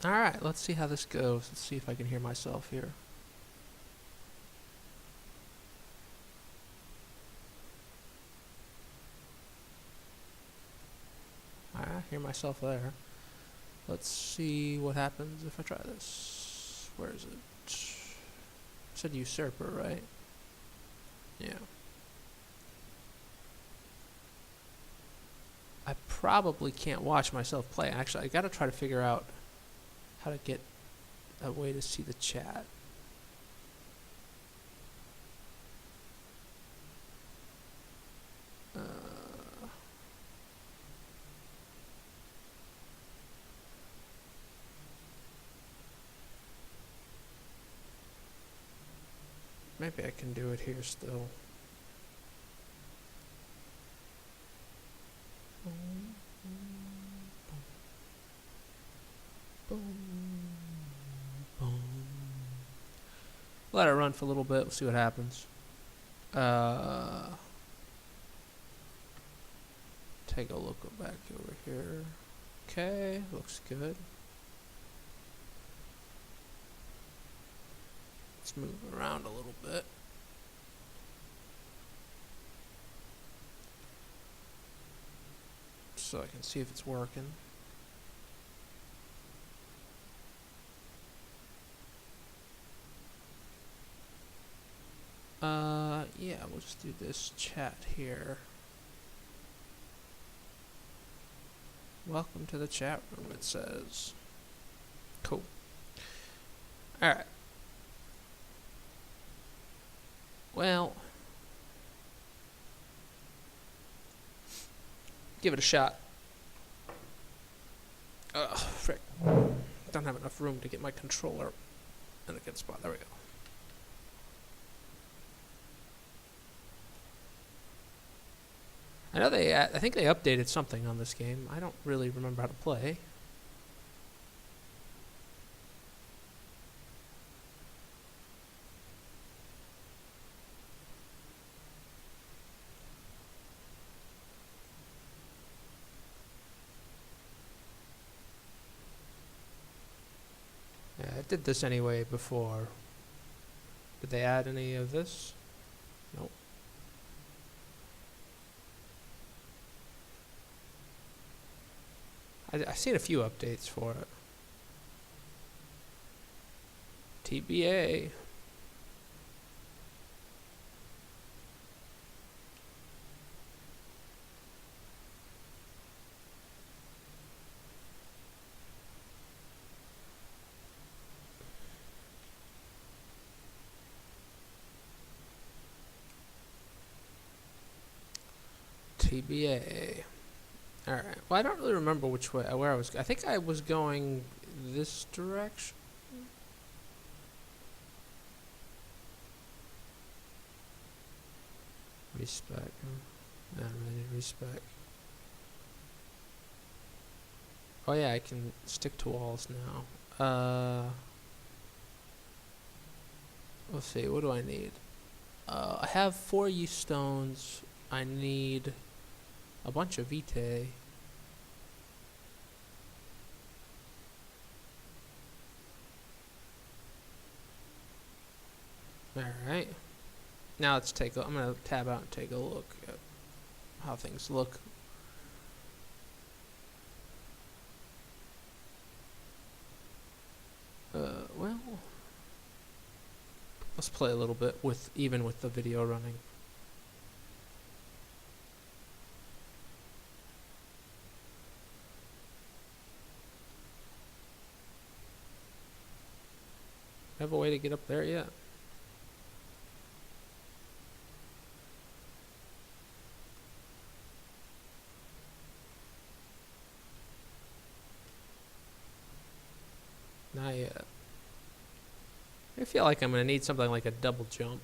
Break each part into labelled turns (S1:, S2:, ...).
S1: Alright, let's see how this goes. Let's see if I can hear myself here. Alright, I hear myself there. Let's see what happens if I try this. Where is it? I said Usurper, right? Yeah. I probably can't watch myself play. Actually, I gotta try to figure out how to get a way to see the chat. Maybe I can do it here still. Let it run for a little bit. We'll see what happens. Take a look back over here. Okay, looks good. Let's move around a little bit. So I can see if it's working. Yeah, we'll just do this chat here. Welcome to the chat room, it says. Cool. Alright. Well, give it a shot. Ugh, frick. Don't have enough room to get my controller in a good spot. There we go. I know I think they updated something on this game. I don't really remember how to play. Yeah, I did this anyway before. Did they add any of this? Nope. I've seen a few updates for it. TBA. TBA. Alright. Well, I don't really remember where I was. I think I was going this direction. Respec. Not really respec. Oh yeah, I can stick to walls now. Let's see, what do I need? I have 4 yeast stones. I need a bunch of vitae. Alright. Now let's take a, I'm going to tab out and take a look at how things look. Well, let's play a little bit even with the video running. Have a way to get up there yet? Not yet. I feel like I'm going to need something like a double jump.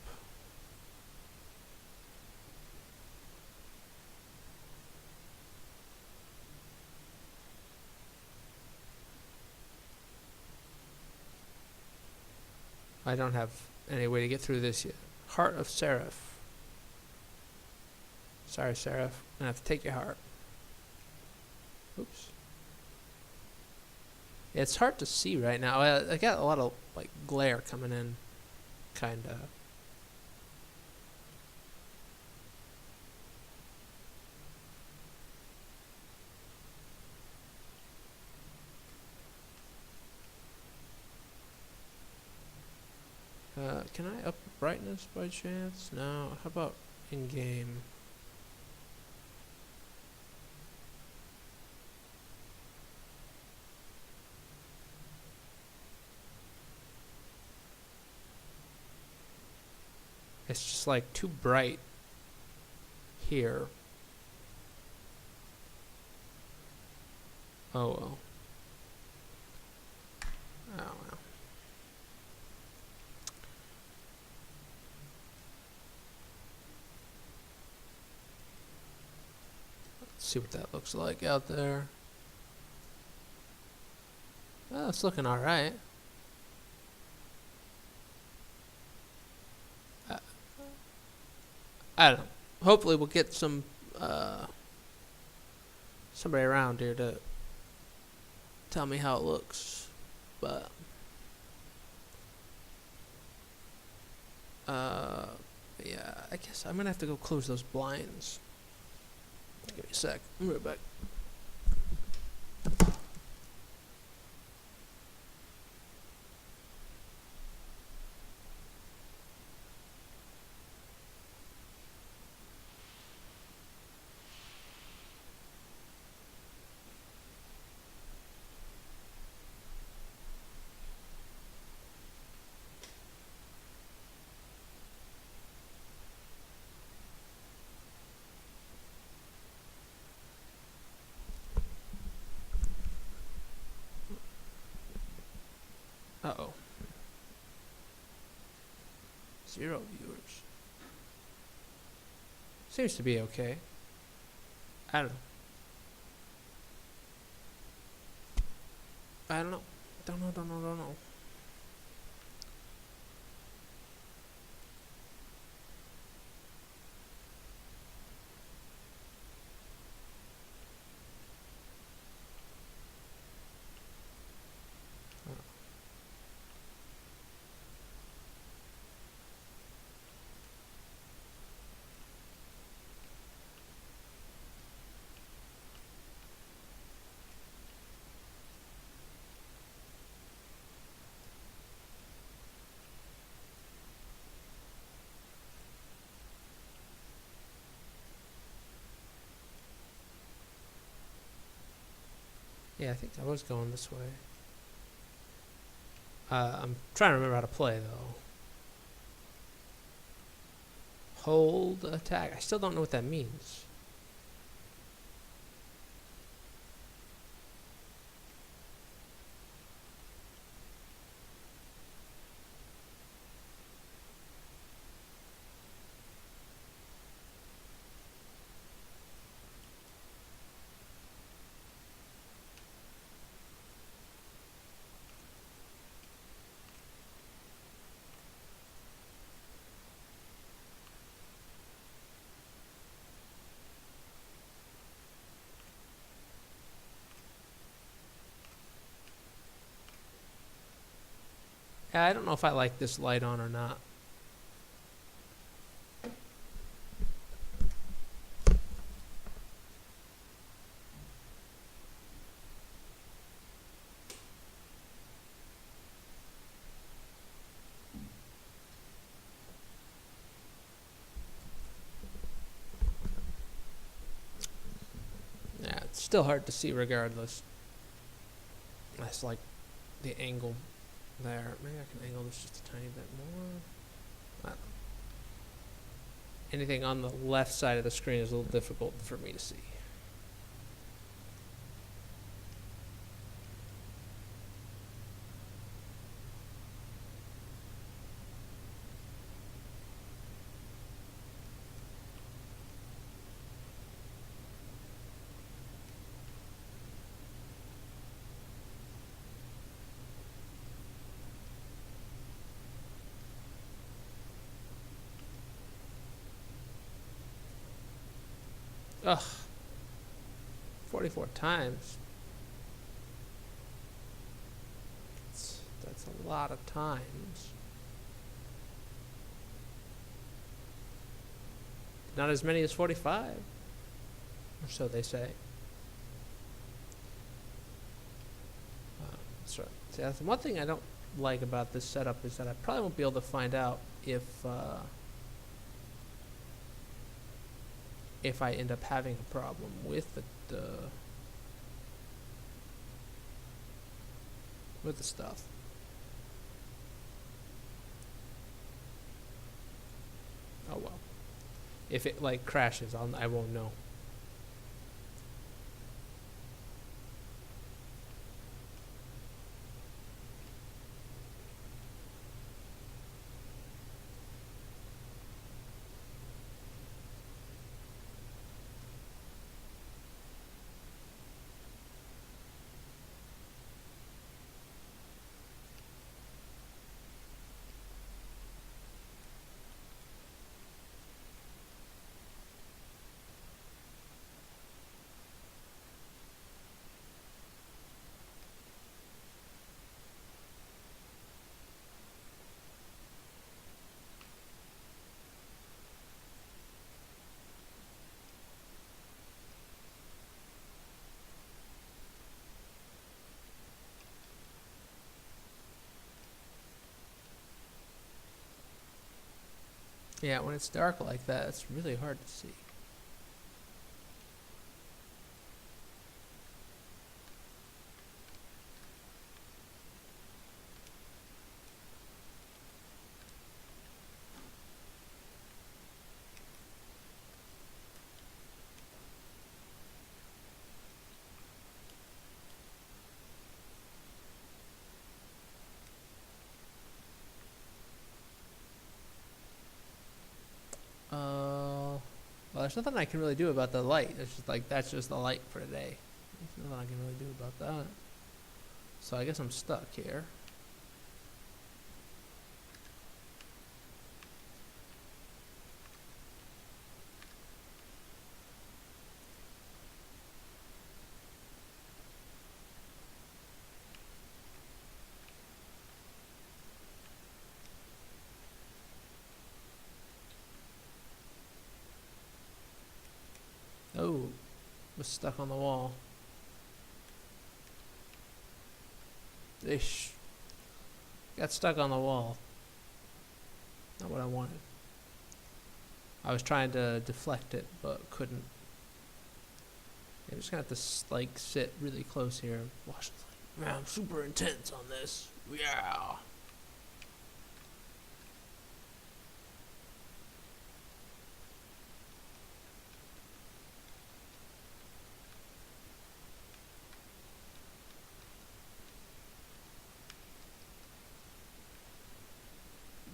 S1: I don't have any way to get through this yet. Heart of Seraph. Sorry, Seraph. I'm going to have to take your heart. Oops. It's hard to see right now. I got a lot of like glare coming in, kinda. Can I up the brightness by chance? No. How about in game? It's just like too bright here. Oh well. Oh well. Let's see what that looks like out there. Oh, it's looking alright. I don't know. Hopefully we'll get some somebody around here to tell me how it looks. But yeah, I guess I'm gonna have to go close those blinds. Give me a sec. I'm right back. Uh-oh. 0 viewers. Seems to be okay. I don't know. I don't know. Don't know. Yeah, I think I was going this way. I'm trying to remember how to play, though. Hold attack. I still don't know what that means. Yeah, I don't know if I like this light on or not. Yeah, it's still hard to see regardless. That's like the angle there. Maybe I can angle this just a tiny bit more. I don't know. Anything on the left side of the screen is a little difficult for me to see. Ugh. 44 times. That's a lot of times. Not as many as 45, or so they say. So that's one thing I don't like about this setup is that I probably won't be able to find out if I end up having a problem with the stuff. Oh well. If it like crashes, I won't know. Yeah, when it's dark like that, it's really hard to see. Well, there's nothing I can really do about the light. It's just like, that's just the light for today. There's nothing I can really do about that. So I guess I'm stuck here. Oh, was stuck on the wall. Ish. Got stuck on the wall. Not what I wanted. I was trying to deflect it, but couldn't. I'm just gonna have to like sit really close here and watch it. Like, man, I'm super intense on this. Yeah.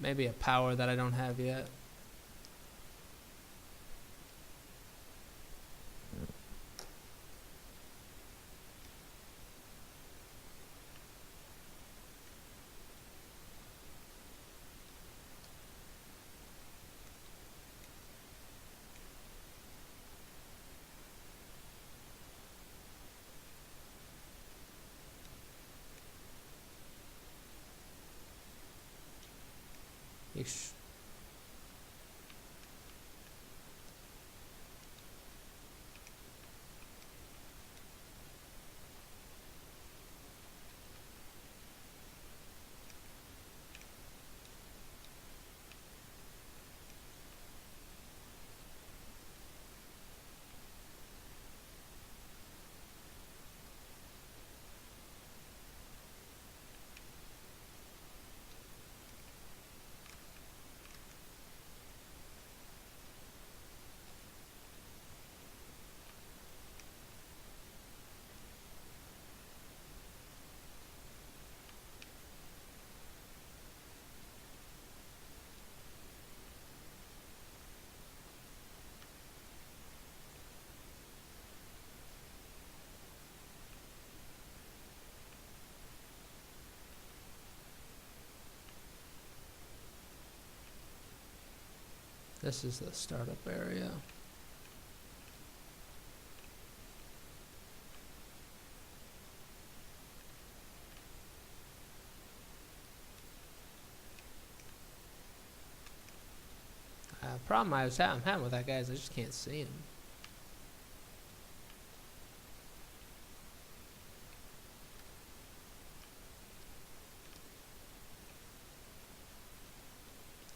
S1: Maybe a power that I don't have yet. Ish. This is the startup area. problem I'm having with that guy is I just can't see him.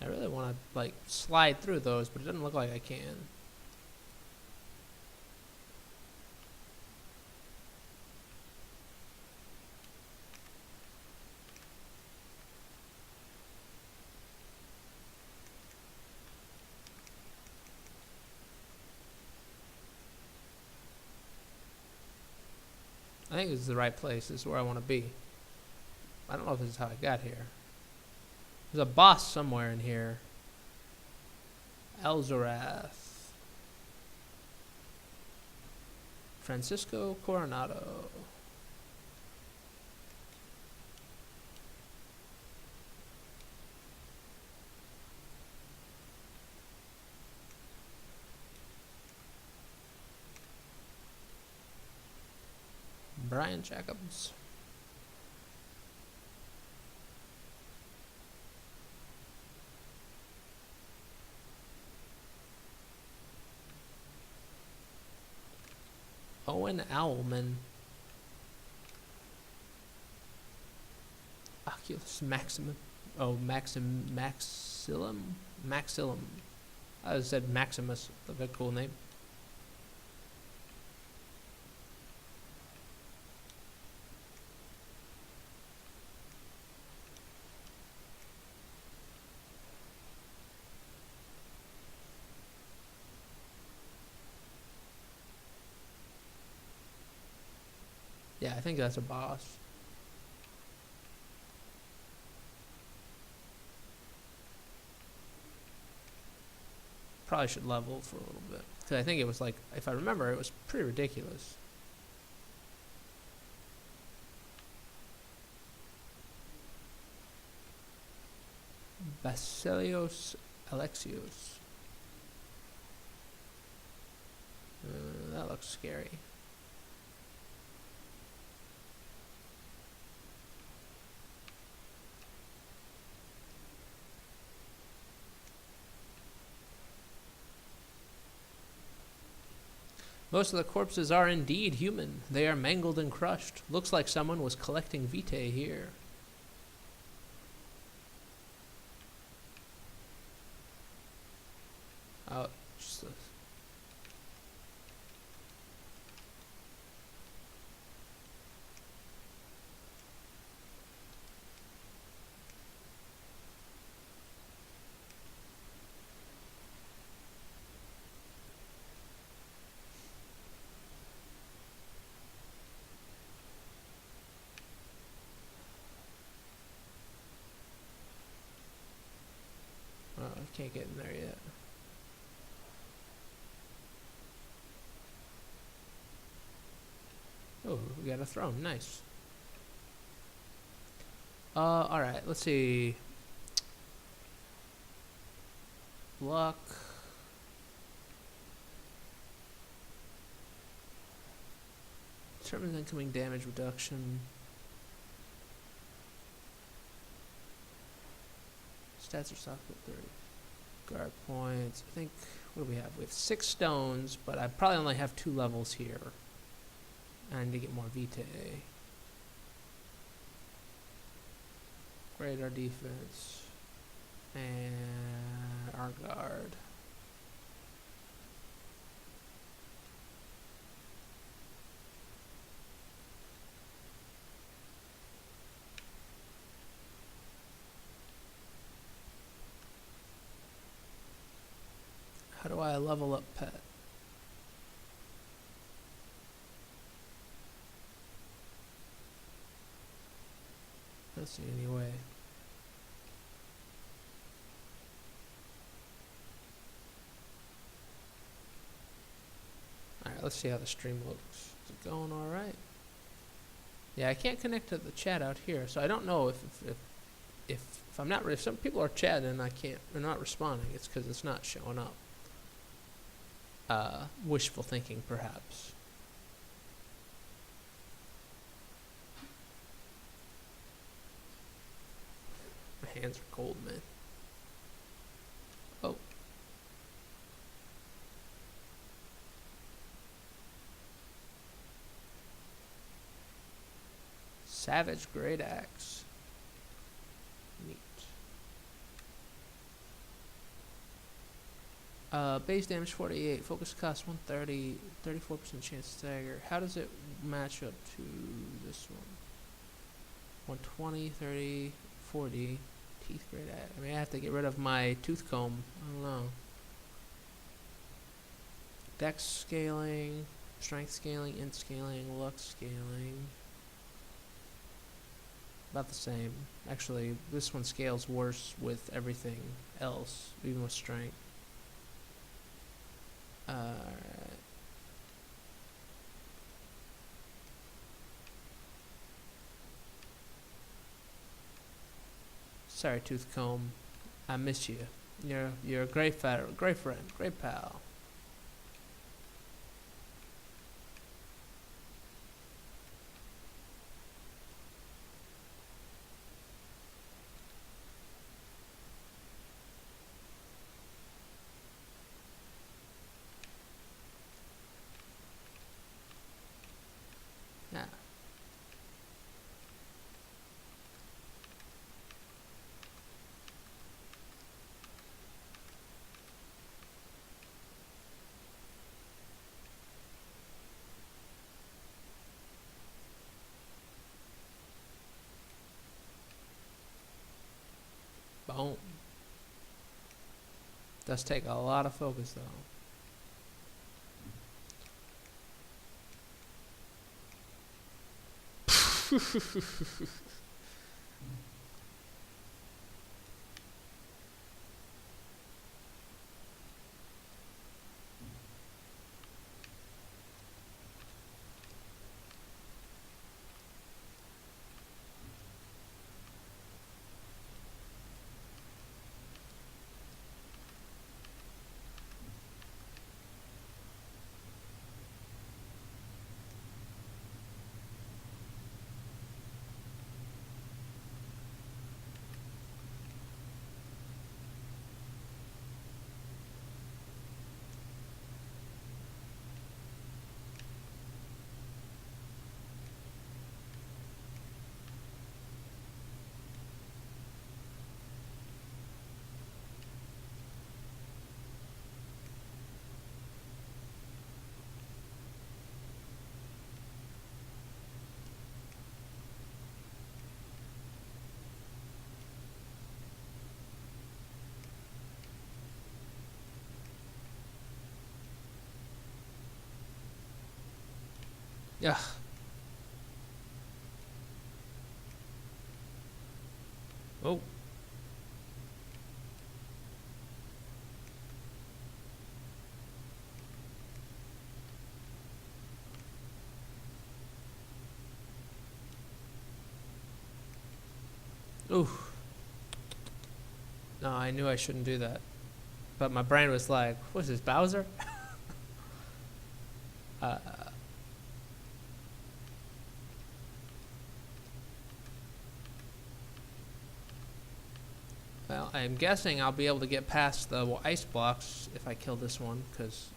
S1: I really want to like slide through those, but it doesn't look like I can. I think this is the right place. This is where I want to be. I don't know if this is how I got here. There's a boss somewhere in here. Elzorath. Francisco Coronado. Brian Jacobs. Owen Owlman. Oculus Maximum. Oh, Maxillum? Maxillum. I said Maximus. That's a cool name. Yeah, I think that's a boss. Probably should level for a little bit. Because I think it was like, if I remember, it was pretty ridiculous. Basilios Alexios. That looks scary. Most of the corpses are indeed human. They are mangled and crushed. Looks like someone was collecting vitae here. Oh, just this. Oh, I can't get in there yet. Oh, we got a throne. Nice. Alright, let's see. Luck. Determines incoming damage reduction. Stats are soft at 30. Guard points. I think, what do we have? We have 6 stones, but I probably only have 2 levels here. I need to get more vitae. Upgrade our defense. And our guard. How do I level up pet? I don't see any way. Alright, let's see how the stream looks. Is it going alright? Yeah, I can't connect to the chat out here, so I don't know if I'm not, if some people are chatting and they're not responding, it's because it's not showing up. Wishful thinking, perhaps. My hands are cold, man. Oh. Savage Great Axe. Neat. Base damage 48, focus cost 130, 34% chance to stagger. How does it match up to this one? 120, 30, 40. Teeth Great Axe. I may have to get rid of my tooth comb. I don't know. Dex scaling, strength scaling, int scaling, luck scaling. About the same. Actually, this one scales worse with everything else, even with strength. Alright. Sorry, tooth comb. I miss you. You're a great friend, great pal. Yeah. Boom. Does take a lot of focus though. Yeah. Oh. Ooh. No, I knew I shouldn't do that. But my brain was like, what's this, Bowser? uh, well, I'm guessing I'll be able to get past the ice blocks if I kill this one, because,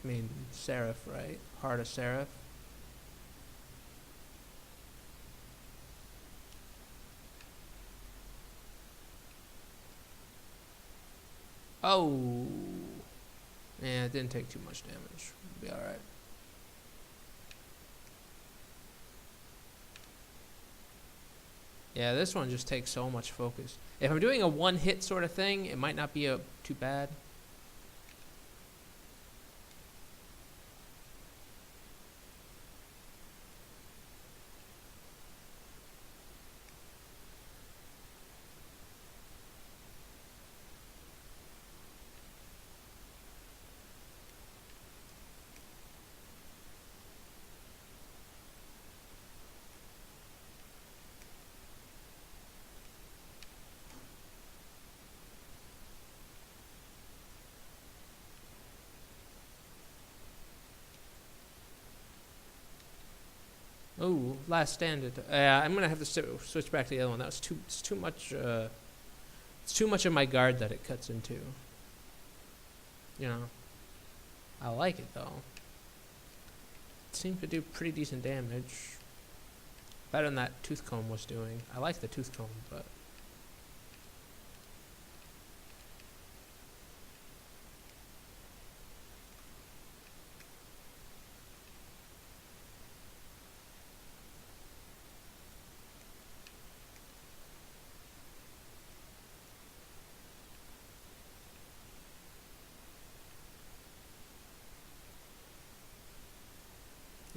S1: I mean, Seraph, right? Heart of Seraph. Oh. Yeah, it didn't take too much damage. It'll be alright. Yeah, this one just takes so much focus. If I'm doing a one-hit sort of thing, it might not be too bad. Oh, last stand. Yeah, I'm gonna have to switch back to the other one. That was it's too much. It's too much of my guard that it cuts into. You know, I like it though. It seems to do pretty decent damage. Better than that tooth comb was doing. I like the tooth comb, but...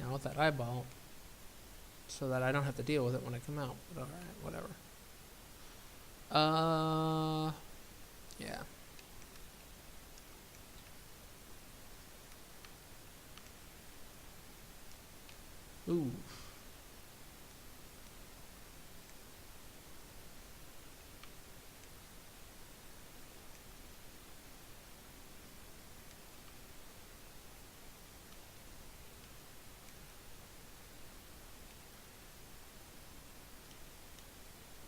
S1: I want that eyeball so that I don't have to deal with it when I come out. But alright, whatever. Yeah. Ooh.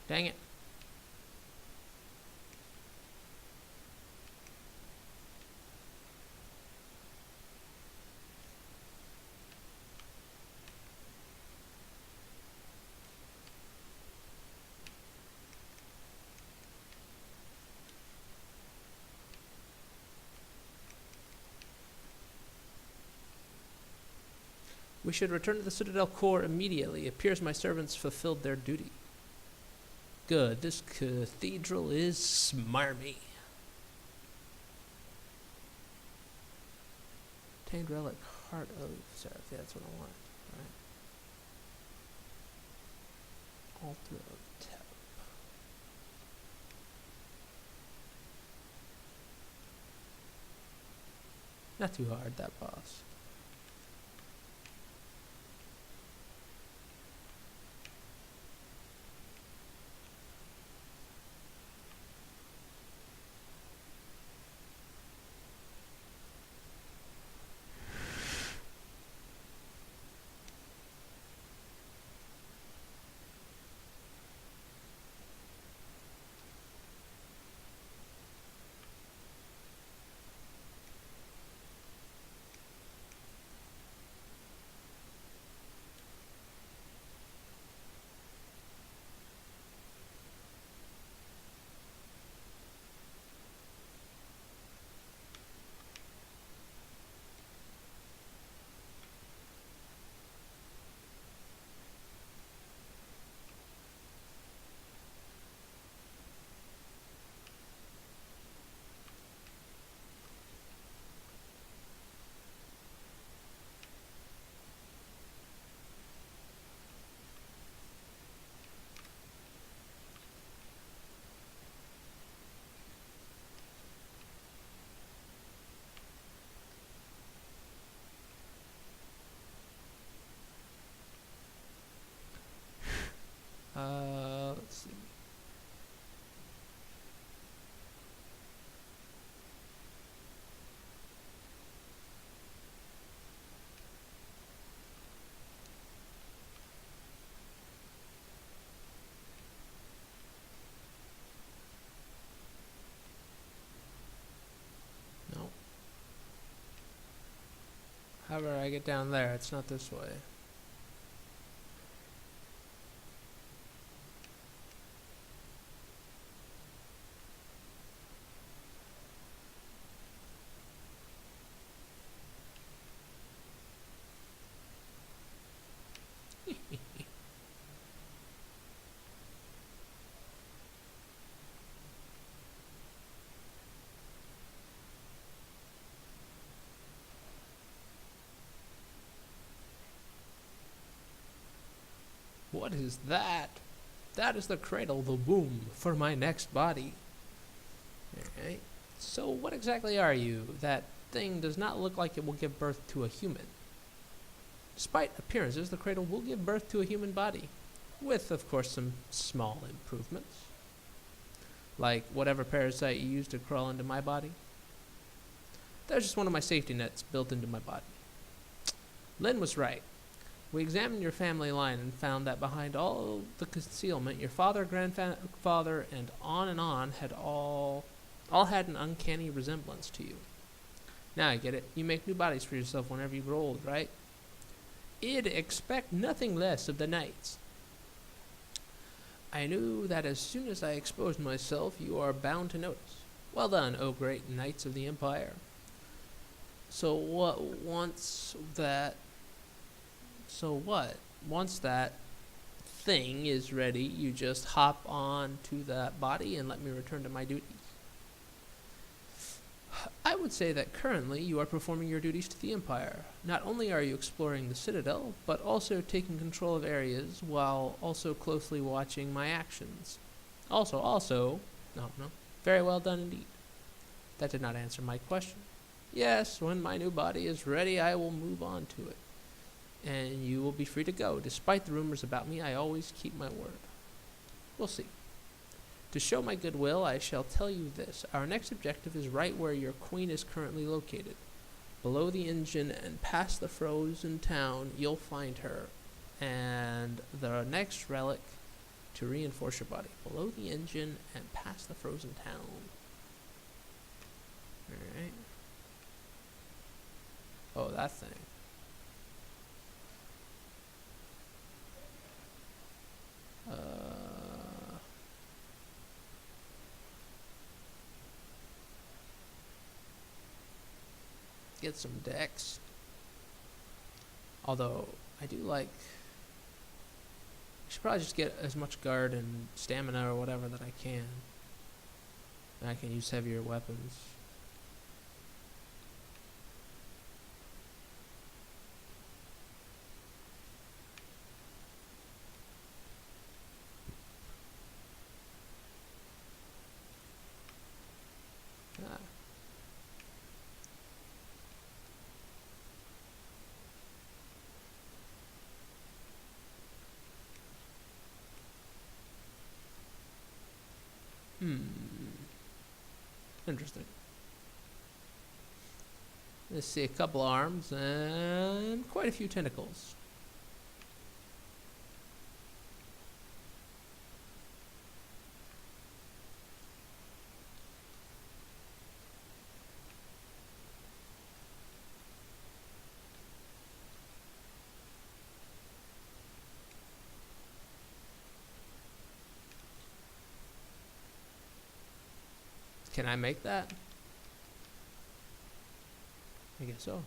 S1: Dang it. We should return to the Citadel core immediately. It appears my servants fulfilled their duty. Good. This cathedral is smarmy. Obtained relic, Heart of Seraph. Yeah, that's what I want. Right. Altar of Tep. Not too hard, that boss. Let's see. No. However, I get down there, it's not this way. What is that? That is the cradle, the womb, for my next body. Alright. So what exactly are you? That thing does not look like it will give birth to a human. Despite appearances, the cradle will give birth to a human body. With, of course, some small improvements. Like whatever parasite you used to crawl into my body. There's just one of my safety nets built into my body. Lynn was right. We examined your family line and found that behind all the concealment, your father, grandfather, and on had all had an uncanny resemblance to you. Now I get it. You make new bodies for yourself whenever you grow old, right? I'd expect nothing less of the knights. I knew that as soon as I exposed myself, you are bound to notice. Well done, O great knights of the Empire. So what? Once that thing is ready, you just hop on to that body and let me return to my duties. I would say that currently you are performing your duties to the Empire. Not only are you exploring the Citadel, but also taking control of areas while also closely watching my actions. No, very well done indeed. That did not answer my question. Yes, when my new body is ready, I will move on to it. And you will be free to go. Despite the rumors about me, I always keep my word. We'll see. To show my goodwill, I shall tell you this. Our next objective is right where your queen is currently located. Below the engine and past the frozen town, you'll find her. And the next relic to reinforce your body. Below the engine and past the frozen town. Alright. Oh, that thing. Get some decks. Although, I do like... I should probably just get as much guard and stamina or whatever that I can. And I can use heavier weapons. Interesting. Let's see, a couple arms and quite a few tentacles. Can I make that? I guess so.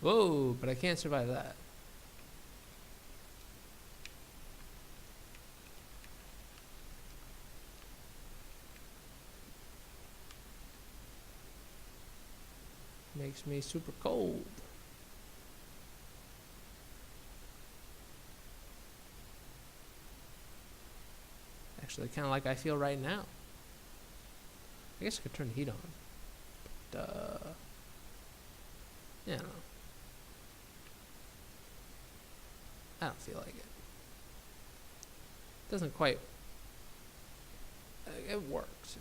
S1: Whoa, but I can't survive that. Makes me super cold. Actually, kind of like I feel right now. I guess I could turn the heat on. But, yeah, I don't know. I don't feel like it. Doesn't quite... it works.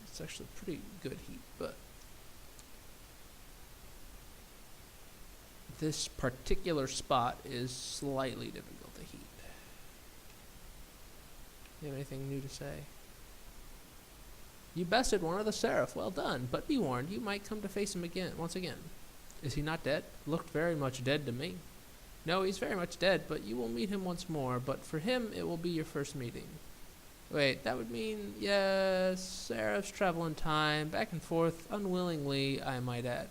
S1: It's actually pretty good heat, but... this particular spot is slightly difficult to heat. You have anything new to say? You bested one of the Seraph. Well done. But be warned, you might come to face him again. Once again. Is he not dead? Looked very much dead to me. No, he's very much dead, but you will meet him once more. But for him, it will be your first meeting. Wait, that would mean, yes, Seraphs travel in time, back and forth, unwillingly, I might add.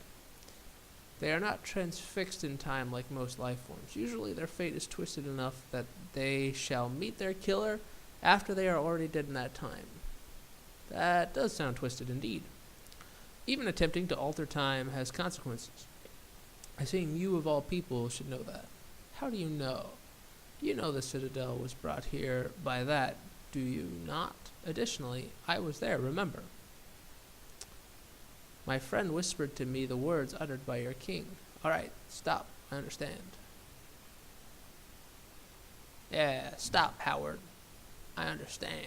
S1: They are not transfixed in time like most life forms. Usually their fate is twisted enough that they shall meet their killer after they are already dead in that time. That does sound twisted indeed. Even attempting to alter time has consequences. I think you of all people should know that. How do you know? You know the Citadel was brought here by that, do you not? Additionally, I was there, remember? My friend whispered to me the words uttered by your king. Alright, stop. I understand. Yeah, stop, Howard. I understand.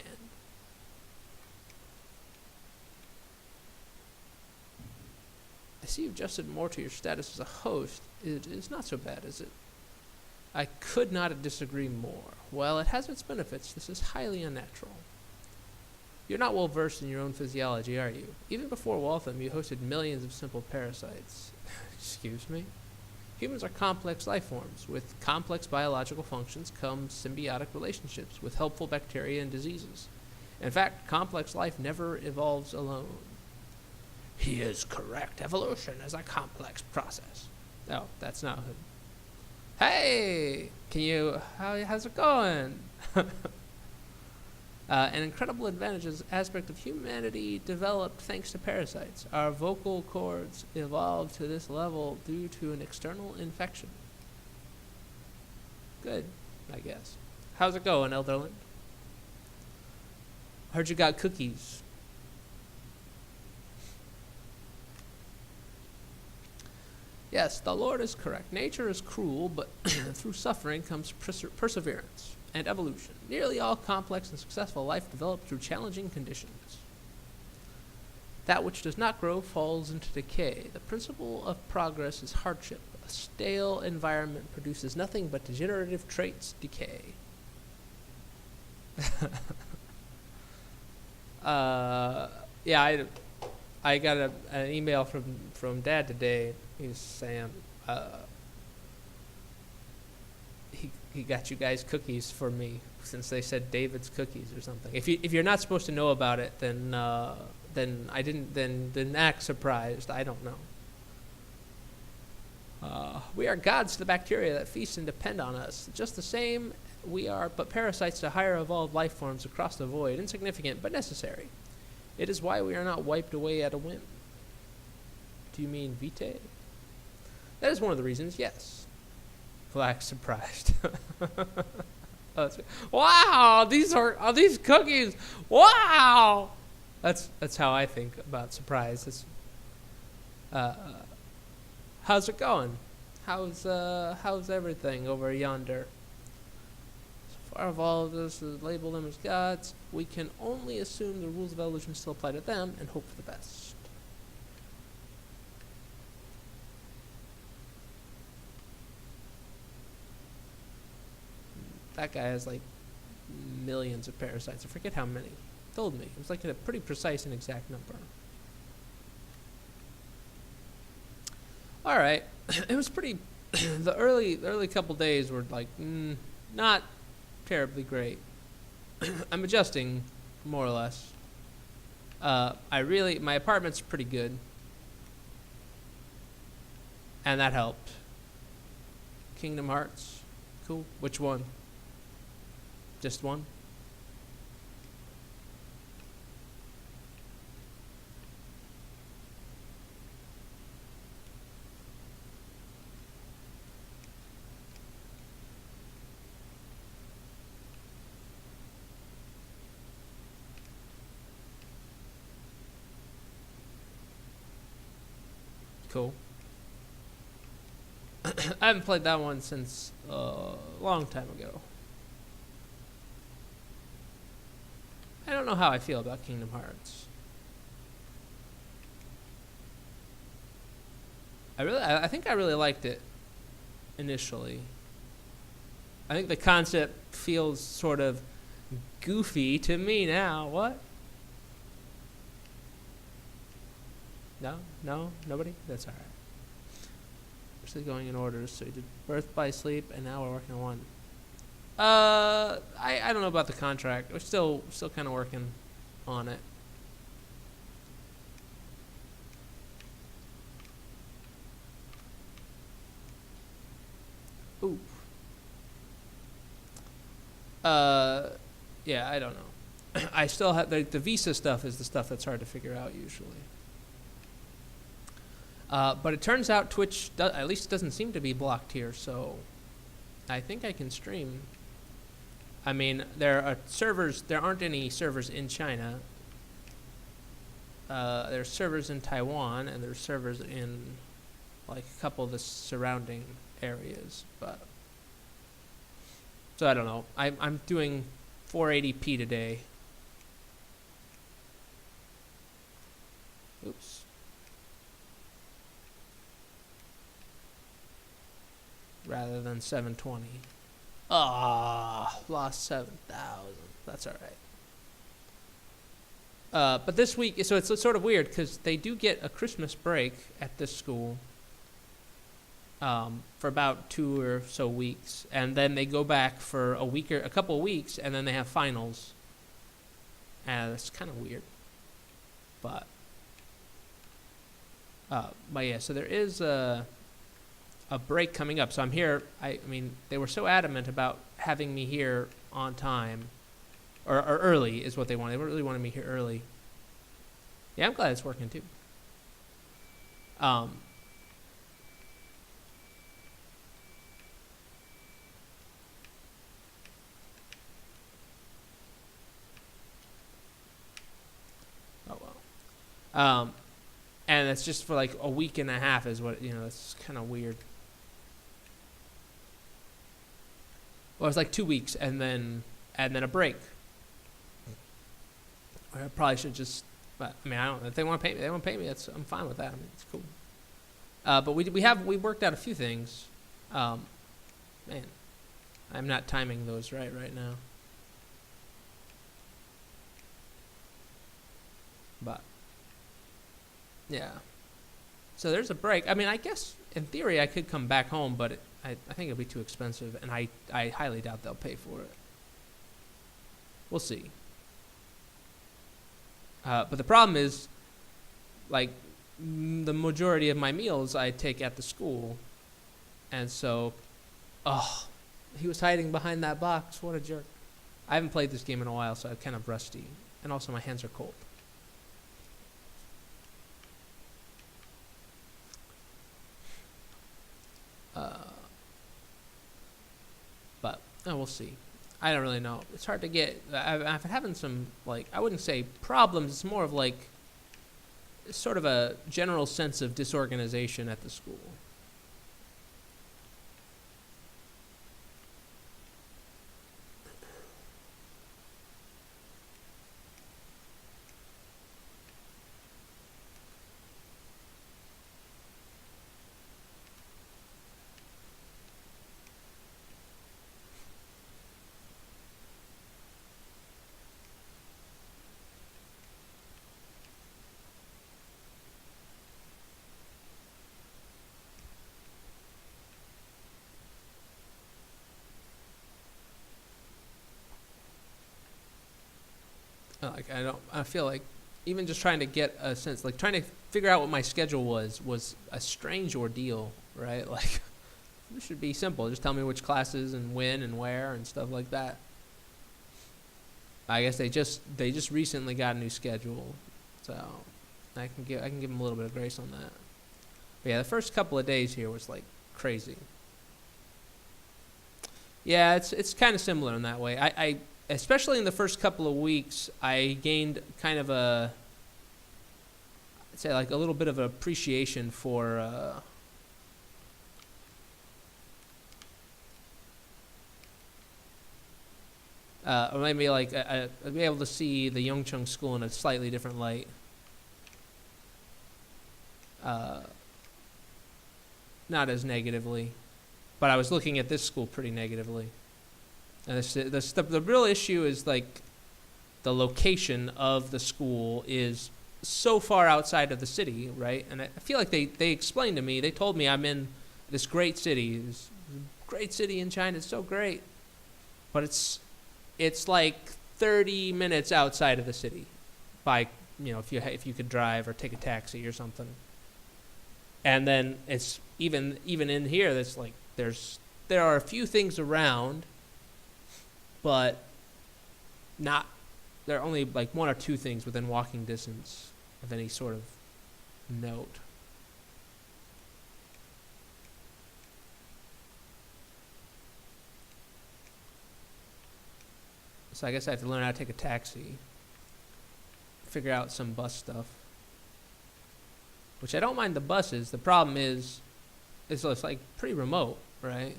S1: I see you've adjusted more to your status as a host. It is not so bad, is it? I could not disagree more. Well, it has its benefits. This is highly unnatural. You're not well versed in your own physiology, are you? Even before Waltham, you hosted millions of simple parasites. Excuse me? Humans are complex life forms. With complex biological functions come symbiotic relationships with helpful bacteria and diseases. In fact, complex life never evolves alone. He is correct. Evolution is a complex process. No, that's not him. Hey! How's it going? An incredible advantageous aspect of humanity developed thanks to parasites. Our vocal cords evolved to this level due to an external infection. Good, I guess. How's it going, Elderland? Heard you got cookies. Yes, the Lord is correct. Nature is cruel, but through suffering comes perseverance and evolution. Nearly all complex and successful life developed through challenging conditions. That which does not grow falls into decay. The principle of progress is hardship. A stale environment produces nothing but degenerative traits, decay. Yeah, I got an email from Dad today. He's saying he got you guys cookies for me since they said David's cookies or something. If you're not supposed to know about it, then act surprised. I don't know. We are gods to the bacteria that feast and depend on us. Just the same, we are but parasites to higher evolved life forms across the void, insignificant but necessary. It is why we are not wiped away at a whim. Do you mean vitae? That is one of the reasons, yes. Black surprised. Wow, these cookies. Wow. That's how I think about surprise. How's it going? How's everything over yonder? So far of all of this is label them as gods. We can only assume the rules of evolution still apply to them and hope for the best. That guy has like millions of parasites. I forget how many. He told me. It was like a pretty precise and exact number. All right. It was pretty. The early couple days were like not terribly great. I'm adjusting more or less. My apartment's pretty good, and that helped. Kingdom Hearts, cool. Which one? Just one? Cool. I haven't played that one since a long time ago. I don't know how I feel about Kingdom Hearts. I think I really liked it initially. I think the concept feels sort of goofy to me now. What? No, nobody? That's alright. Actually going in orders. So we did birth by sleep, and now we're working on one. I don't know about the contract. We're still kind of working on it. Ooh. Yeah, I don't know. I still have the visa stuff is the stuff that's hard to figure out usually. But it turns out Twitch at least doesn't seem to be blocked here, so I think I can stream. I mean, there aren't any servers in China. There's servers in Taiwan, and there's servers in like a couple of the surrounding areas, but so I don't know. I'm doing 480p today. Oops. Rather than 720. Ah, lost 7,000. That's all right. But this week, so it's sort of weird because they do get a Christmas break at this school for about 2 or so weeks, and then they go back for a couple of weeks, and then they have finals. And it's kind of weird, but yeah. So there is a break coming up. So I'm here. I mean, they were so adamant about having me here on time, or early is what they wanted. They really wanted me here early. Yeah, I'm glad it's working too. Oh well. And it's just for like a week and a half is what, it's kind of weird. Well, it's like 2 weeks and then a break. Or I probably should just, but I mean, I don't. If they want to pay me, I'm fine with that. I mean, it's cool. But we worked out a few things. Man, I'm not timing those right now. But yeah, so there's a break. I mean, I guess in theory I could come back home, but I think it'll be too expensive, and I highly doubt they'll pay for it. We'll see. But the problem is, like, the majority of my meals I take at the school, and so, he was hiding behind that box. What a jerk. I haven't played this game in a while, so I'm kind of rusty, and also my hands are cold. But we'll see. I don't really know. It's hard to get. I've been having some, like, I wouldn't say problems. It's more of like sort of a general sense of disorganization at the school. Like, I feel like even just trying to get a sense, like trying to figure out what my schedule was a strange ordeal, right? Like, it should be simple. Just tell me which classes and when and where and stuff like that. I guess they just recently got a new schedule, so I can give them a little bit of grace on that. But yeah, the first couple of days here was like crazy. Yeah, it's kind of similar in that way. I especially in the first couple of weeks, I gained kind of I'd say like a little bit of appreciation for or maybe like I'd be able to see the Yongchung School in a slightly different light. Not as negatively, but I was looking at this school pretty negatively. And the real issue is like the location of the school is so far outside of the city, right? And I feel like they explained to me, they told me I'm in this great city in China. It's so great, but it's like 30 minutes outside of the city, by if you could drive or take a taxi or something. And then it's even in here. That's like there are a few things around. But there are only like 1 or 2 things within walking distance of any sort of note. So I guess I have to learn how to take a taxi, figure out some bus stuff. Which I don't mind the buses. The problem is, it's like pretty remote, right?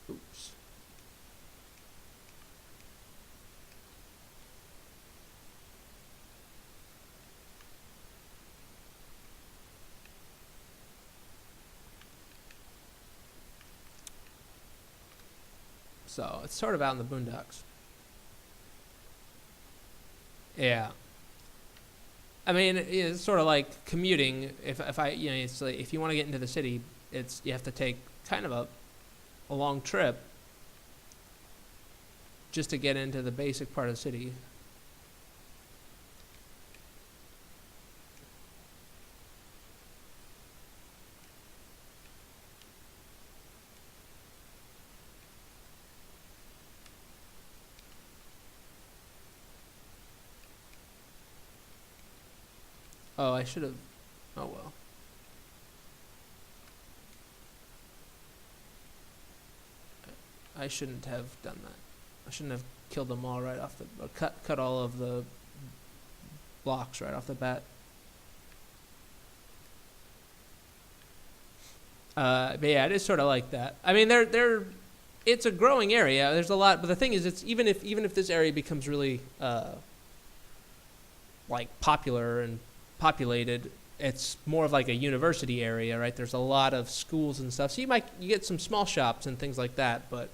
S1: Oops. So it's sort of out in the boondocks. Yeah. I mean, it's sort of like commuting. If I, it's like if you want to get into the city, you have to take kind of a long trip just to get into the basic part of the city. Oh, I should have. Oh well. I shouldn't have done that. I shouldn't have killed them all right off the. Or cut all of the blocks right off the bat. But yeah, it is sort of like that. I mean, it's a growing area. There's a lot, but the thing is, it's even if this area becomes really like popular and populated, it's more of like a university area, right? There's a lot of schools and stuff, so you get some small shops and things like that. But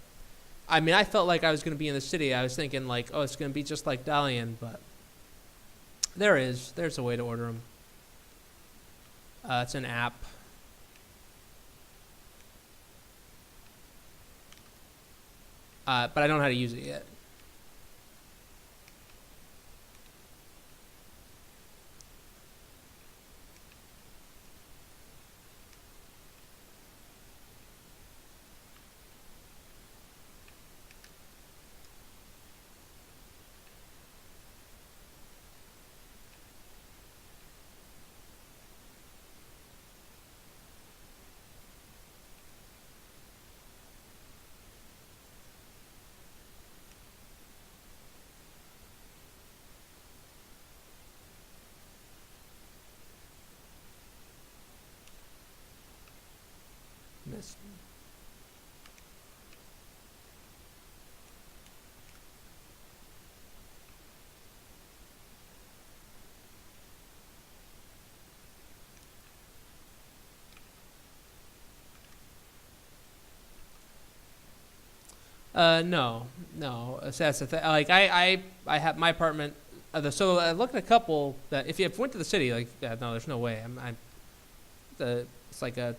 S1: I mean, I felt like I was going to be in the city. I was thinking like, oh, it's going to be just like Dalian, but there's a way to order them. It's an app. But I don't know how to use it yet. Miss. No. So that's the thing. Like I have my apartment. So I looked at a couple that if you went to the city, like no, there's no way. It's like a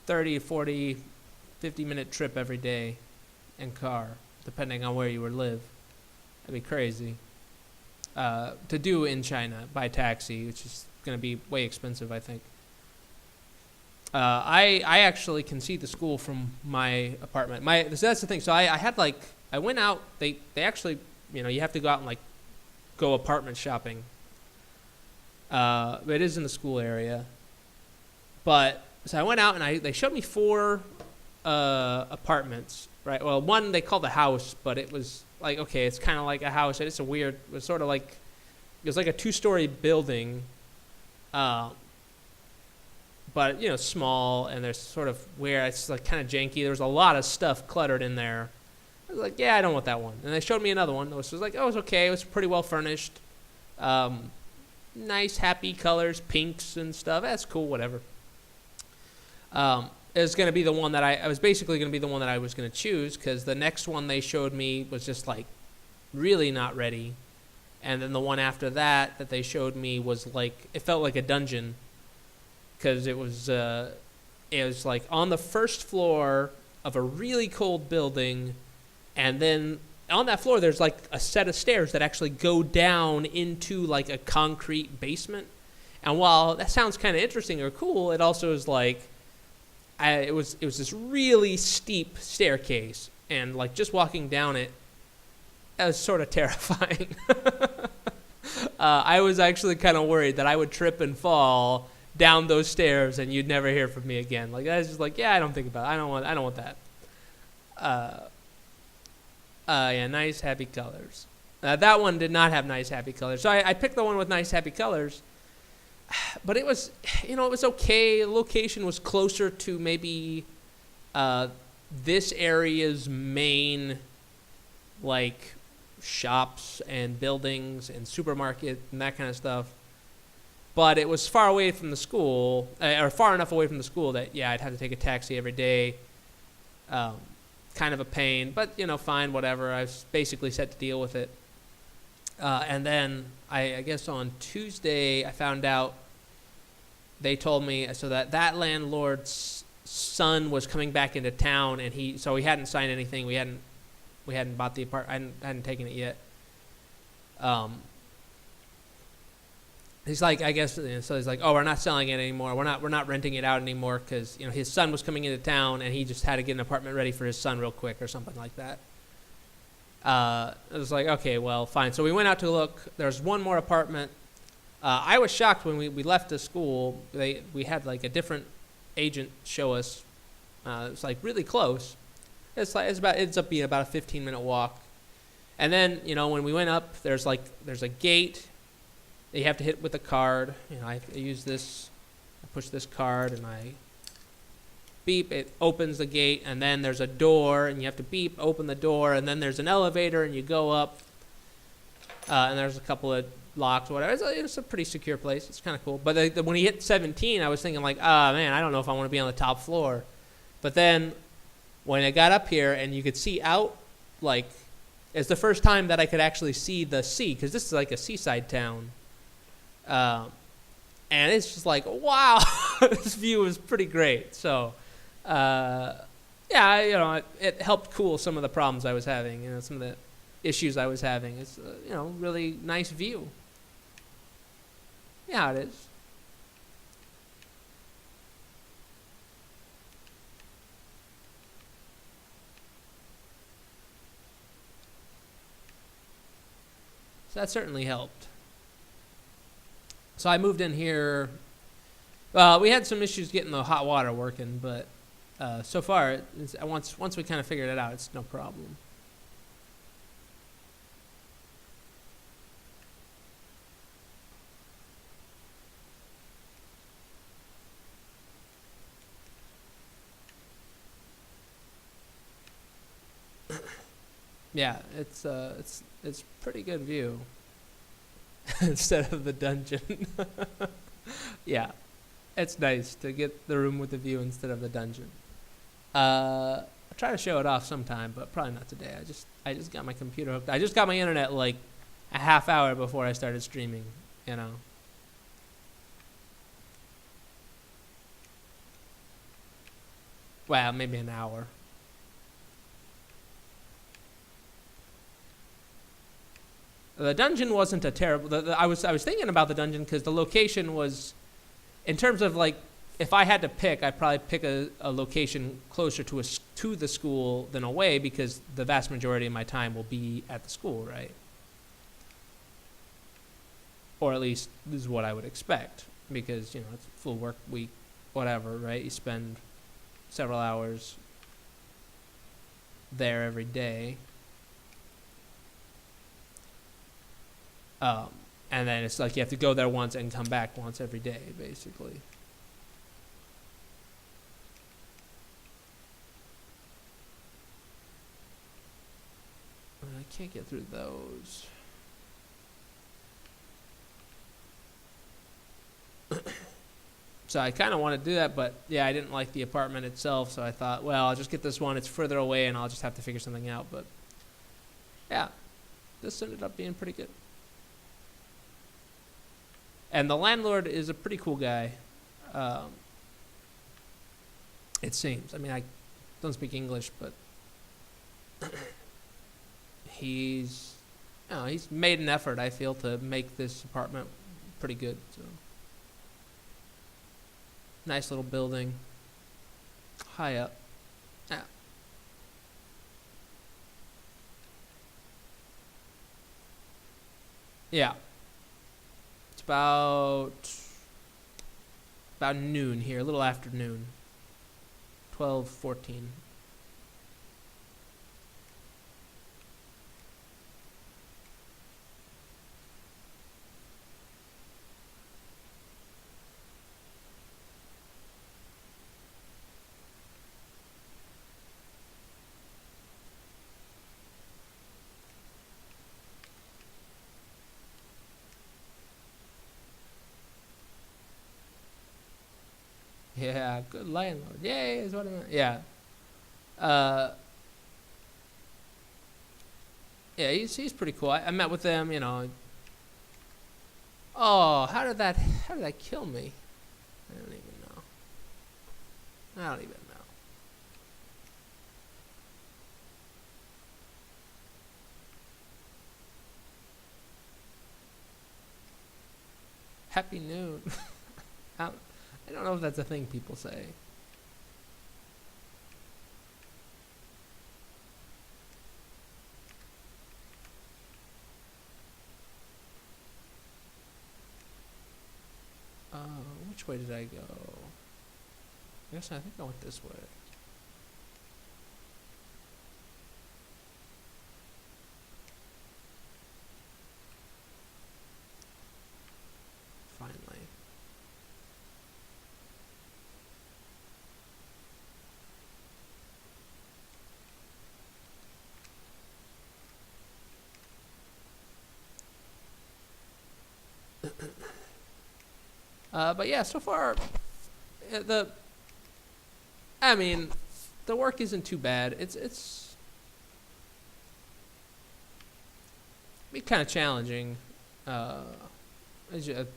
S1: 30, 40, 50-minute trip every day in car, depending on where you would live. That'd be crazy. To do in China by taxi, which is going to be way expensive, I think. I actually can see the school from my apartment. So that's the thing. So I went out. They actually, you have to go out and like go apartment shopping. It is in the school area. But so I went out and they showed me 4 apartments. Right. Well, one they called a house, but it was like, okay, it's kind of like a house. It was sort of like, it was like a 2-story building. But small, and there's sort of where it's like kind of janky. There was a lot of stuff cluttered in there. I was like, yeah, I don't want that one. And they showed me another one, which was like, oh, it was okay. It was pretty well furnished. Nice, happy colors, pinks and stuff. That's cool, whatever. It was going to be the one that I was basically going to be the one that I was going to choose, because the next one they showed me was just like really not ready. And then the one after that they showed me was like, it felt like a dungeon. Because it was like on the first floor of a really cold building, and then on that floor there's like a set of stairs that actually go down into like a concrete basement. And while that sounds kind of interesting or cool, it also is like it was this really steep staircase, and like just walking down it, that was sort of terrifying. I was actually kind of worried that I would trip and fall down those stairs and you'd never hear from me again. Like, I was just like, yeah, I don't think about it. I don't want that. Yeah, nice happy colors. That one did not have nice happy colors. So I picked the one with nice happy colors. But it was, it was okay. The location was closer to maybe this area's main, like, shops and buildings and supermarket and that kind of stuff. But it was far away from the school, or far enough away from the school that, yeah, I'd have to take a taxi every day. Kind kind of a pain, but fine, whatever. I was basically set to deal with it. And then I guess on Tuesday I found out, they told me so that landlord's son was coming back into town, and he hadn't signed anything. We hadn't bought the apartment. I hadn't taken it yet. He's like, I guess, so he's like, oh, we're not selling it anymore. We're not renting it out anymore because his son was coming into town, and he just had to get an apartment ready for his son real quick or something like that. I was like, okay, well, fine. So we went out to look. There's one more apartment. I was shocked when we left the school. We had like a different agent show us. It's like really close. It ends up being about a 15-minute walk. And then when we went up, there's a gate that you have to hit with a card. I use this. I push this card and I beep. It opens the gate, and then there's a door, and you have to beep, open the door, and then there's an elevator, and you go up. And there's a couple of locks, whatever. It's a pretty secure place. It's kind of cool. But when he hit 17, I was thinking like, man, I don't know if I want to be on the top floor. But then when I got up here and you could see out, like, it's the first time that I could actually see the sea, because this is like a seaside town. And it's just like, wow, this view is pretty great. So, it helped cool some of the problems I was having, some of the issues I was having. It's, really nice view. Yeah, it is. So that certainly helped. So I moved in here. We had some issues getting the hot water working, but so far, once we kind of figured it out, it's no problem. Yeah, it's pretty good view instead of the dungeon. Yeah, it's nice to get the room with the view instead of the dungeon. I'll try to show it off sometime, but probably not today. I just got my computer hooked. I just got my internet like a half hour before I started streaming. Well, maybe an hour. The dungeon wasn't a terrible. I was thinking about the dungeon because the location was, in terms of like, if I had to pick, I'd probably pick a location closer to the school than away, because the vast majority of my time will be at the school, right? Or at least this is what I would expect, because it's a full work week, whatever, right? You spend several hours there every day. And then it's like you have to go there once and come back once every day, basically. I can't get through those. So I kind of want to do that, but yeah, I didn't like the apartment itself, so I thought, well, I'll just get this one. It's further away, and I'll just have to figure something out. But yeah, this ended up being pretty good. And the landlord is a pretty cool guy. It seems. I mean, I don't speak English, but he's made an effort, I feel, to make this apartment pretty good. So nice little building, high up. Yeah. Yeah. It's about noon here, a little after noon. 12:14. Yeah, good landlord. Yay, is what I meant. Yeah. Yeah, he's pretty cool. I met with him, you know. Oh, how did that kill me? I don't even know. I don't even know. Happy noon. I don't know if that's a thing people say. Which way did I go? I think I went this way. Finally. But yeah, so far, I mean, the work isn't too bad. It's kind of challenging,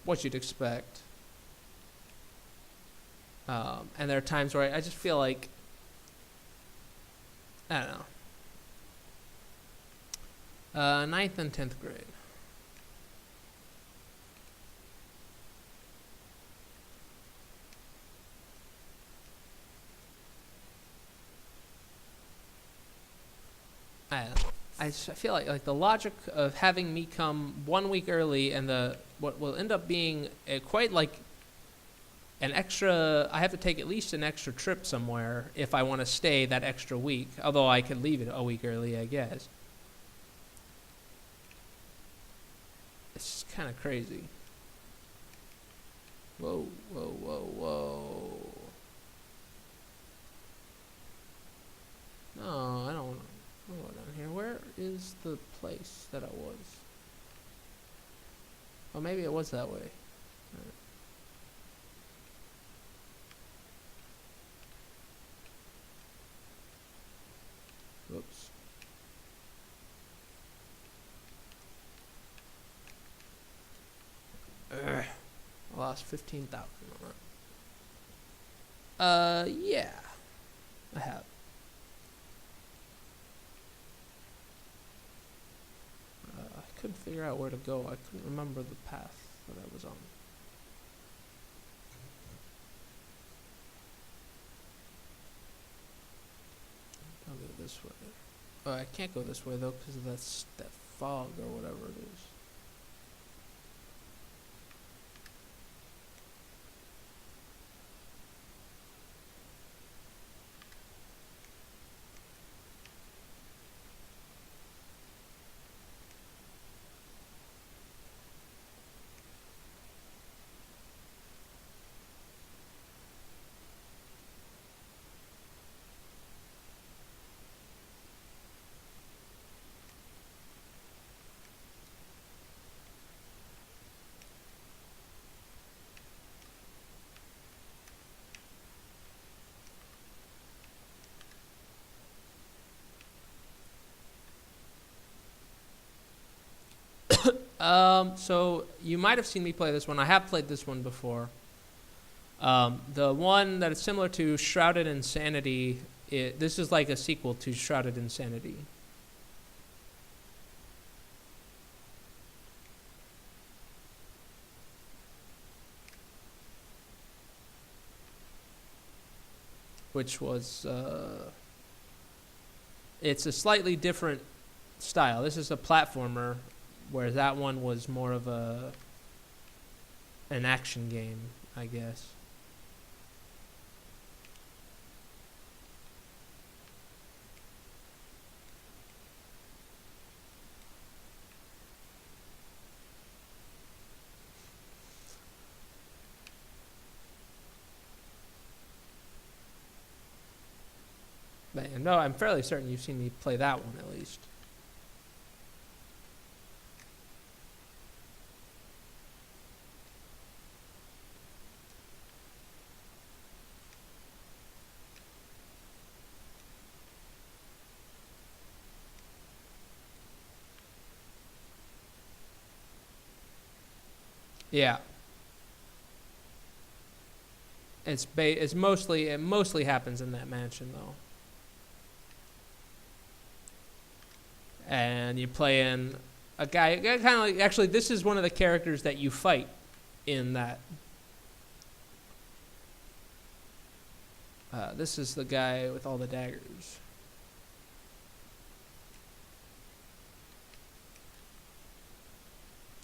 S1: what you'd expect. And there are times where I just feel like, I don't know. Ninth and 10th grade. I feel like the logic of having me come 1 week early and what will end up being quite like an extra. I have to take at least an extra trip somewhere if I want to stay that extra week. Although I could leave it a week early, I guess. It's kind of crazy. Whoa, whoa, whoa, whoa. No, I don't want to go down here. Where is the place that I was? Oh, maybe it was that way. Right. Whoops. I lost 15,000 on that. Yeah. I have. I couldn't figure out where to go. I couldn't remember the path that I was on. I'll go this way. Oh, I can't go this way though because of that fog or whatever it is. So you might have seen me play this one. I have played this one before. The one that is similar to Shrouded Insanity, this is like a sequel to Shrouded Insanity. Which was, it's a slightly different style. This is a platformer, whereas that one was more of an action game, I guess. But no, I'm fairly certain you've seen me play that one at least. Yeah. It mostly happens in that mansion though. And you play in a guy kind of like, actually this is one of the characters that you fight in that. This is the guy with all the daggers.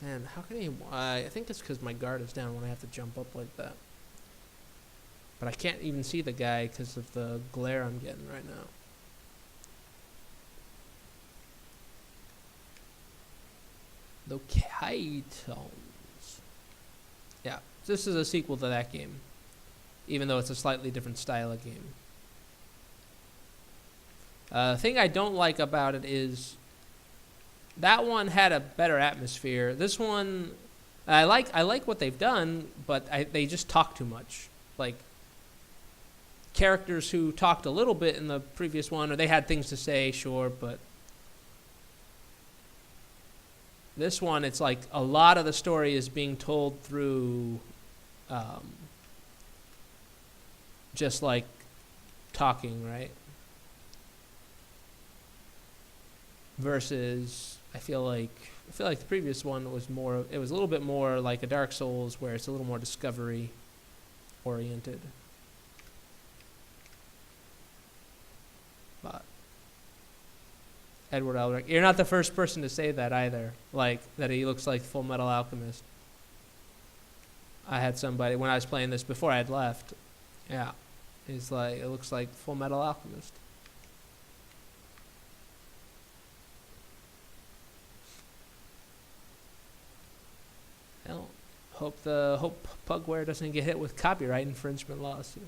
S1: Man, how can he? I think it's because my guard is down when I have to jump up like that. But I can't even see the guy because of the glare I'm getting right now. The Kitons. Yeah, this is a sequel to that game, even though it's a slightly different style of game. The thing I don't like about it is that one had a better atmosphere. This one, I like what they've done, but they just talk too much. Like characters who talked a little bit in the previous one, or they had things to say, sure, but this one, it's like a lot of the story is being told through just like talking, right? Versus, I feel like the previous one was more, it was a little bit more like a Dark Souls where it's a little more discovery oriented. But Edward Elric, you're not the first person to say that either. Like that he looks like Full Metal Alchemist. I had somebody when I was playing this before I had left. Yeah, he's like, it looks like Full Metal Alchemist. Hell, hope Pugware doesn't get hit with copyright infringement lawsuit.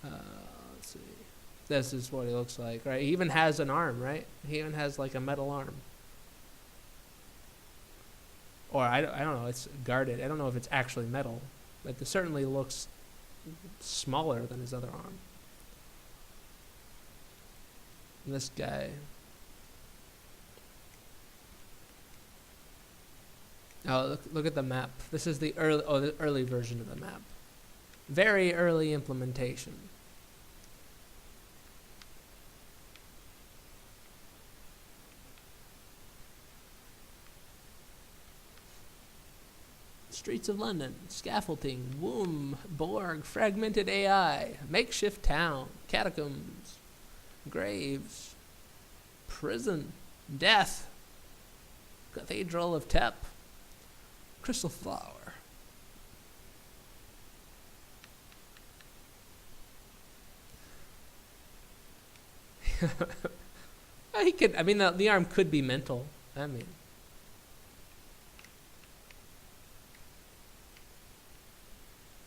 S1: Let's see. This is what he looks like, right? He even has an arm, right? He even has like a metal arm. Or I don't know, it's guarded. I don't know if it's actually metal, but it certainly looks smaller than his other arm. And this guy. Oh, look at the map. This is the early version of the map. Very early implementation. Streets of London, scaffolding, womb, Borg, fragmented AI, makeshift town, catacombs, graves, prison, death, Cathedral of Tep, crystal flower. He could. I mean, the arm could be mental. I mean,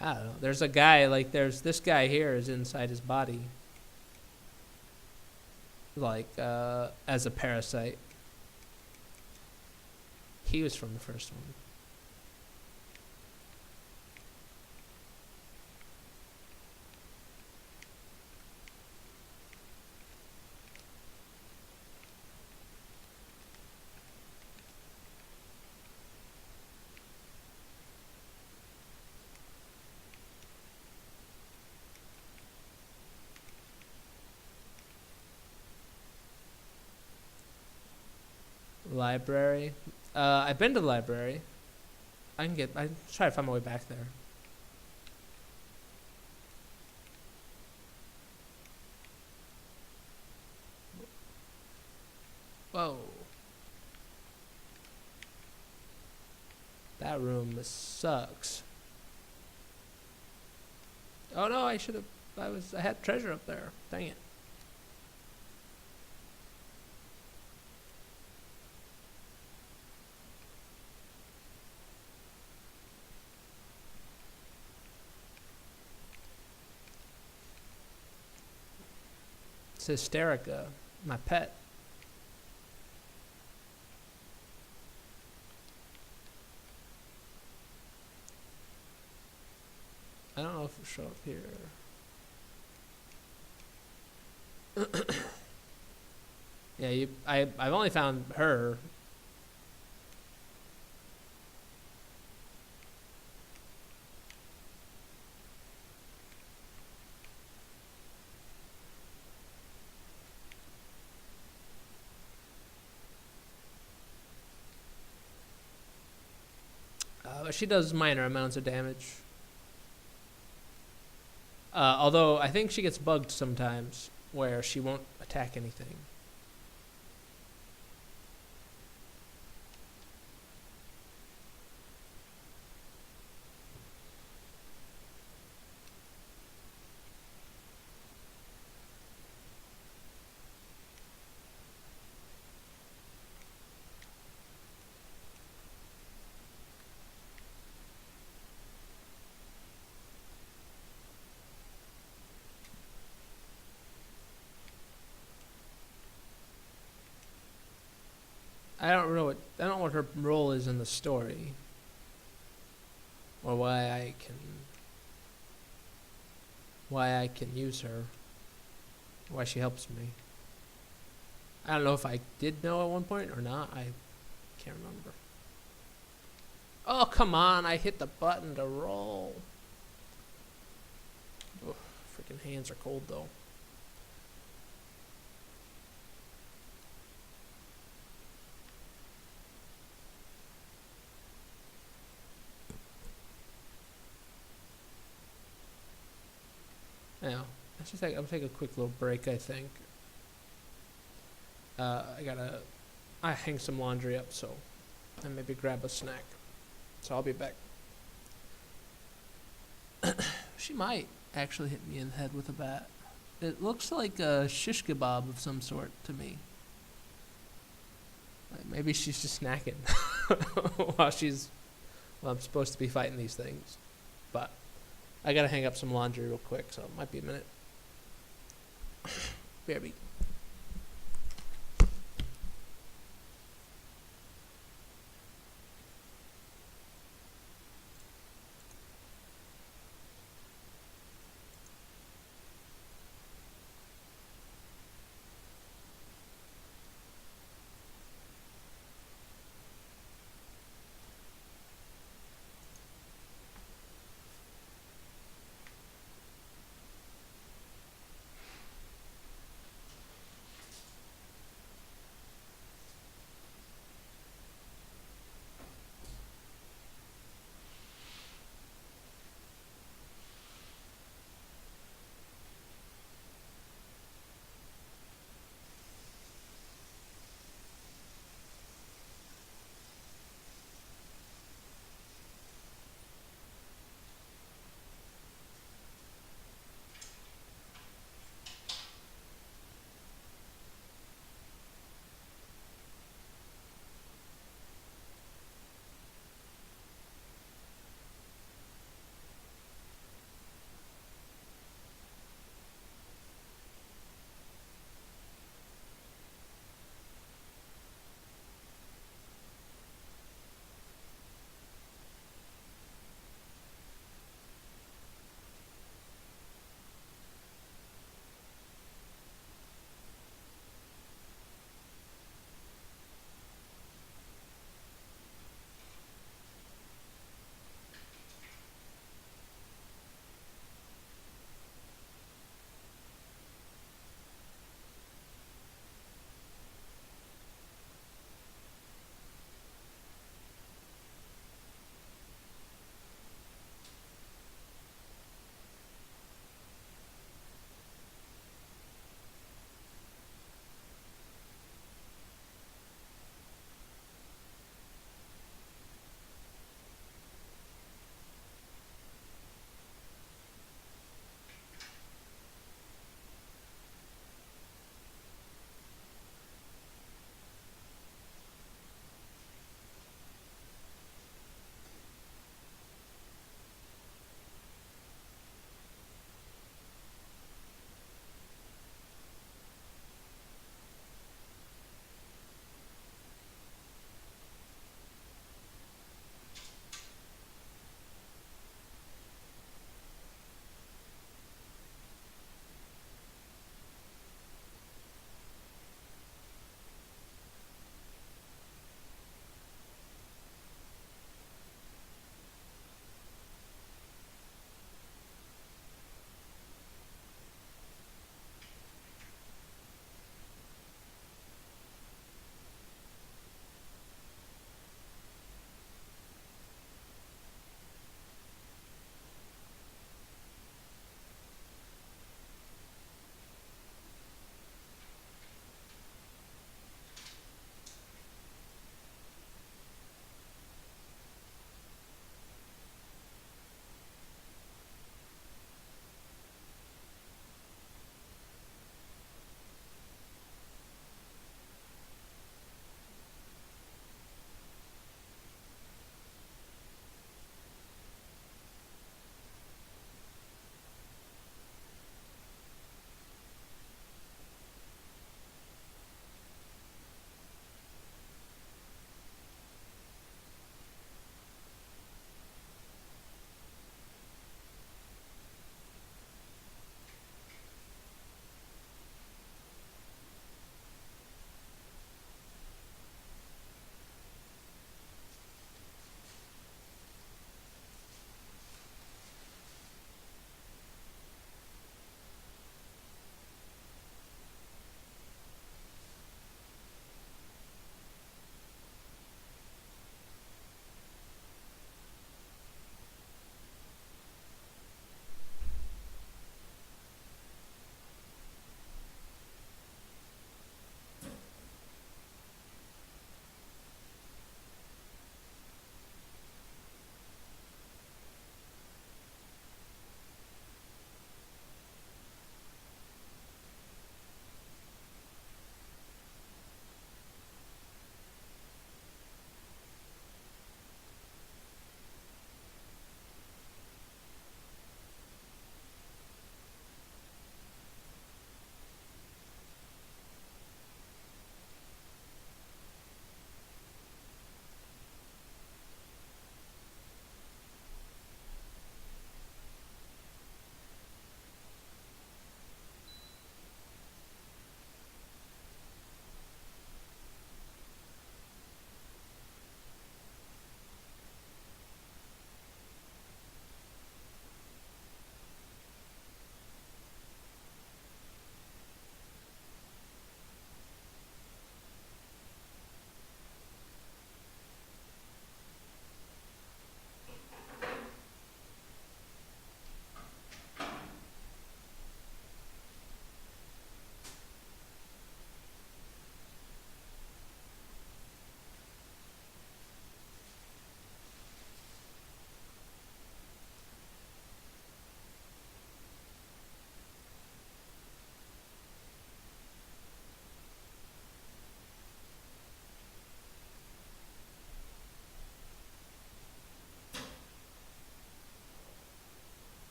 S1: I don't know. There's a guy like there's this guy here is inside his body, like as a parasite. He was from the first one. Library. I've been to the library. I try to find my way back there. Whoa. That room sucks. Oh no, I had treasure up there. Dang it. It's Hysterica, my pet. I don't know if it'll show up here. Yeah, I've only found her. She does minor amounts of damage. Although I think she gets bugged sometimes, where she won't attack anything. I don't know what her role is in the story, or why I can use her, why she helps me. I don't know if I did know at one point or not. I can't remember. Oh, come on! I hit the button to roll. Oh, freaking hands are cold though. Yeah, I'm take a quick little break. I think. I hang some laundry up, so and maybe grab a snack. So I'll be back. She might actually hit me in the head with a bat. It looks like a shish kebab of some sort to me. Like maybe she's just snacking while I'm supposed to be fighting these things. But I gotta hang up some laundry real quick, so it might be a minute. BRB.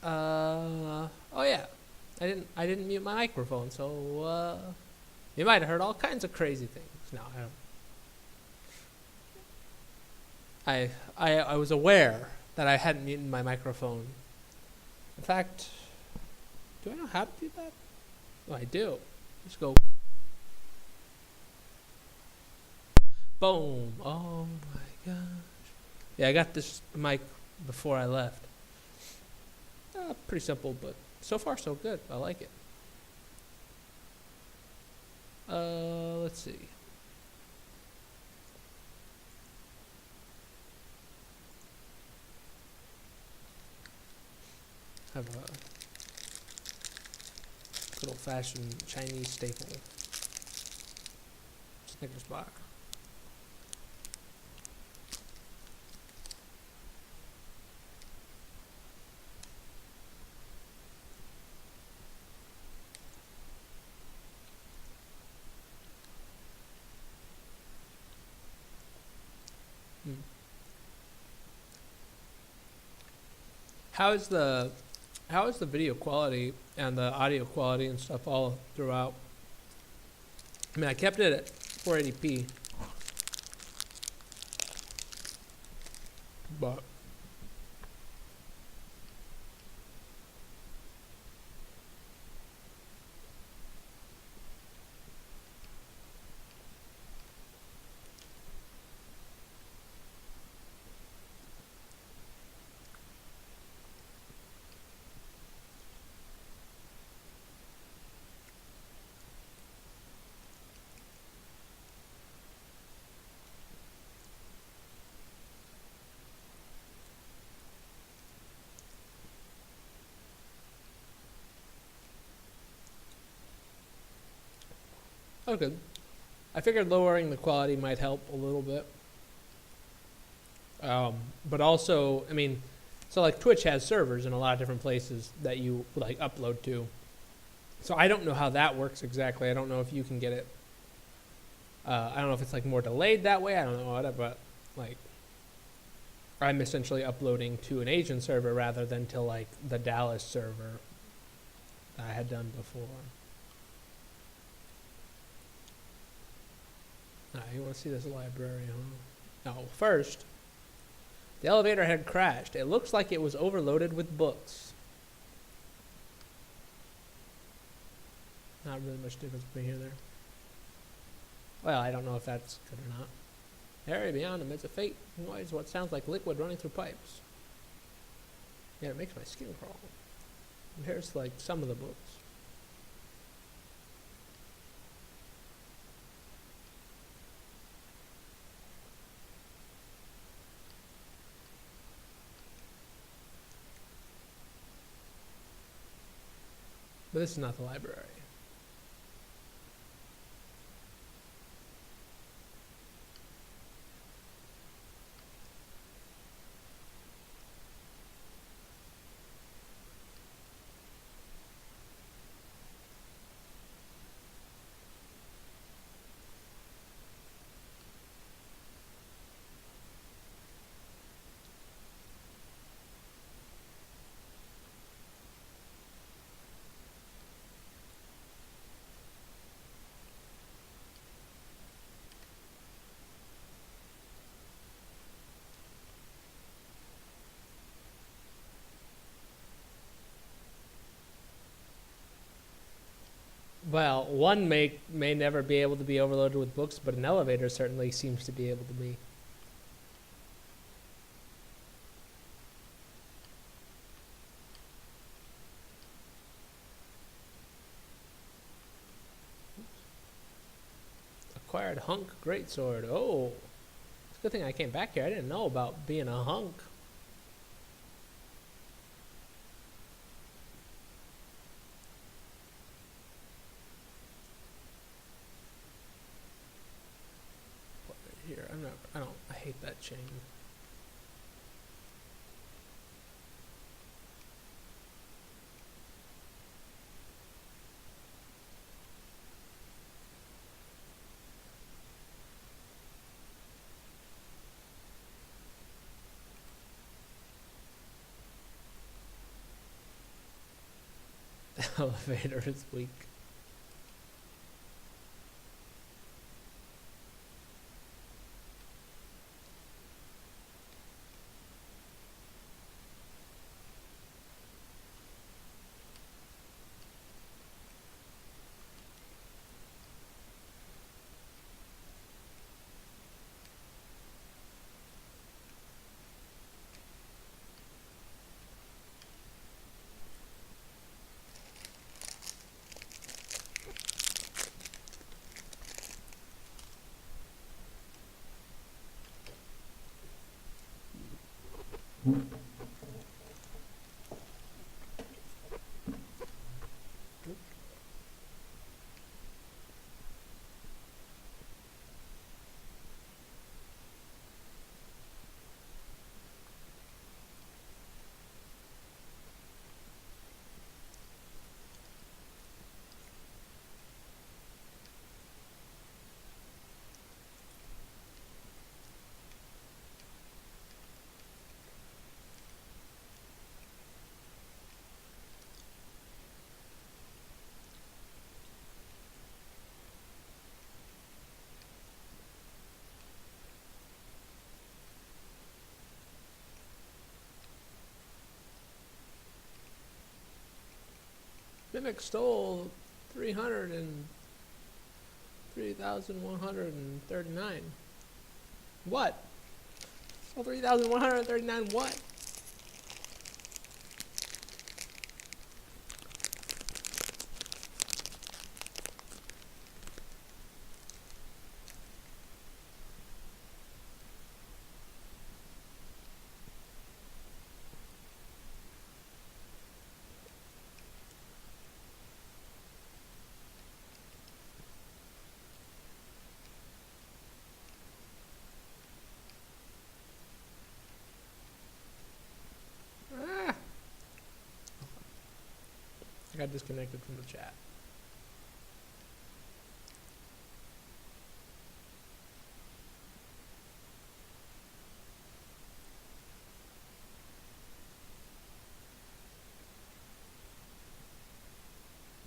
S1: Oh yeah, I didn't mute my microphone, so you might have heard all kinds of crazy things. No, I was aware that I hadn't muted my microphone. In fact, do I know how to do that? Oh, I do. Just go. Boom. Oh my gosh. Yeah, I got this mic before I left. Pretty simple, but so far so good. I like it. Let's see. Have a good old-fashioned Chinese staple. Snickers bar. How is the video quality and the audio quality and stuff all throughout? I mean, I kept it at 480p, but okay. I figured lowering the quality might help a little bit. But also, I mean, so like Twitch has servers in a lot of different places that you like upload to. So I don't know how that works exactly. I don't know if you can get it. I don't know if it's like more delayed that way. I don't know what, but like I'm essentially uploading to an Asian server rather than to like the Dallas server that I had done before. You want to see this library, huh? No, first, the elevator had crashed. It looks like it was overloaded with books. Not really much difference between here and there. Well, I don't know if that's good or not. Area beyond amidst a faint noise, what sounds like liquid running through pipes. Yeah, it makes my skin crawl. And here's like some of the books. But this is not the library. Well, one may never be able to be overloaded with books, but an elevator certainly seems to be able to be. Acquired hunk greatsword. Oh, it's a good thing I came back here. I didn't know about being a hunk. Here, I hate that chain. Elevator is weak. Mimic stole 3,139. What? Stole 3,139 what? I got disconnected from the chat.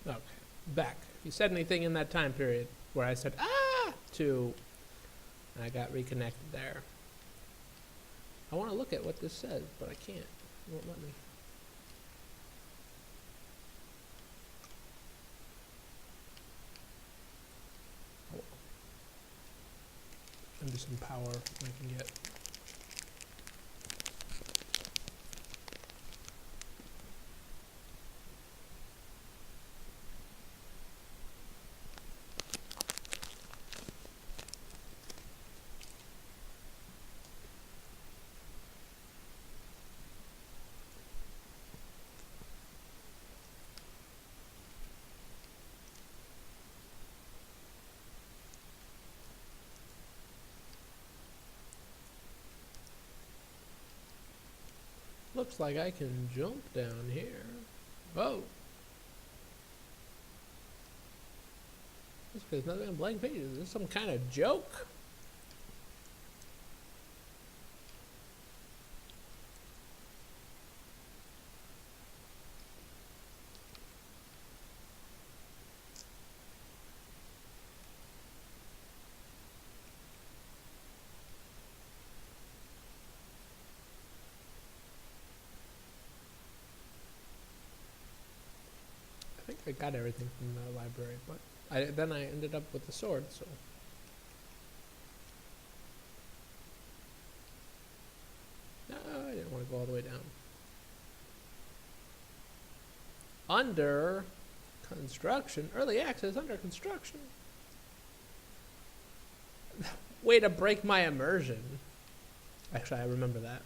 S1: Okay, back. If you said anything in that time period where I said, ah, to, I got reconnected there. I want to look at what this says, but I can't. It won't let me. Maybe some power I can get. Looks like I can jump down here. Oh. There's nothing on blank pages. Is this some kind of joke? I think I got everything from the library, but then I ended up with the sword, so. No, I didn't want to go all the way down. Under construction, early access under construction. Way to break my immersion. Actually, I remember that.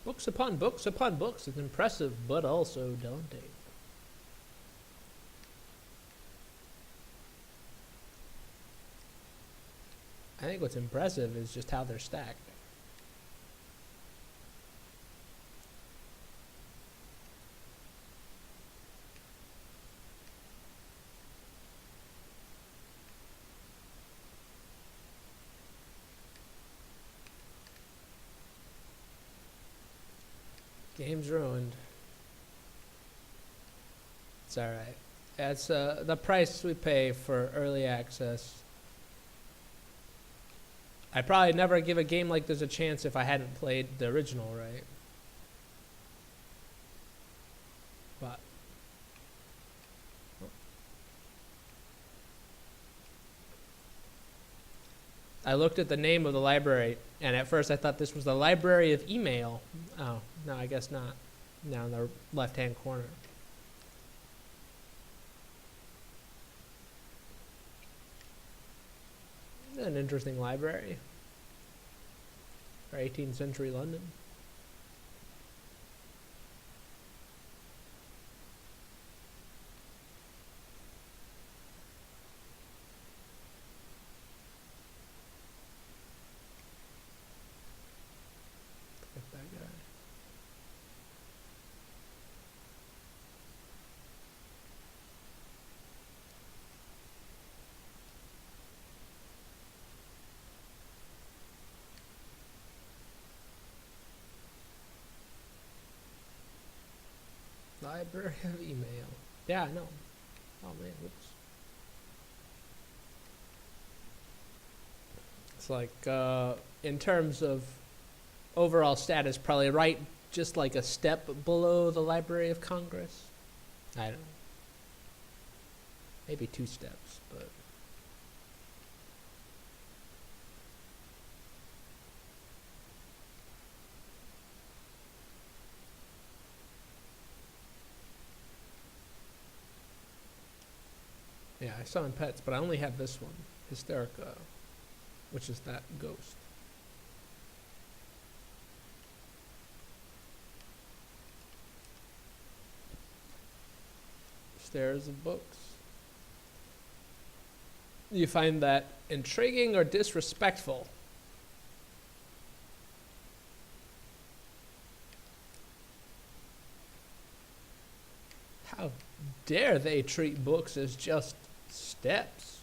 S1: Books upon books upon books. It's impressive, but also daunting. think what's impressive is just how they're stacked. Game's ruined. It's alright. That's the price we pay for early access. I'd probably never give a game like this a chance if I hadn't played the original, right? But I looked at the name of the library, and at first I thought this was the Library of Email. Oh, no, I guess not. Now in the left-hand corner. An interesting library for 18th century London. Get that guy. Library of Email. Yeah, I know. Oh man, whoops. It's like, in terms of overall status, probably right just like a step below the Library of Congress. I don't know. Maybe 2 steps, but. Yeah, I saw in Pets, but I only have this one, Hysterica, which is that ghost. Stairs of books. You find that intriguing or disrespectful? How dare they treat books as just steps?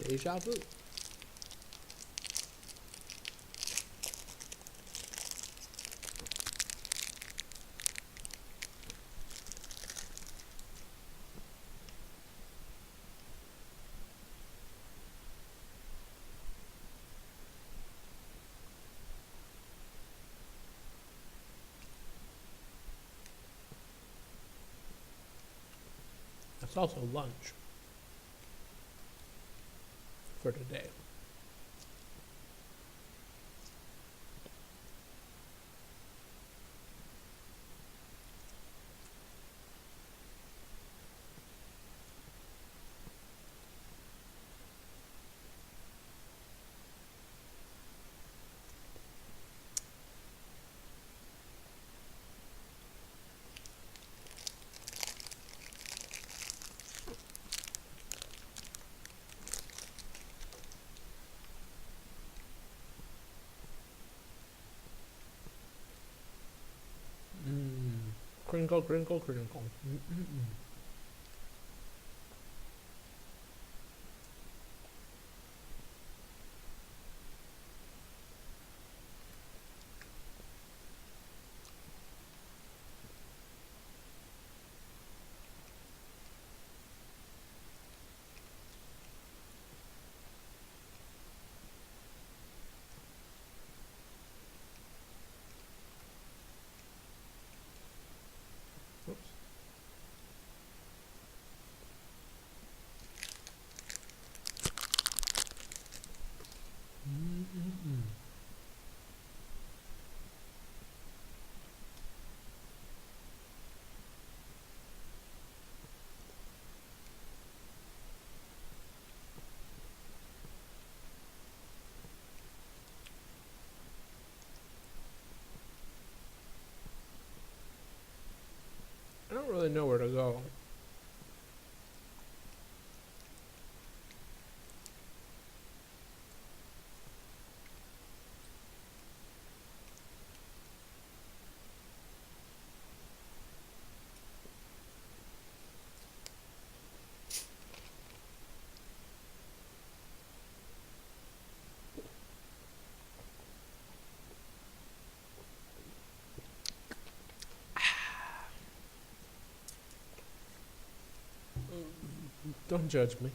S1: Deja vu. That's also lunch for today. Crinkle, crinkle, crinkle. Mm-mm-mm. Oops. Mm-mm-mm. go. Don't judge me.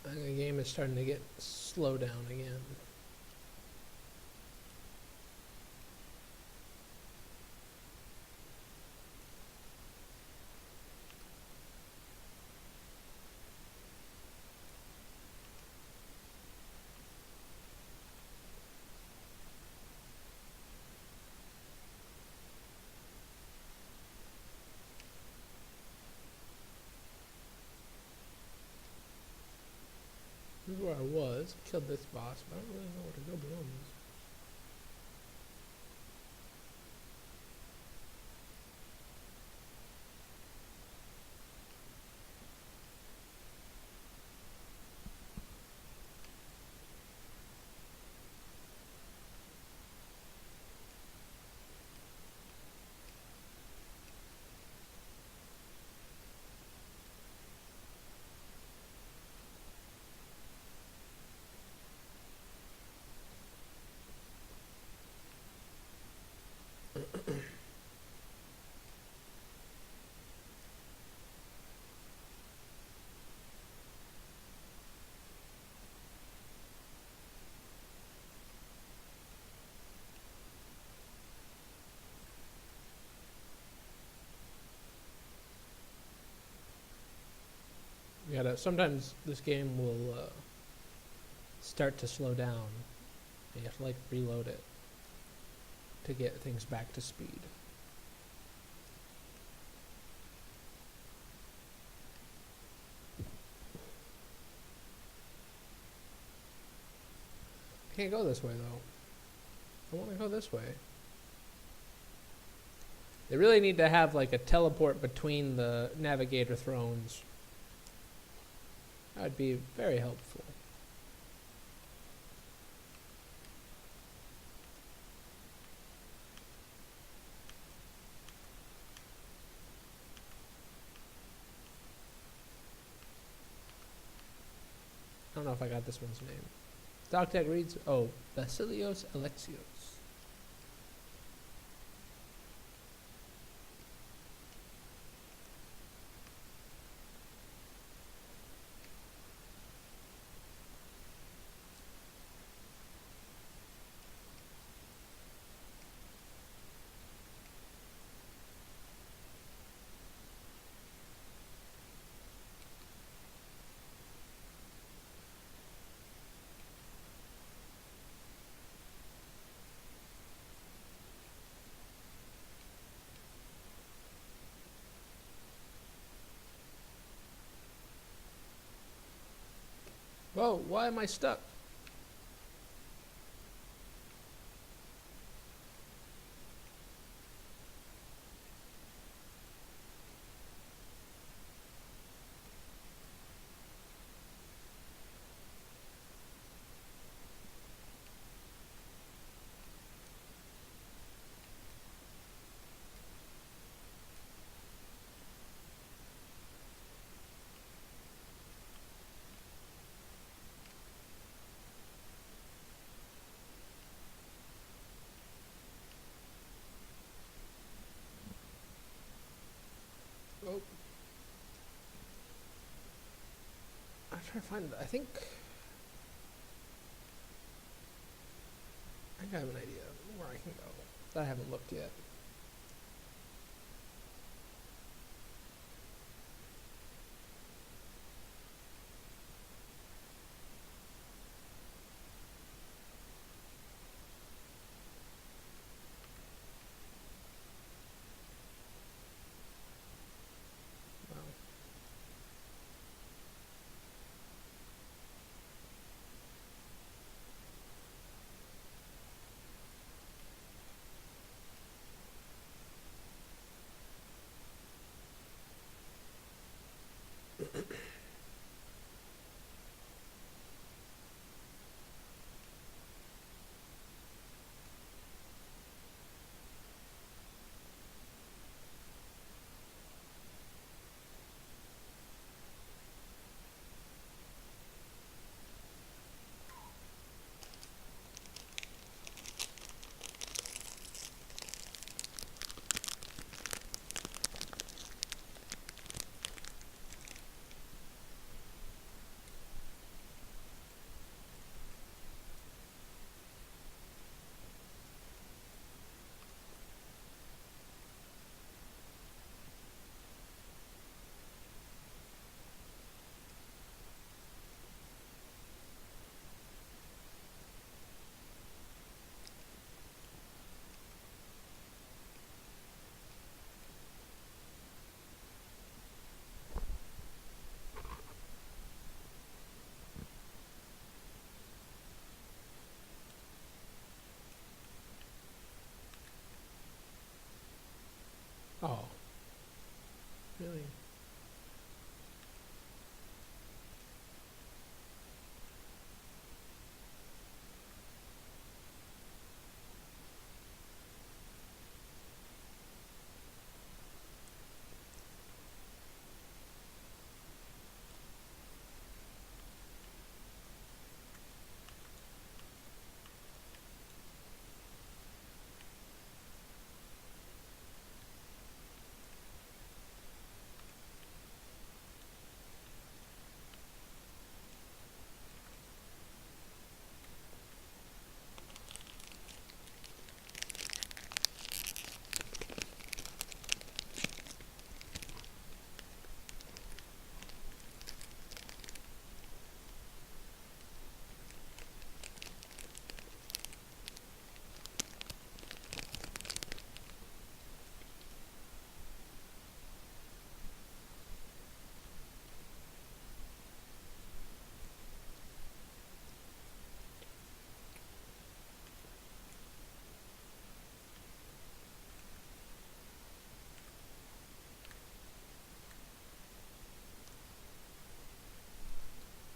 S1: I think the game is starting to get slow down again. This is where I was. Killed this boss, but I don't really know where to go beyond this. You gotta. Sometimes this game will start to slow down. And you have to like reload it to get things back to speed. Can't go this way though. I want to go this way. They really need to have like a teleport between the navigator thrones. That'd be very helpful. I don't know if I got this one's name. Doc Tech reads, oh, Basilios Alexios. Whoa, why am I stuck? trying to find. I think I have an idea where I can go. I haven't looked yet. Oh, really?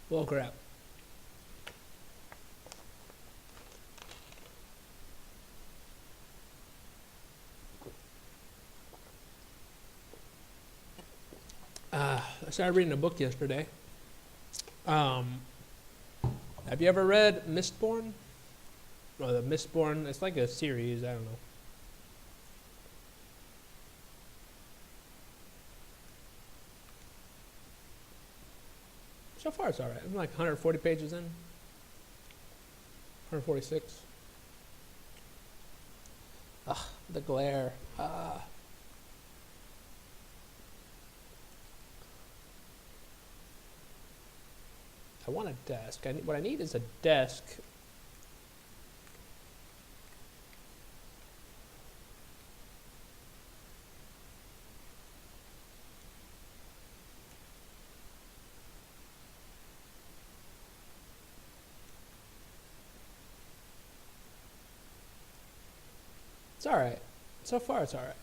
S1: Well, crap. I started reading a book yesterday. Have you ever read Mistborn? Or the Mistborn? It's like a series. I don't know. So far, it's all right. I'm like 140 pages in. 146. Ugh, the glare. I want a desk. What I need is a desk. It's all right. So far, it's all right.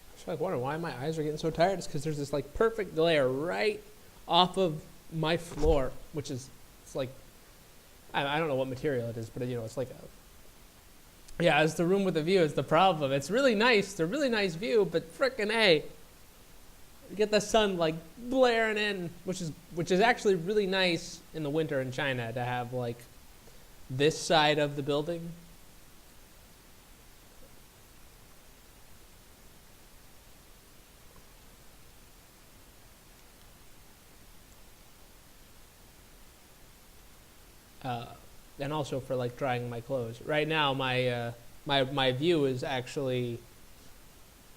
S1: I was like wondering why my eyes are getting so tired. It's because there's this like perfect glare right off of my floor, which is, it's like, I don't know what material it is, but you know, it's like a, yeah, it's the room with the view is the problem. It's really nice. It's a really nice view, but frickin' A. get the sun like blaring in, which is actually really nice in the winter in China to have like this side of the building. And also for like drying my clothes. Right now, my view is actually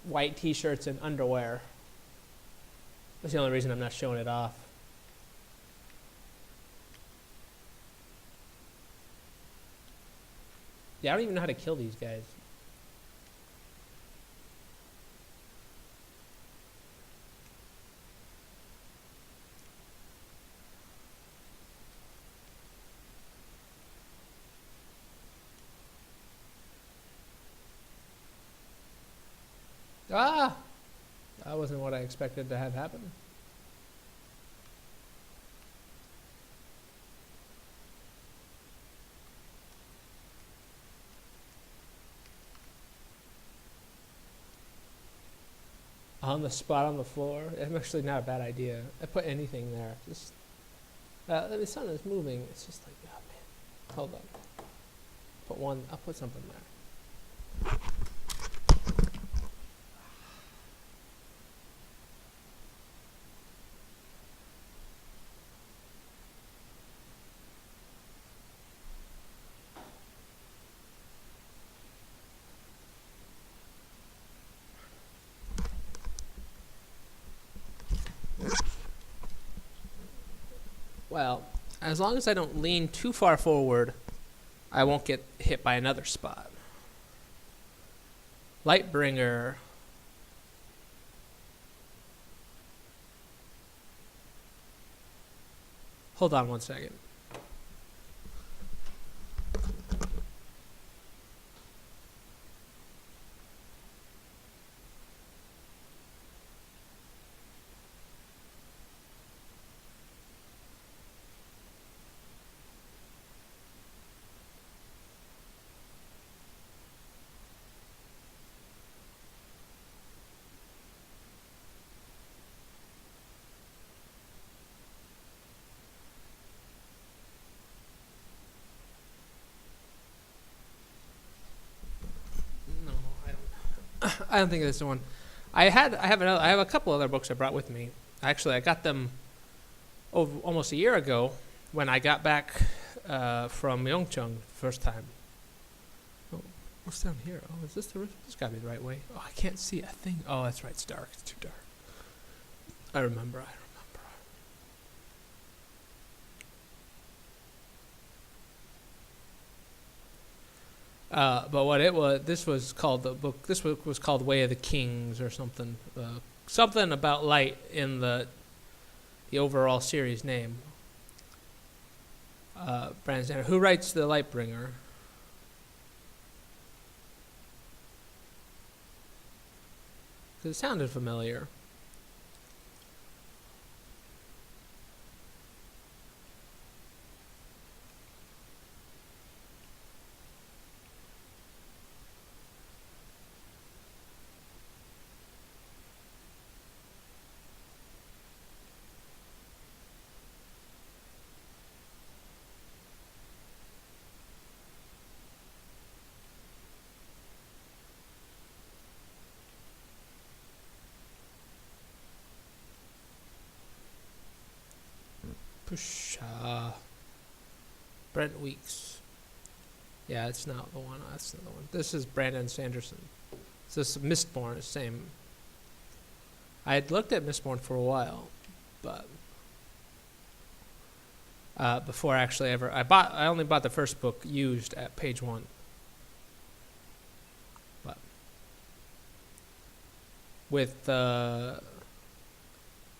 S1: white t-shirts and underwear. That's the only reason I'm not showing it off. Yeah, I don't even know how to kill these guys. Ah! That wasn't what I expected to have happen. On the spot on the floor. It's actually not a bad idea. I put anything there. Just the sun is moving. It's just like, oh man. Hold on. Put one. I'll put something there. Well, as long as I don't lean too far forward, I won't get hit by another spot. Lightbringer. Hold on one second. I don't think that's the one. I have a couple other books I brought with me. Actually, I got them almost a year ago when I got back from Yeongcheon the first time. Oh, what's down here? Oh, is this the? This gotta be the right way. Oh, I can't see a thing. Oh, that's right. It's dark. It's too dark. I remember. But what it was, this was called the book. This book was called Way of the Kings or something. Something about light in the overall series name. Brandon Sanders. Who writes the Lightbringer? Because it sounded familiar. Brent Weeks. Yeah, it's not the one. That's not the one. This is Brandon Sanderson. This is Mistborn. The same. I had looked at Mistborn for a while, but before actually ever, I only bought the first book used at page 1. But with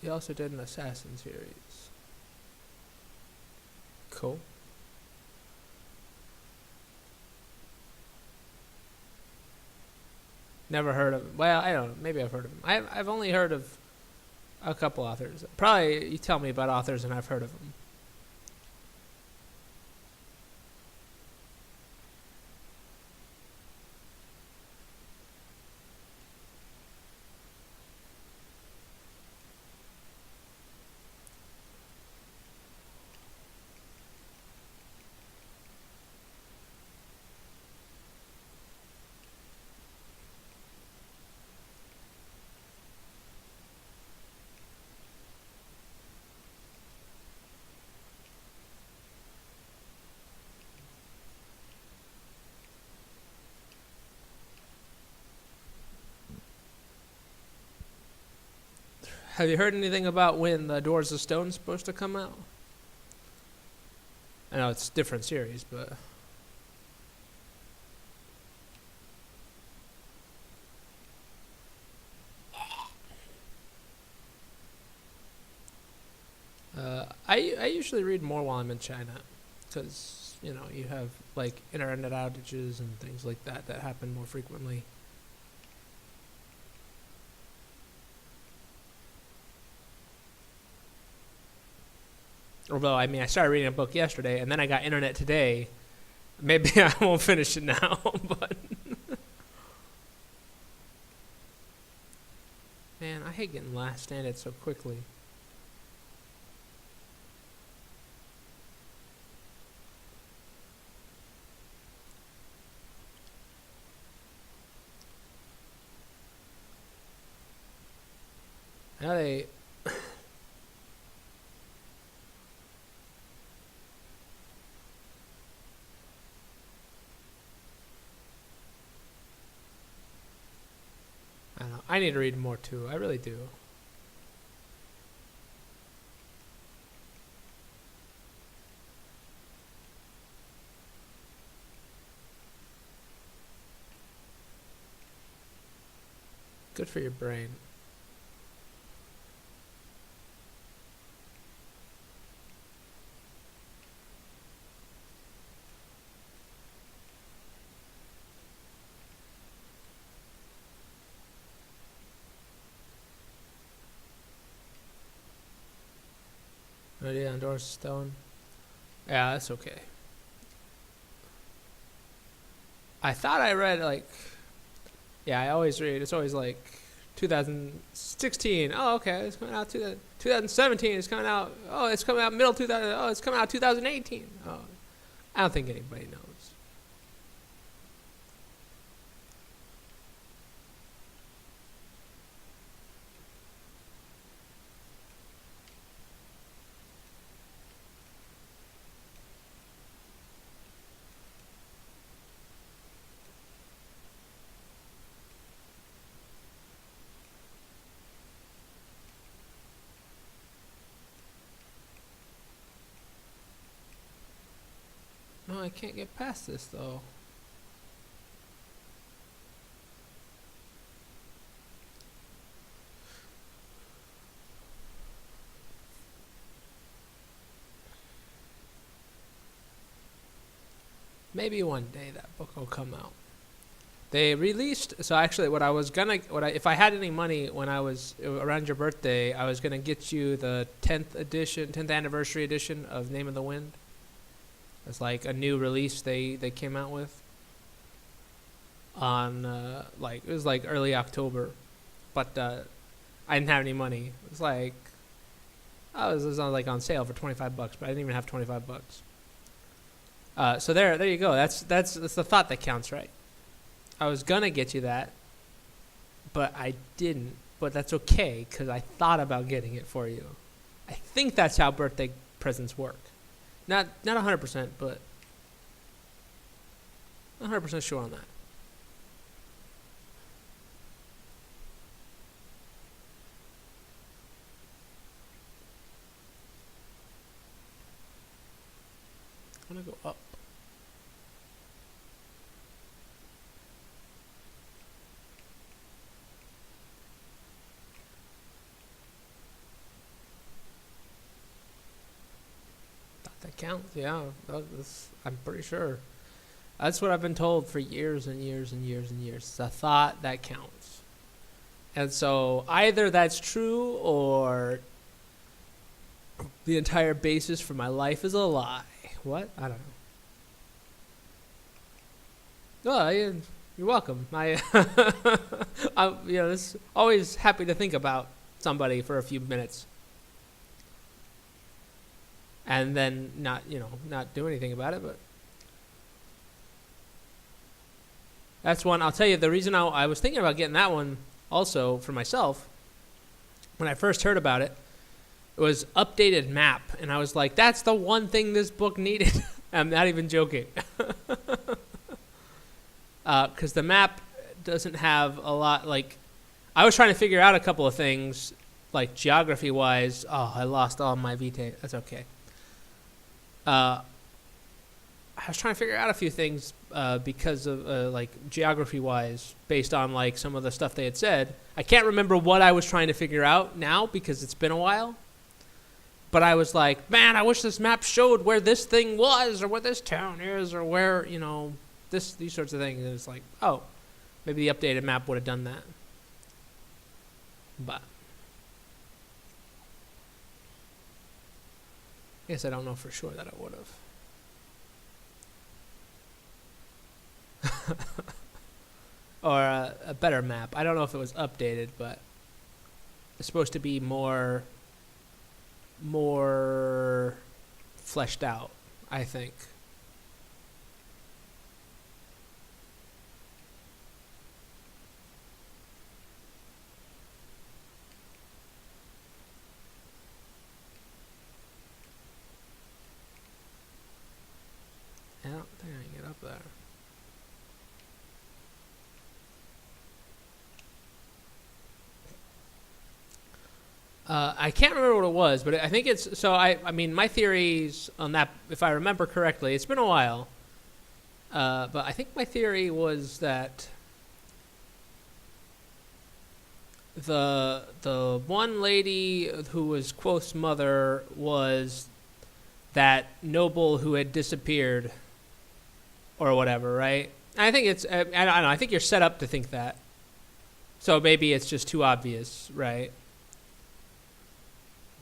S1: he also did an Assassin series. Cool. Never heard of him. Well, I don't know. Maybe I've heard of him. I've only heard of a couple authors. Probably you tell me about authors and I've heard of them. Have you heard anything about when the Doors of Stone's supposed to come out? I know it's a different series, but I usually read more while I'm in China, because you have like internet outages and things like that happen more frequently. Although, I mean, I started reading a book yesterday, and then I got internet today. Maybe I won't finish it now, but man, I hate getting last standed so quickly. Now they I don't know. I need to read more too. I really do. Good for your brain. Idea on Doors of Stone. Yeah, that's okay. I thought I read I always read. It's always like 2016. Oh, okay, it's coming out. 2017. It's coming out. Oh, it's coming out middle 2000. Oh, it's coming out 2018. Oh, I don't think anybody knows. No, I can't get past this though. Maybe one day that book will come out. They released, so actually if I had any money when I was around your birthday, I was gonna get you the 10th anniversary edition of Name of the Wind. It's like a new release they came out with on it was like early October, but I didn't have any money. It was like it was on sale for $25, but I didn't even have $25. So there you go. That's the thought that counts, right? I was gonna get you that, but I didn't. But that's okay, because I thought about getting it for you. I think that's how birthday presents work. Not 100%, but 100% sure on that. I'm gonna go up. That counts, yeah. I'm pretty sure. That's what I've been told for years and years and years and years. It's a thought that counts. And so either that's true or the entire basis for my life is a lie. What? I don't know. Oh, you're welcome. It's always happy to think about somebody for a few minutes. And then not do anything about it, but that's one. I'll tell you the reason I was thinking about getting that one also for myself. When I first heard about it, it was updated map, and I was like, that's the one thing this book needed. I'm not even joking. Because the map doesn't have a lot, I was trying to figure out a couple of things like geography-wise, oh, I lost all my vitae. That's okay. I was trying to figure out a few things because of like geography-wise, based on like some of the stuff they had said. I can't remember what I was trying to figure out now because it's been a while. But I was like, man, I wish this map showed where this thing was, or where this town is, or where, you know, these sorts of things. And it's like, oh, maybe the updated map would have done that. But I guess I don't know for sure that it would have. Or a better map. I don't know if it was updated, but it's supposed to be more fleshed out, I think. I don't think I can get up there. I can't remember what it was, but I think it's, so I mean, my theories on that, if I remember correctly, it's been a while, but I think my theory was that the one lady who was Quoth's mother was that noble who had disappeared or whatever, right? I think it's, I don't know, I think you're set up to think that. So maybe it's just too obvious, right?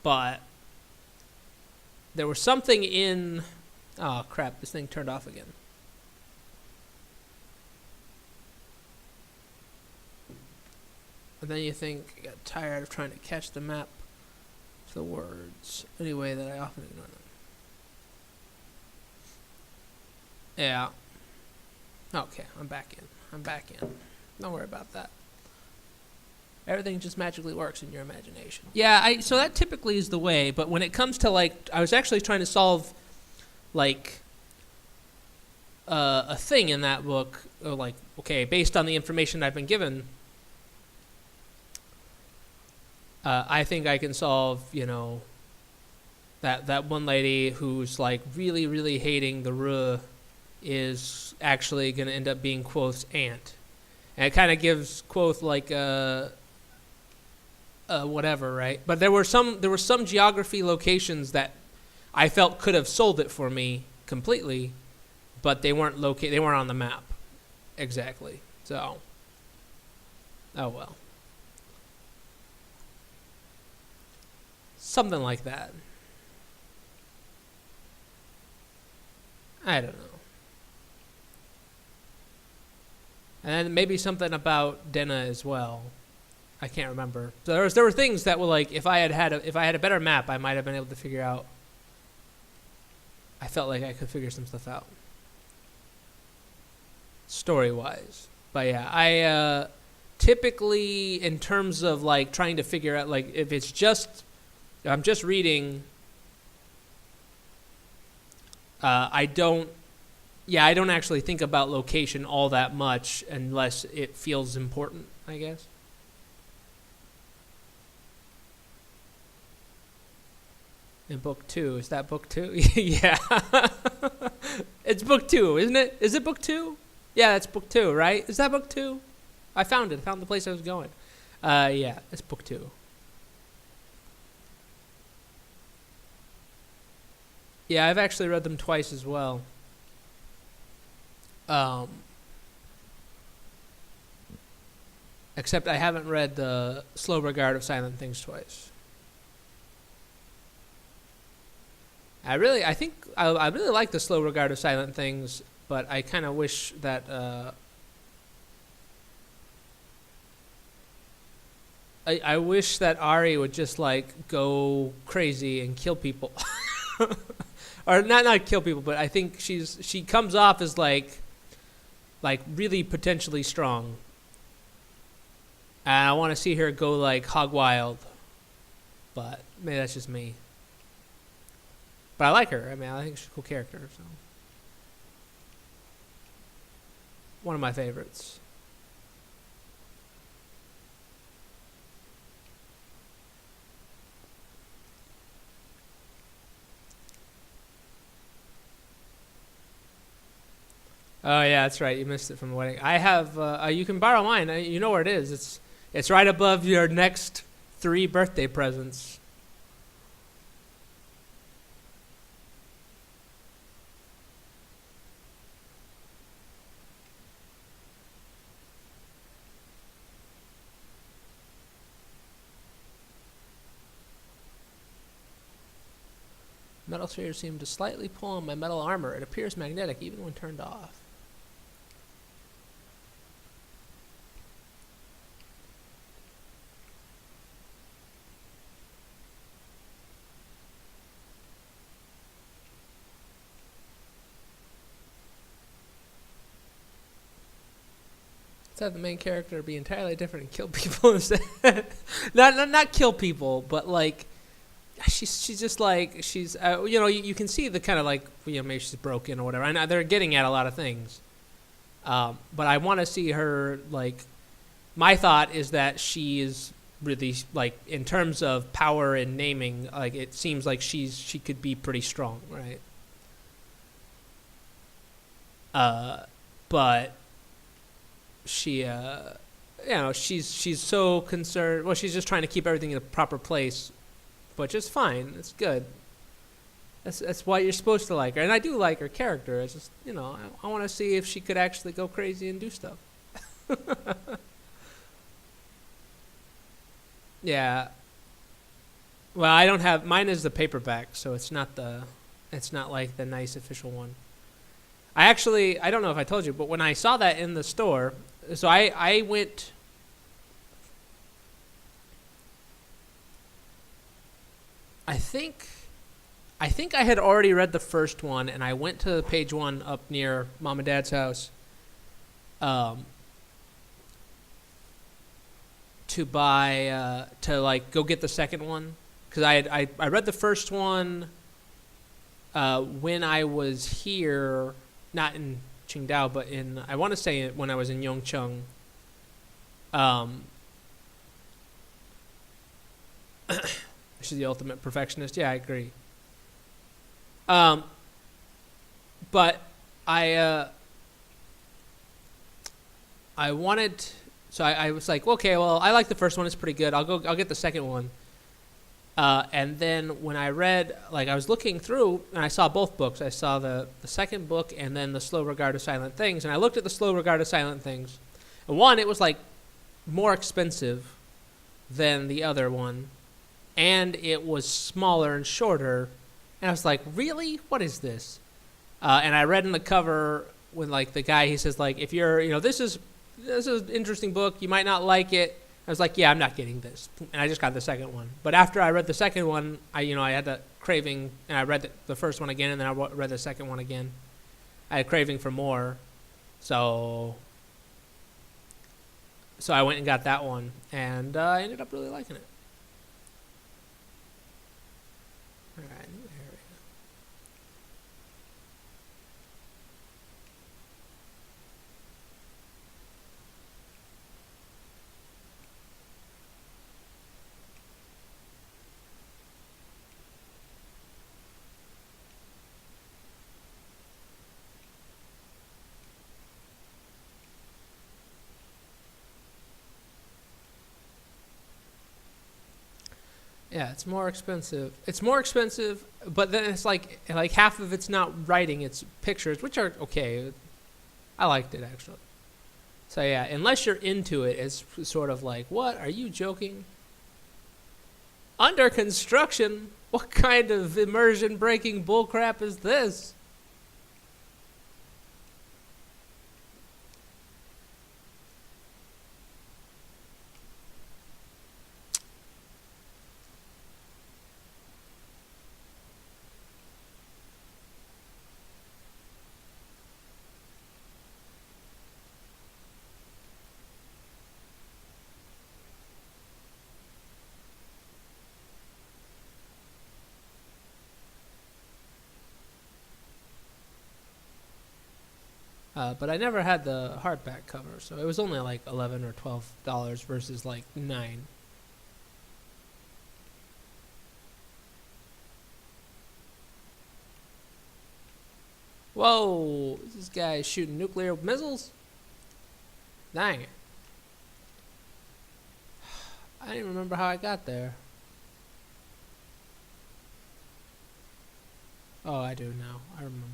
S1: But there was something in... Oh, crap. This thing turned off again. And then you think, I got tired of trying to catch the map to the words. Anyway, that I often ignore them. Yeah. Okay, I'm back in. Don't worry about that. Everything just magically works in your imagination. Yeah, so that typically is the way, but when it comes to, like, I was actually trying to solve, like, a thing in that book, or like, okay, based on the information I've been given, I think I can solve, you know, that one lady who's, like, really, really hating the Ruh is actually going to end up being Quoth's aunt. And it kind of gives Quoth, like, whatever, right? But there were some geography locations that I felt could have sold it for me completely, but they weren't they weren't on the map exactly. So, oh well, something like that. I don't know. And then maybe something about Denna as well. I can't remember. So there were things that were like, if I had a better map, I might have been able to figure out. I felt like I could figure some stuff out, story-wise. But yeah, I typically, in terms of like trying to figure out, like if I'm just reading. I don't actually think about location all that much unless it feels important, I guess. In book 2. Is that book 2? Yeah. It's book 2, isn't it? Is it book 2? Yeah, that's book 2, right? Is that book 2? I found it. I found the place I was going. Yeah, it's book 2. Yeah, I've actually read them twice as well. Except I haven't read the Slow Regard of Silent Things twice. I really like the Slow Regard of Silent Things, but I kind of wish that I wish that Ari would just like go crazy and kill people, or not kill people, but I think she comes off as like really potentially strong, and I want to see her go like hog wild, but maybe that's just me. But I like her. I mean, I think she's a cool character. So, one of my favorites. Oh yeah, that's right. You missed it from the wedding. I have. You can borrow mine. You know where it is. It's right above your next 3 birthday presents. Metal spheres seem to slightly pull on my metal armor. It appears magnetic even when turned off. Let's have the main character be entirely different and kill people instead. not kill people, but like she's just like she's you can see the kind of like maybe she's broken or whatever. I know they're getting at a lot of things, but I want to see her like. My thought is that she is really like in terms of power and naming, like it seems like she could be pretty strong, right? But she she's so concerned. Well, she's just trying to keep everything in a proper place, which is fine. It's good. That's why you're supposed to like her, and I do like her character. It's just I want to see if she could actually go crazy and do stuff. Yeah. Well, I don't have mine is the paperback, so it's not like the nice official one. I don't know if I told you, but when I saw that in the store, so I went. I think I had already read the first one, and I went to page 1 up near Mom and Dad's house, to buy to like go get the second one because I read the first one when I was here, not in Qingdao, but I want to say when I was in Yongcheng. She's the ultimate perfectionist. Yeah, I agree. But I wanted. So I was like, okay, well, I like the first one; it's pretty good. I'll get the second one. And then when I read, like, I was looking through, and I saw both books. I saw the second book, and then the Slow Regard of Silent Things. And I looked at the Slow Regard of Silent Things. And one, it was like more expensive than the other one, and it was smaller and shorter. And I was like, really? What is this? And I read in the cover when like the guy he says like, if you're this is an interesting book. You might not like it. I was like, yeah, I'm not getting this. And I just got the second one. But after I read the second one, I had that craving, and I read the first one again, and then I read the second one again. I had craving for more. So I went and got that one, and I ended up really liking it. All right. Yeah, it's more expensive. It's more expensive, but then it's like half of it's not writing, it's pictures, which are okay. I liked it actually. So yeah, unless you're into it, it's sort of like, what? Are you joking? Under construction? What kind of immersion breaking bullcrap is this? But I never had the hardback cover, so it was only like $11 or $12 versus like $9. Whoa! This guy is shooting nuclear missiles? Dang it. I don't even remember how I got there. Oh, I do now. I remember.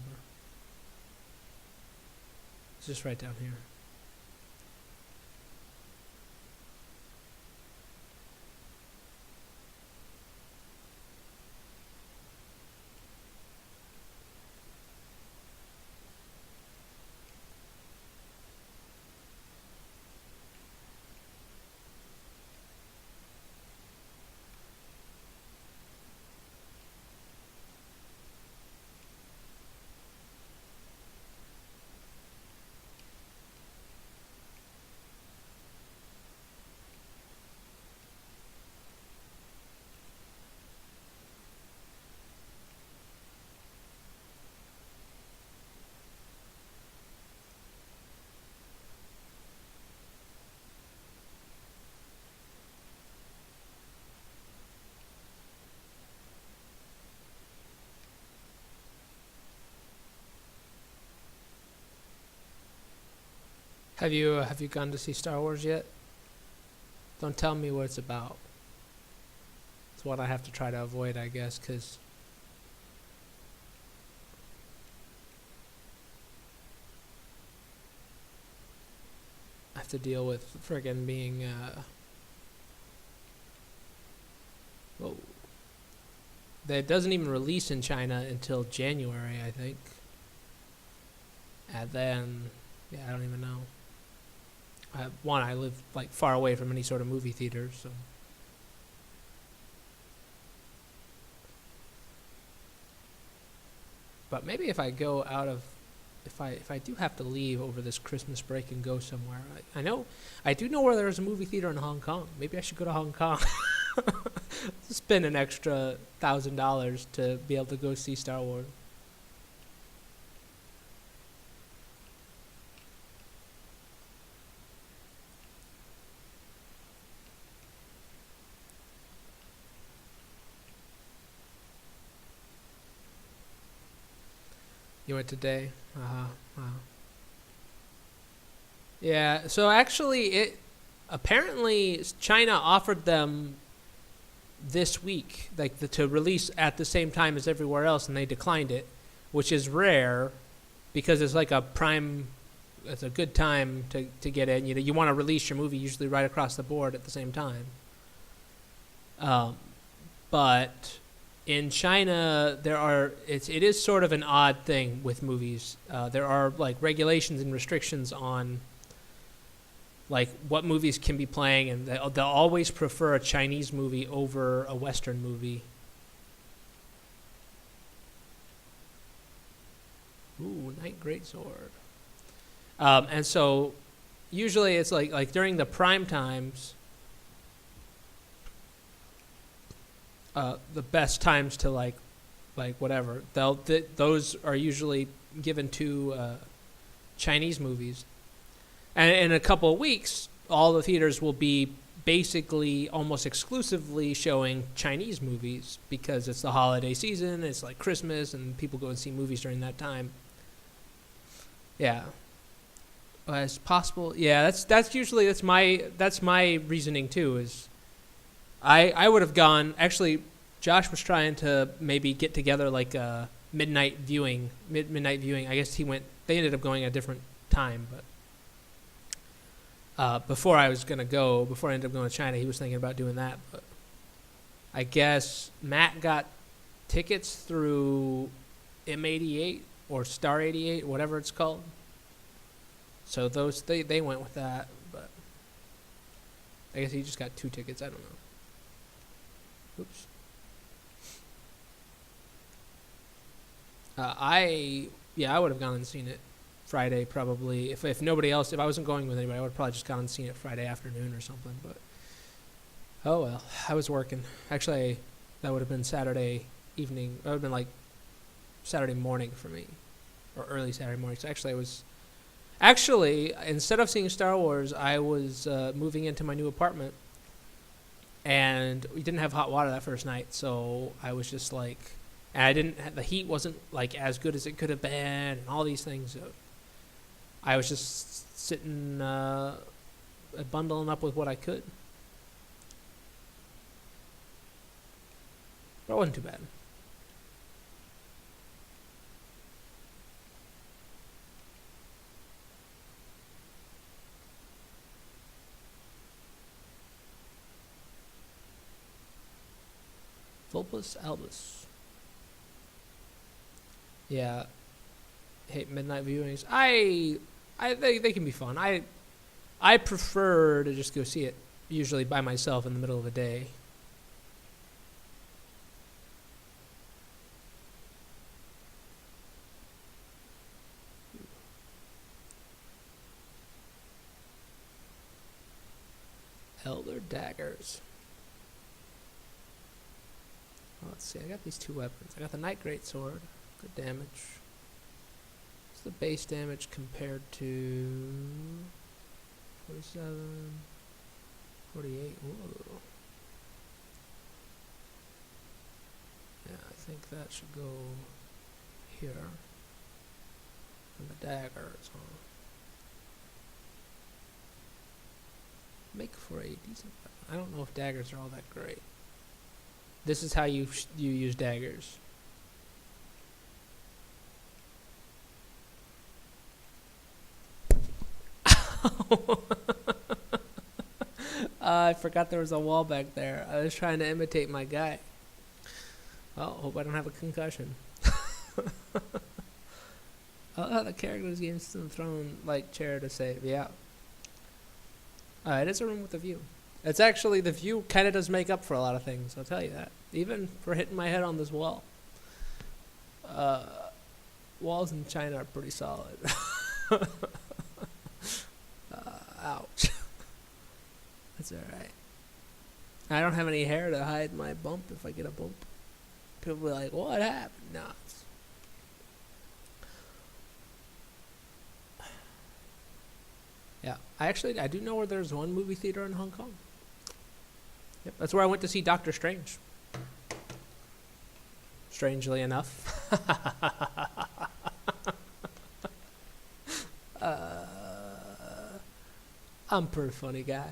S1: It's just right down here. Have you gone to see Star Wars yet? Don't tell me what it's about. It's what I have to try to avoid, I guess, because I have to deal with friggin' being, well, that doesn't even release in China until January, I think. And then, yeah, I don't even know. I live like far away from any sort of movie theater, so. But maybe if I go out of, if I do have to leave over this Christmas break and go somewhere, I do know where there's a movie theater in Hong Kong. Maybe I should go to Hong Kong. Spend an extra $1,000 to be able to go see Star Wars. You went today? Uh-huh. Yeah, so actually apparently China offered them this week, like to release at the same time as everywhere else, and they declined it, which is rare because it's like it's a good time to get in. You want to release your movie usually right across the board at the same time. But in China, it is sort of an odd thing with movies. There are like regulations and restrictions on like what movies can be playing, and they'll always prefer a Chinese movie over a Western movie. Ooh, Knight Greatsword. And so usually it's like during the prime times, the best times to like whatever, those are usually given to Chinese movies. And in a couple of weeks, all the theaters will be basically almost exclusively showing Chinese movies because it's the holiday season. It's like Christmas, and people go and see movies during that time. Yeah, as possible. Yeah, that's my reasoning too. Is I would have gone. Actually, Josh was trying to maybe get together like a midnight viewing. I guess they ended up going at a different time, but. Before I ended up going to China, he was thinking about doing that. But I guess Matt got tickets through M88 or Star 88, whatever it's called. So they went with that, but I guess he just got 2 tickets. I don't know. Oops. I would have gone and seen it Friday probably. If nobody else, if I wasn't going with anybody, I would have probably just gone and seen it Friday afternoon or something. But oh well, I was working. Actually, that would have been Saturday evening. That would have been like Saturday morning for me, or early Saturday morning. So actually, instead of seeing Star Wars, I was moving into my new apartment, and we didn't have hot water that first night. So I was just like and I didn't. The heat wasn't like as good as it could have been, and all these things. So I was just sitting, bundling up with what I could. But it wasn't too bad. Vulpus albus. Yeah. Hate midnight viewings. They can be fun. I prefer to just go see it usually by myself in the middle of a day. Elder daggers. Well, let's see. I got these two weapons. I got the Knight Greatsword. Good damage. What's the base damage compared to 47, 48? Whoa. Yeah, I think that should go here. And the daggers, huh? Make for a decent weapon. I don't know if daggers are all that great. This is how you use daggers. I forgot there was a wall back there. I was trying to imitate my guy. Well, hope I don't have a concussion. Oh, the characters gains some thrown like chair to save. Yeah. It is a room with a view. It's actually, the view kind of does make up for a lot of things, I'll tell you that. Even for hitting my head on this wall. Walls in China are pretty solid. Ouch. That's alright. I don't have any hair to hide my bump if I get a bump. People will be like, what happened? Nah. Yeah, I do know where there's one movie theater in Hong Kong. Yep, that's where I went to see Doctor Strange. Strangely enough. I'm a pretty funny guy.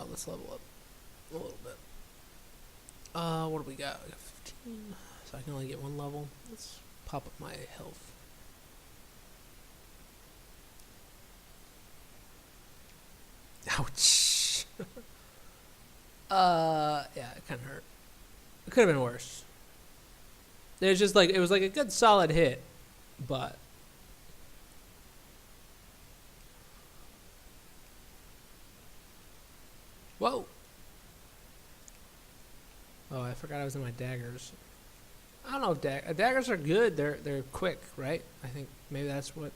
S1: Let's level up a little bit. What do we got? We got 15, so I can only get one level. Let's pop up my health. Ouch. Yeah, it kind of hurt. It could have been worse. It was like a good solid hit, but. Whoa! Oh, I forgot I was in my daggers. I don't know if daggers are good. They're quick, right? I think maybe that's what.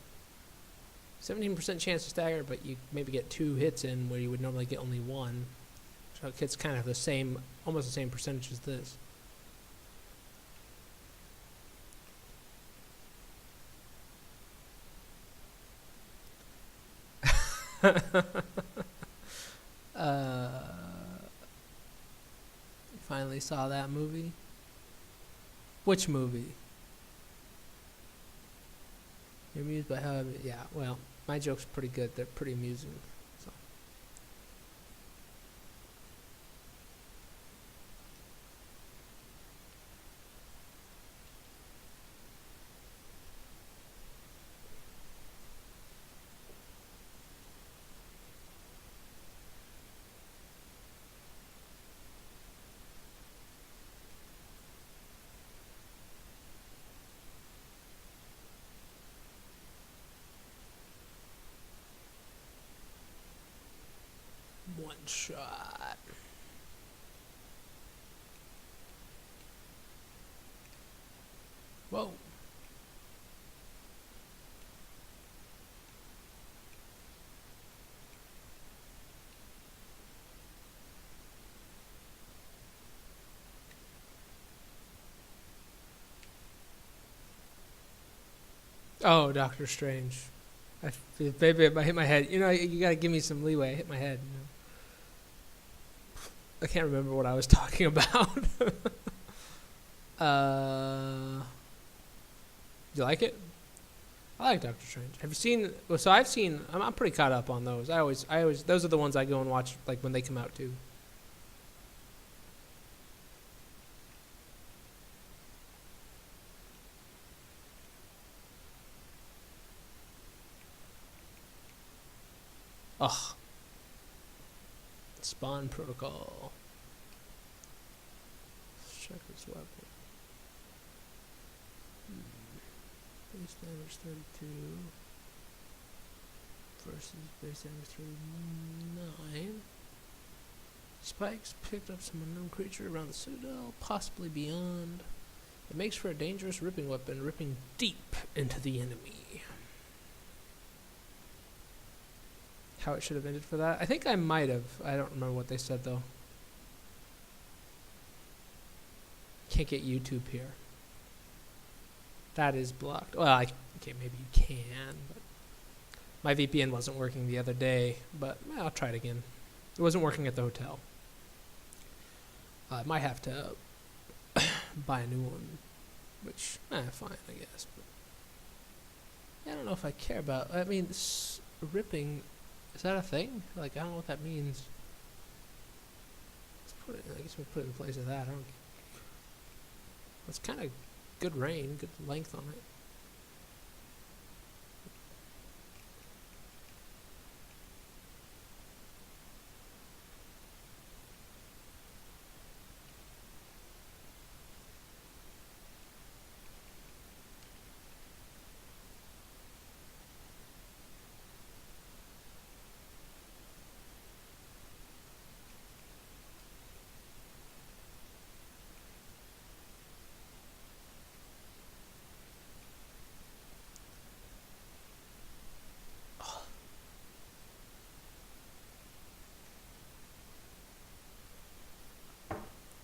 S1: 17% chance to stagger, but you maybe get 2 hits in where you would normally get only 1. So it gets kind of the same, almost the same percentage as this. Finally saw that movie. Which movie? You're amused by how? Yeah, well, my joke's pretty good. They're pretty amusing. So. One shot. Whoa. Oh, Doctor Strange. Maybe I hit my head. You know, you gotta give me some leeway. I hit my head. You know? I can't remember what I was talking about. You like it? I like Doctor Strange. Have you seen? Well, so I've seen. I'm pretty caught up on those. I always. Those are the ones I go and watch, like when they come out too. Ugh. Spawn protocol. Let's check this weapon. Base damage 32 versus base damage 39. Spikes picked up some unknown creature around the citadel, possibly beyond. It makes for a dangerous ripping weapon, ripping deep into the enemy. How it should have ended for that? I think I might have. I don't remember what they said though. Can't get YouTube here. That is blocked. Well, okay, maybe you can, but my VPN wasn't working the other day, but I'll try it again. It wasn't working at the hotel. I might have to buy a new one, which, fine, I guess. But I don't know if I care about. I mean, ripping, is that a thing? Like, I don't know what that means. Let's put it. I guess we'll put it in place of that. I don't. It's kind of good range, good length on it.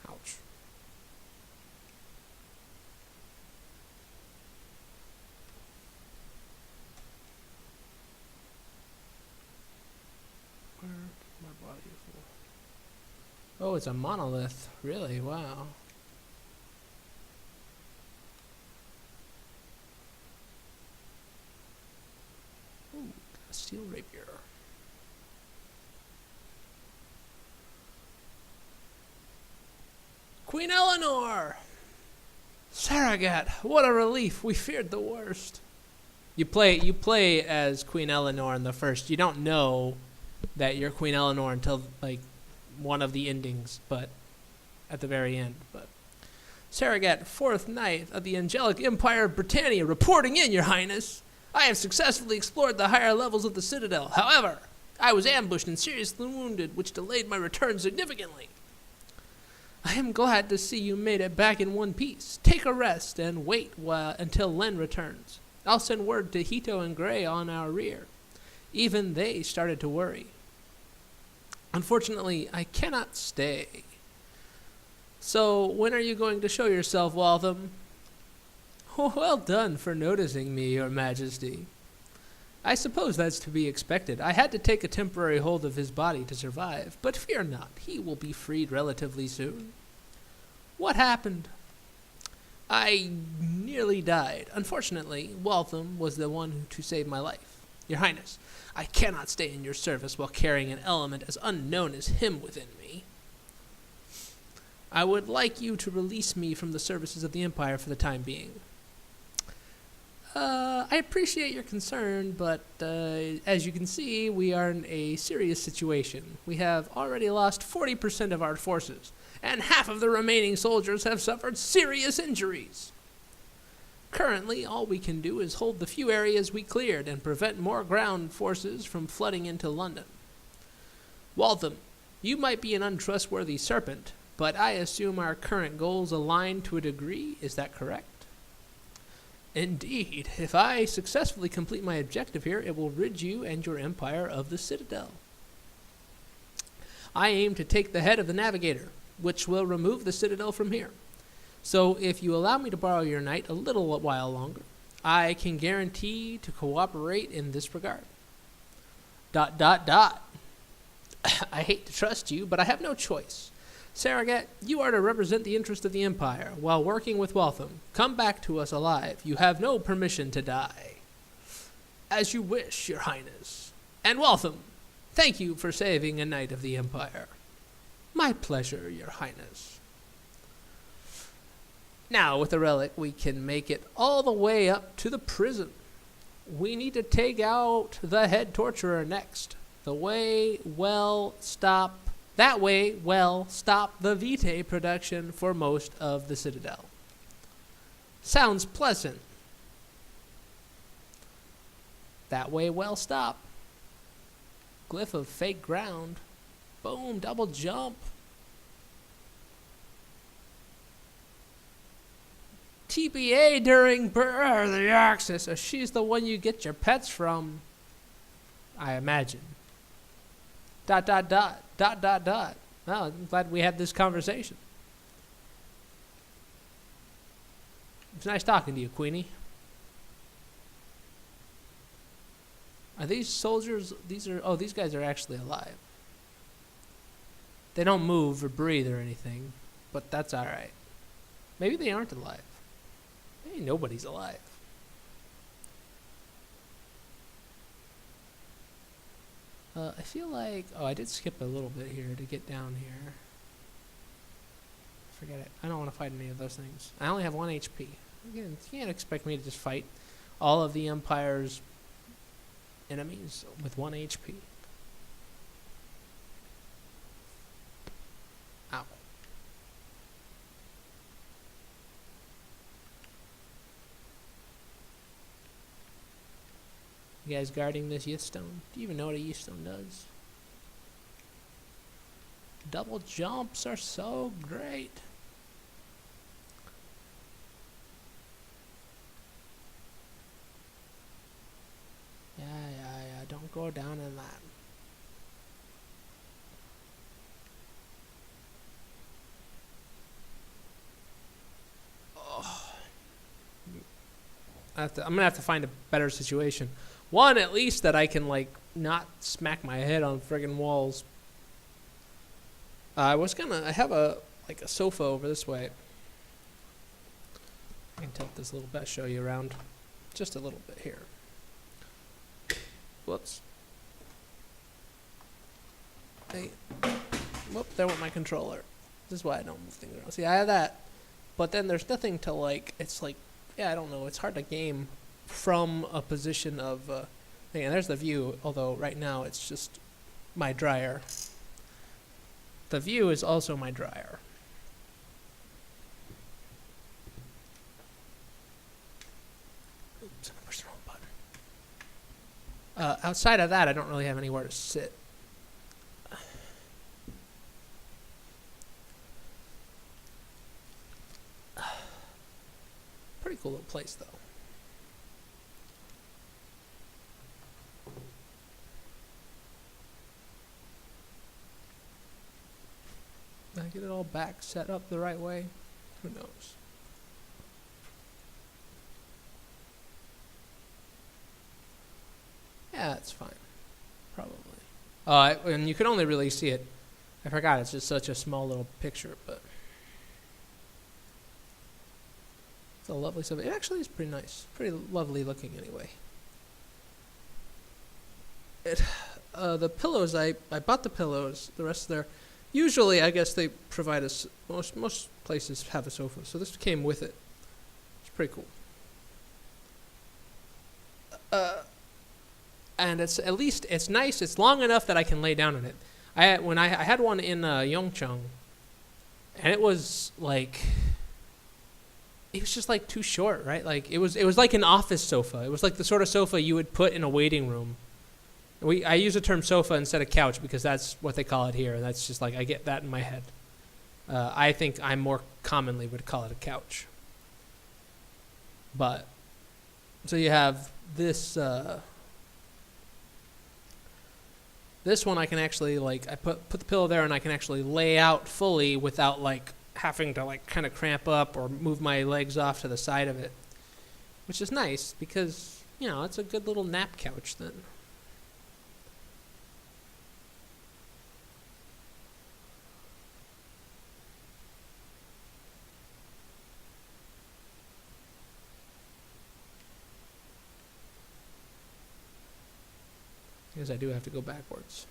S1: Ouch. Where my body full. Oh, it's a monolith. Really? Wow. Ooh, a steel rapier. Queen Eleanor! Saragat, what a relief. We feared the worst. You play as Queen Eleanor in the first. You don't know that you're Queen Eleanor until like one of the endings, but at the very end. But Saragat, 4th Knight of the Angelic Empire of Britannia, reporting in, Your Highness. I have successfully explored the higher levels of the Citadel. However, I was ambushed and seriously wounded, which delayed my return significantly. I am glad to see you made it back in one piece. Take a rest and wait until Len returns. I'll send word to Hito and Gray on our rear. Even they started to worry. Unfortunately, I cannot stay. So, when are you going to show yourself, Waltham? Well done for noticing me, Your Majesty. I suppose that's to be expected. I had to take a temporary hold of his body to survive, but fear not, he will be freed relatively soon. What happened? I nearly died. Unfortunately, Waltham was the one to save my life. Your Highness, I cannot stay in your service while carrying an element as unknown as him within me. I would like you to release me from the services of the Empire for the time being. I appreciate your concern, but as you can see, we are in a serious situation. We have already lost 40% of our forces, and half of the remaining soldiers have suffered serious injuries. Currently, all we can do is hold the few areas we cleared and prevent more ground forces from flooding into London. Waltham, you might be an untrustworthy serpent, but I assume our current goals align to a degree. Is that correct? Indeed. If I successfully complete my objective here, it will rid you and your empire of the Citadel. I aim to take the head of the Navigator, which will remove the Citadel from here. So if you allow me to borrow your knight a little while longer, I can guarantee to cooperate in this regard. ... I hate to trust you, but I have no choice. Sarragat, you are to represent the interest of the Empire while working with Waltham. Come back to us alive. You have no permission to die. As you wish, Your Highness. And Waltham, thank you for saving a knight of the Empire. My pleasure, Your Highness. Now, with the relic, we can make it all the way up to the prison. We need to take out the head torturer next. That way, stop the vitae production for most of the Citadel. Sounds pleasant. That way, stop. Glyph of fake ground. Boom, double jump. TBA during the access. So she's the one you get your pets from, I imagine. ... Well, I'm glad we had this conversation. It's nice talking to you, Queenie. Are these soldiers? These guys are actually alive. They don't move or breathe or anything, but that's alright. Maybe they aren't alive. Maybe nobody's alive. I feel like... Oh, I did skip a little bit here to get down here. Forget it. I don't want to fight any of those things. I only have 1 HP. Again, you can't expect me to just fight all of the Empire's enemies with 1 HP. Ow. You guys guarding this Yith Stone? Do you even know what a Yith Stone does? Double jumps are so great. Yeah. Don't go down in that. Oh. I'm gonna have to find a better situation. One, at least, that I can, not smack my head on friggin' walls. I have a sofa over this way. I can tilt this a little bit, show you around. Just a little bit here. Whoops. Hey. Whoop, there went my controller. This is why I don't move things around. See, I have that. But then there's nothing to, it's I don't know, it's hard to game from a position of, and there's the view, although right now it's just my dryer. The view is also my dryer. Oops, I pushed the wrong button. Outside of that, I don't really have anywhere to sit. Pretty cool little place, though. Did I get it all back set up the right way? Who knows? Yeah, it's fine. Probably. And you can only really see it. I forgot, it's just such a small little picture, but it's a lovely stuff. It actually is pretty nice. Pretty lovely looking anyway. The pillows, I bought the pillows. The rest of their... Usually, I guess they provide us... Most places have a sofa, so this came with it. It's pretty cool. And it's at least... It's nice. It's long enough that I can lay down in it. I had one in Yongchang, and it was it was just too short, right? It was like an office sofa. It was like the sort of sofa you would put in a waiting room. I use the term sofa instead of couch because that's what they call it here, and that's just I get that in my head. I think I more commonly would call it a couch. But so you have this. This one I can actually I put the pillow there and I can actually lay out fully without having to kind of cramp up or move my legs off to the side of it. which is nice because, you know, it's a good little nap couch then. Because I do have to go backwards.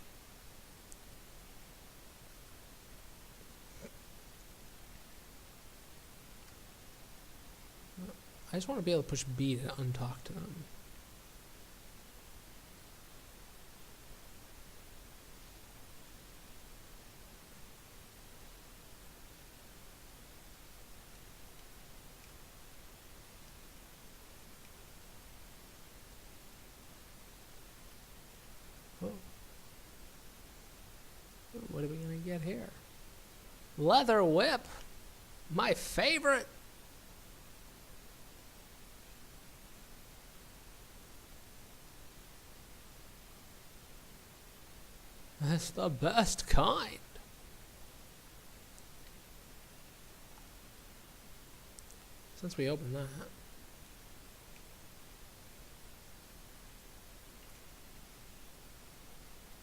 S1: I just want to be able to push B to untalk to them. Oh. What are we going to get here? Leather whip! My favorite! That's the best kind. Since we opened that.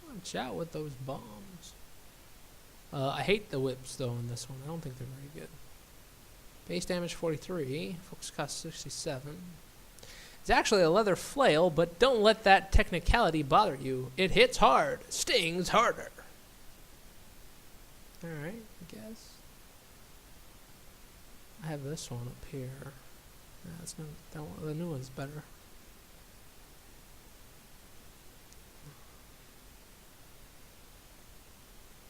S1: Watch out with those bombs. I hate the whips though in this one. I don't think they're very good. Base damage 43. Focus cost 67. It's actually a leather flail, but don't let that technicality bother you. It hits hard, stings harder. Alright, I guess. I have this one up here. Yeah, that's no, that one, the new one's better.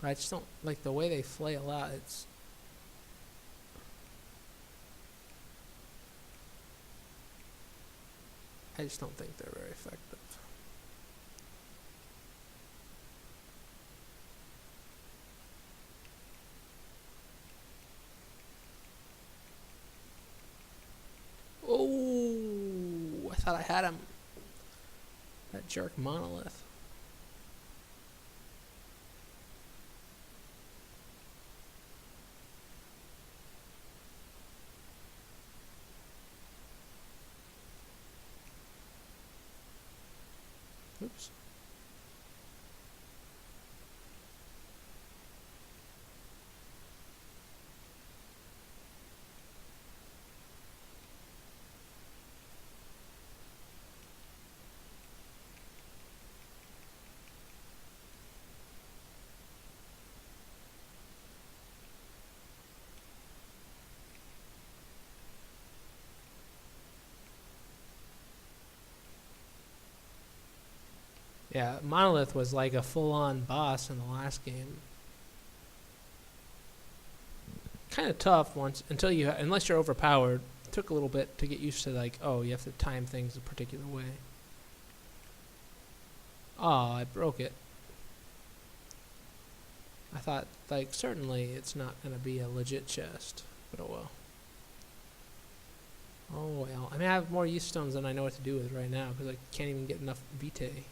S1: But I just don't like the way they flail out. It's I just don't think they're very effective. Oh, I thought I had him. That jerk monolith. Oops. Yeah, Monolith was like a full-on boss in the last game. Kind of tough once until you, unless you're overpowered. It took a little bit to get used to like, oh, you have to time things a particular way. Oh, I broke it. I thought, like, certainly it's not gonna be a legit chest, but oh well. Oh well. I mean, I have more use stones than I know what to do with right now because I can't even get enough vitae.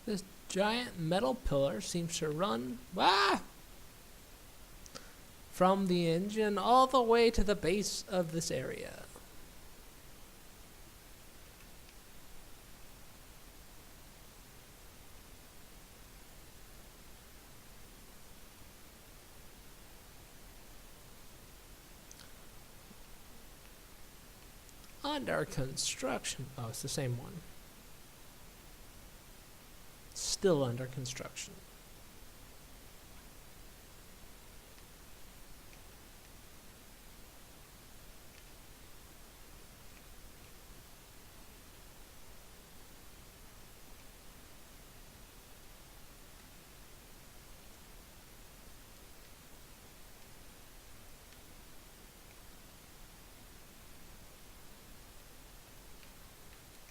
S1: This giant metal pillar seems to run from the engine all the way to the base of this area. Under construction. Oh, it's the same one. Still under construction.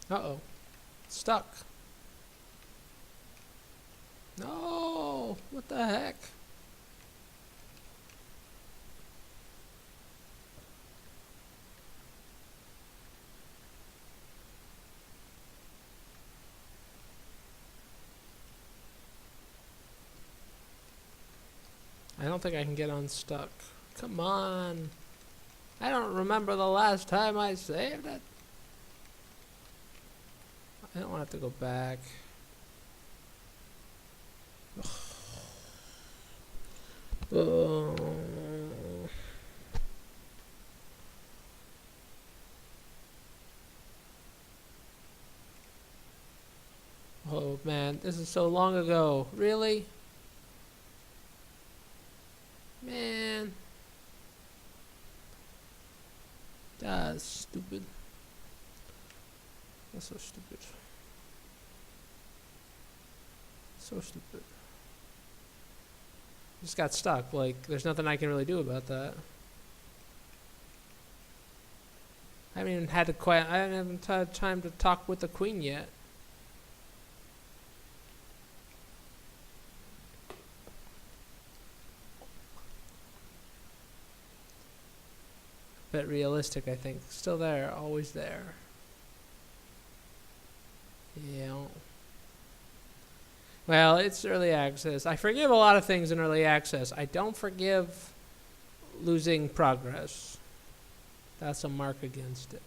S1: Uh-oh. Stuck. No! What the heck? I don't think I can get unstuck. Come on. I don't remember the last time I saved it. I don't want to have to go back. Oh. Oh man, this is so long ago. Really? Man. That's stupid. That's so stupid. So stupid. Just got stuck. Like, there's nothing I can really do about that. I haven't even had to quite. I haven't had time to talk with the queen yet. Bit realistic, I think. Still there, always there. Yeah. Well, it's early access. I forgive a lot of things in early access. I don't forgive losing progress. That's a mark against it.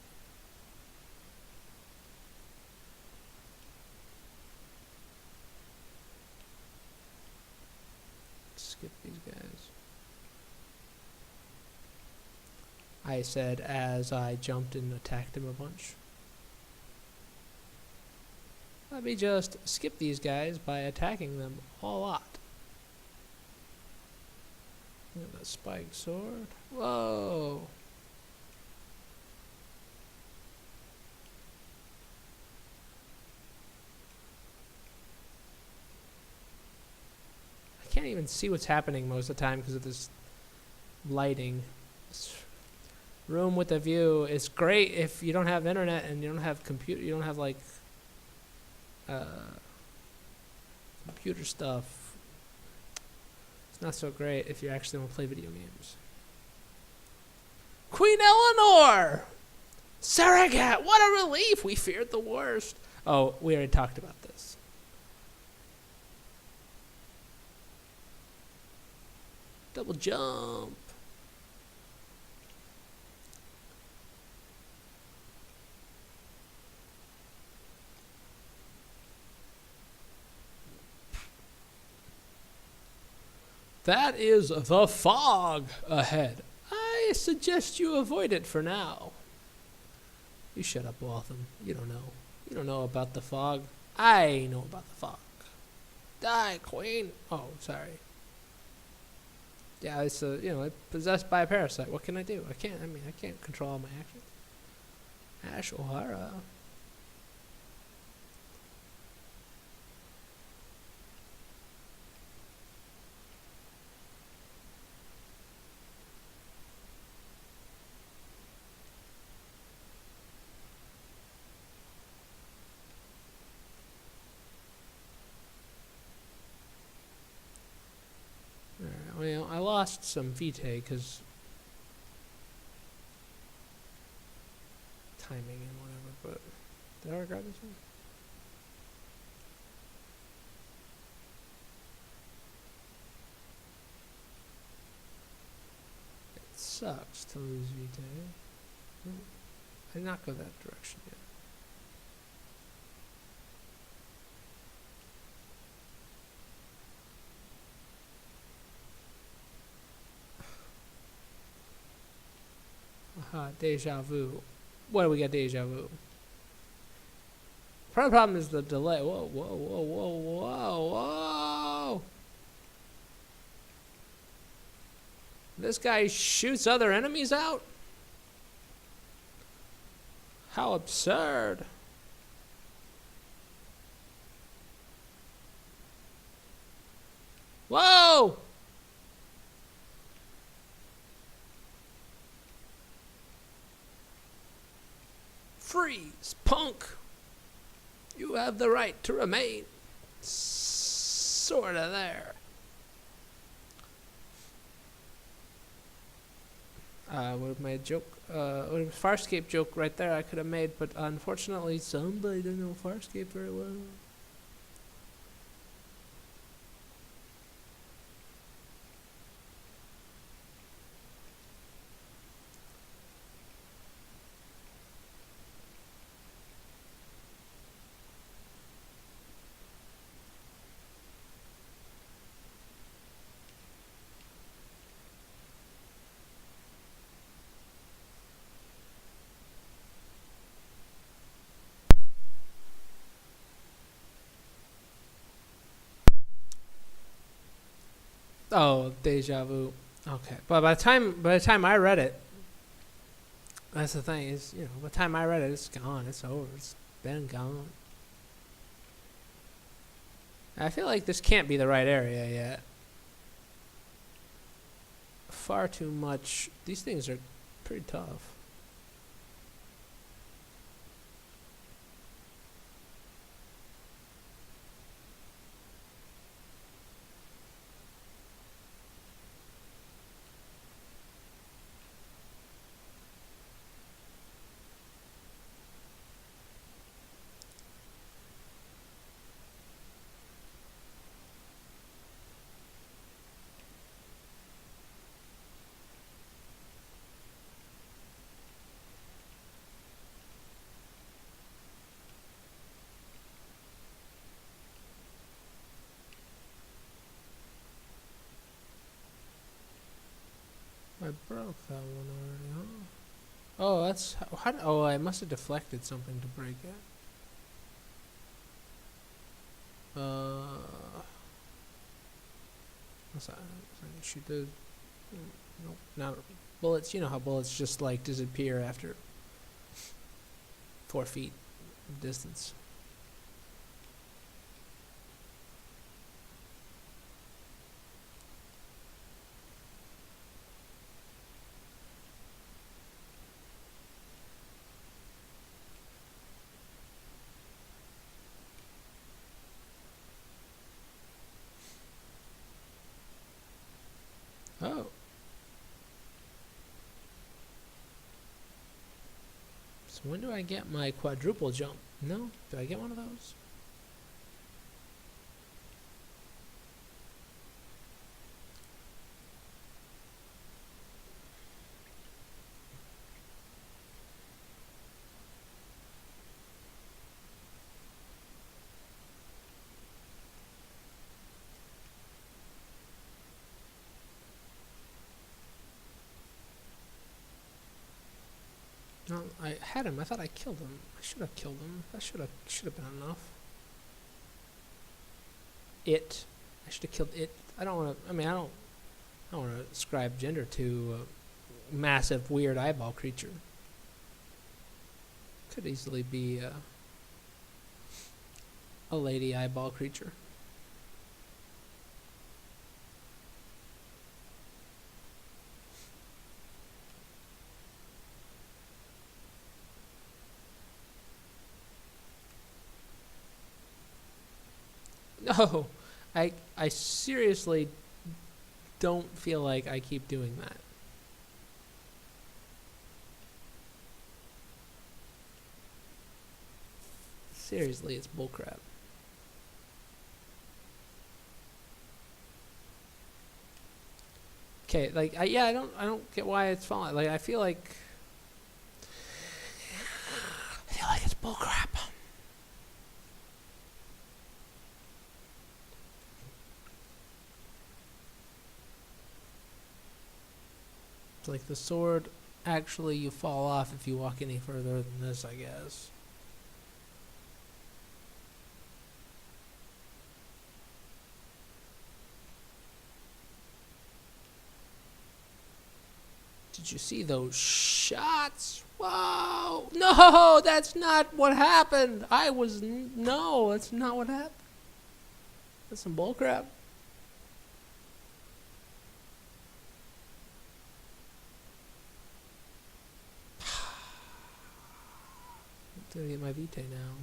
S1: Skip these guys. I said as I jumped and attacked him a bunch. Let me just skip these guys by attacking them a lot. Look at the spiked sword. Whoa! I can't even see what's happening most of the time because of this lighting. This room with a view is great if you don't have internet and you don't have computer. You don't have like computer stuff. It's not so great if you actually want to play video games. Queen Eleanor! Surrogate! What a relief! We feared the worst. Oh, we already talked about this. Double jump. That is the fog ahead. I suggest you avoid it for now. You shut up, Waltham. You don't know. You don't know about the fog. I know about the fog. Die, Queen. Oh, sorry. Yeah, it's it's possessed by a parasite. What can I do? I can't control all my actions. Ash O'Hara. Well, I lost some vitae because timing and whatever, but did I regret this one? sucks to lose Vitae. I did not go that direction yet. Aha, deja vu. What do we got deja vu? Part of the problem is the delay. Whoa, whoa, whoa, whoa, whoa, whoa! This guy shoots other enemies out? How absurd. Whoa! Freeze, punk! You have the right to remain. Sorta there. Would have made a joke. Would have a Farscape joke right there I could have made, but unfortunately somebody didn't know Farscape very well. Oh, deja vu. Okay, but by the time I read it, that's the thing is, by the time I read it, it's gone. It's over. It's been gone. I feel like this can't be the right area yet. Far too much. These things are pretty tough. I broke that one already, huh? Oh, that's oh, I must have deflected something to break it. What's that? Shoot the. Nope, not bullets. You know how bullets just like disappear after 4 feet of distance. Oh. So when do I get my quadruple jump? No? Did I get one of those? No, I had him. I thought I killed him. I should have killed him. That should have been enough. I should have killed it. I don't want to. I don't want to ascribe gender to a massive, weird eyeball creature. Could easily be a lady eyeball creature. No, I seriously don't feel like I keep doing that. Seriously, it's bullcrap. Okay, like I don't get why it's falling. Like I feel like it's bullcrap. It's like the sword. Actually, you fall off if you walk any further than this, I guess. Did you see those shots? Whoa! No, that's not what happened. No, that's not what happened. That's some bullcrap. I'm gonna get my Vitae now.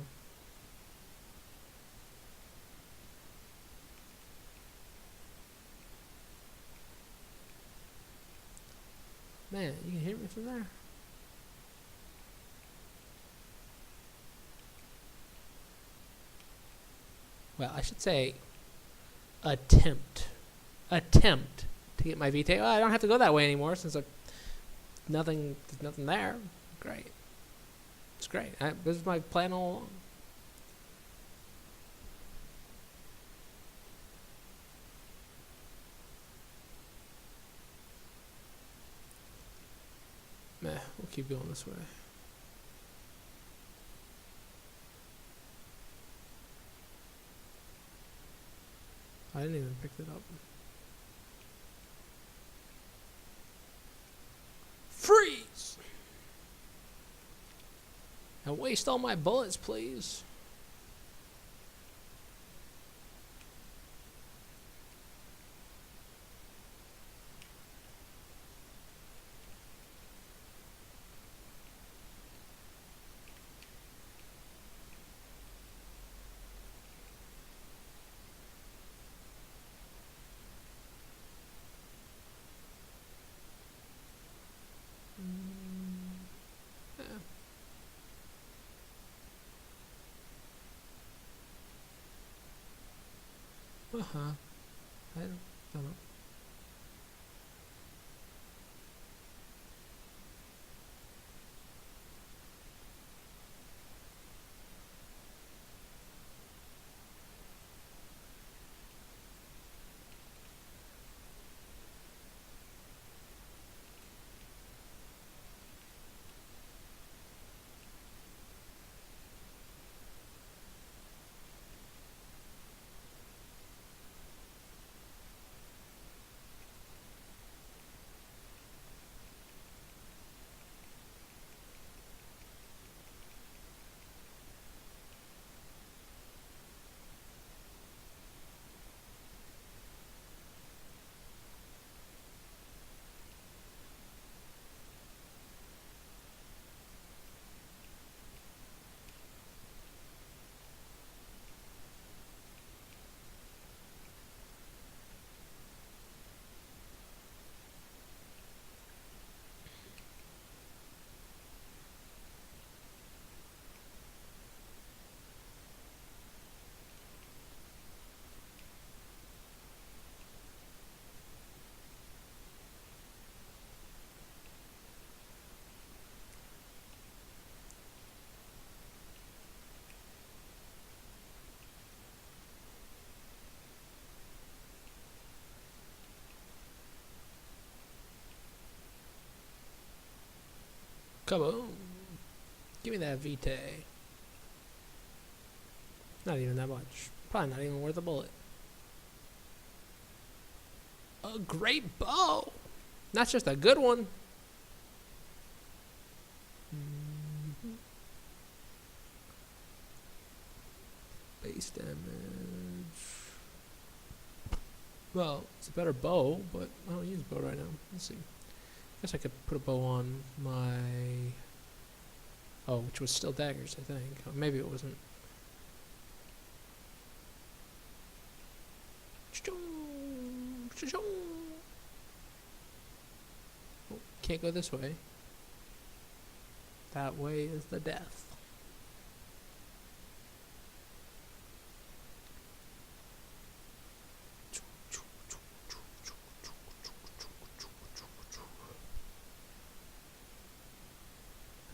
S1: Man, you can hear me from there. Well, I should say attempt to get my Vitae. Well, I don't have to go that way anymore since there's nothing there. Great. It's great. This is my plan all along. Meh, we'll keep going this way. I didn't even pick it up. Freeze! Now waste all my bullets, please. Uh-huh. I don't know. Kaboom! Give me that Vitae. Not even that much. Probably not even worth a bullet. A great bow! Not just a good one. Base damage. Well, it's a better bow, but I don't use a bow right now. Let's see. Guess I could put a bow on my... Oh, which was still daggers, I think. Or maybe it wasn't. Oh, can't go this way. That way is the death.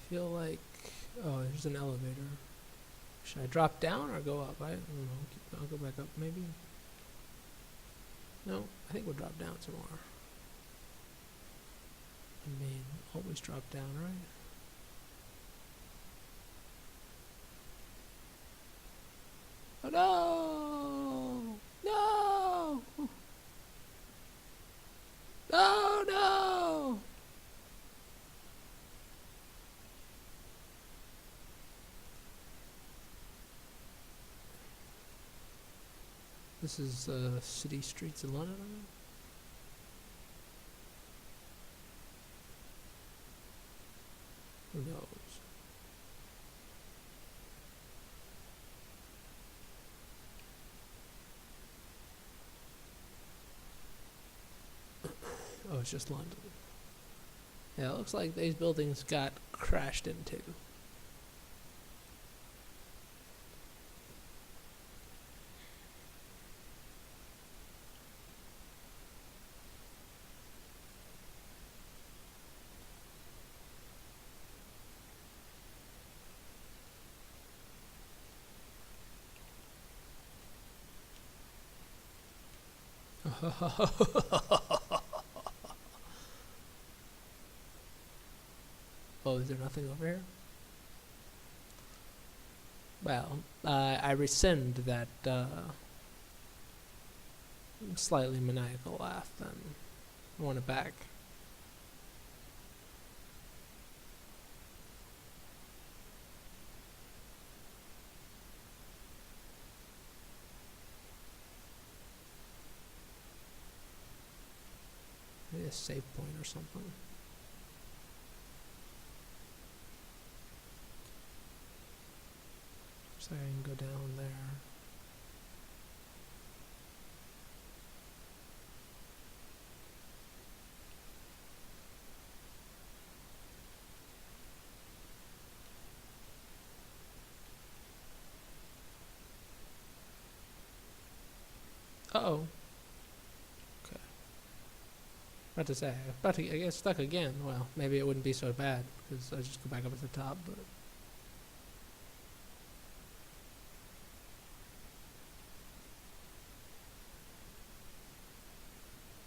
S1: feel like... Oh, there's an elevator. Should I drop down or go up? I don't know. I'll go back up, maybe. No, I think we'll drop down some more. I mean, always drop down, right? Oh no! No! No, no! This is city streets in London, I mean? Who knows? Oh, it's just London. Yeah, it looks like these buildings got crashed into. Oh, is there nothing over here? Well, I rescind that slightly maniacal laugh then. I want it back. Maybe a save point or something. So I can go down there. Uh-oh. Okay. About to say, about to get stuck again. Well, maybe it wouldn't be so bad, because I just go back up at the top, but...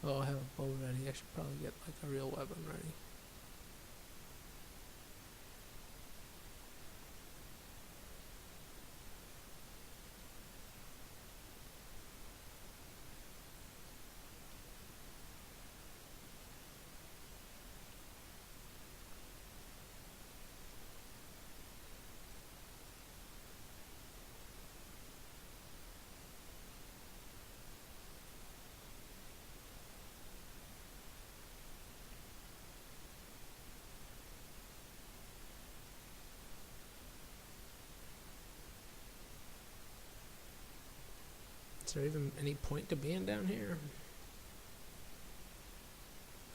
S1: Oh, I have a bow ready. I should probably get like a real weapon ready. Is there even any point to being down here?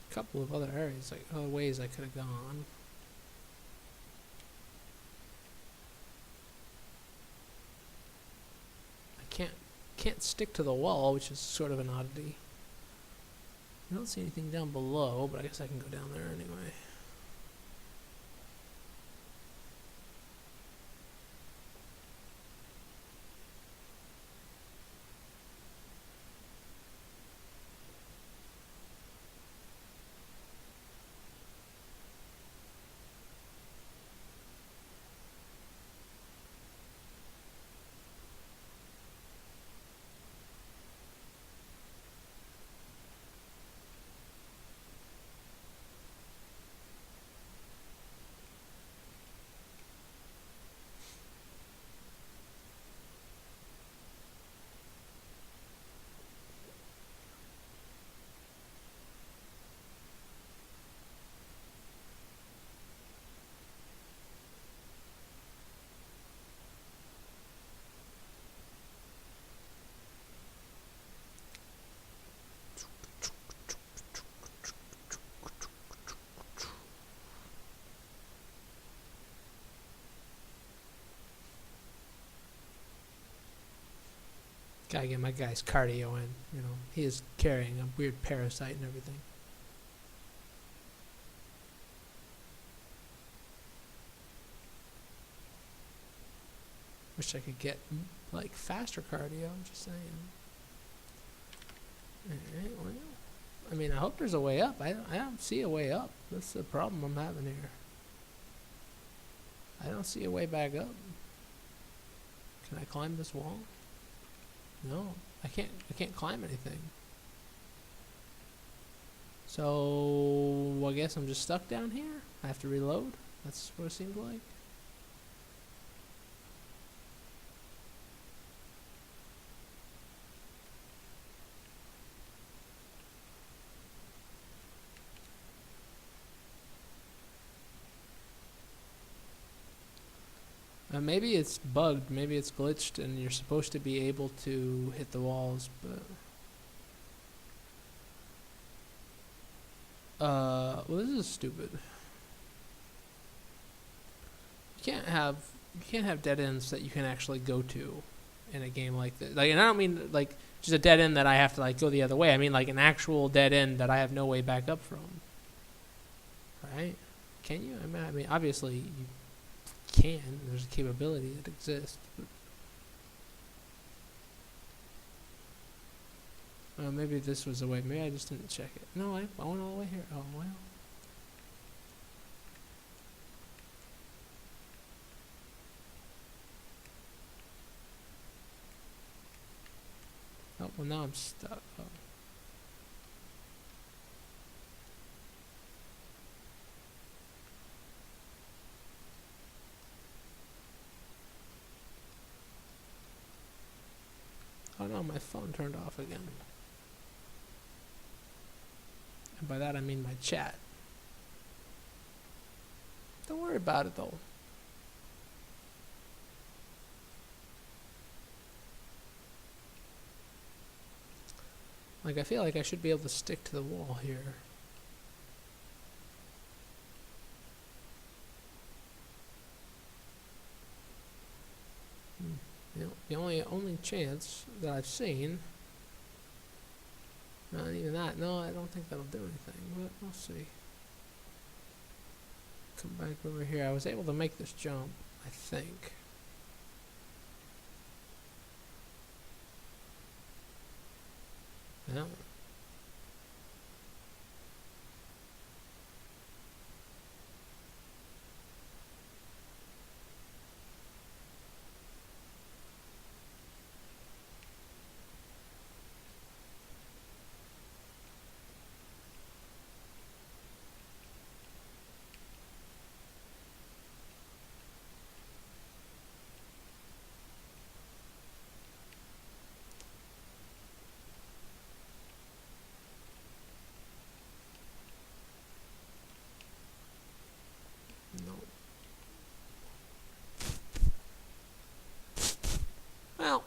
S1: A couple of other areas, like other ways I could have gone. I can't stick to the wall, which is sort of an oddity. I don't see anything down below, but I guess I can go down there anyway. Gotta get my guy's cardio in, you know. He is carrying a weird parasite and everything. Wish I could get like faster cardio. I'm just saying. Alright, well, I mean, I hope there's a way up. I don't see a way up. That's the problem I'm having here. I don't see a way back up. Can I climb this wall? No, I can't climb anything. So I guess I'm just stuck down here. I have to reload. That's what it seems like. Maybe it's bugged, maybe it's glitched, and you're supposed to be able to hit the walls, but... well, this is stupid. You can't have dead ends that you can actually go to in a game like this. Like, and I don't mean, like, just a dead end that I have to, like, go the other way. I mean, like, an actual dead end that I have no way back up from. Right? Can you? I mean, obviously, you can. There's a capability that exists. But maybe this was the way. Maybe I just didn't check it. No, I went all the way here. Oh, well. Oh, well, now I'm stuck. Oh. Oh no, my phone turned off again. And by that I mean my chat. Don't worry about it though. Like, I feel like I should be able to stick to the wall here. The only chance that I've seen, not even that. No, I don't think that'll do anything, but we'll see. Come back over here. I was able to make this jump, I think. Yeah. No. Well.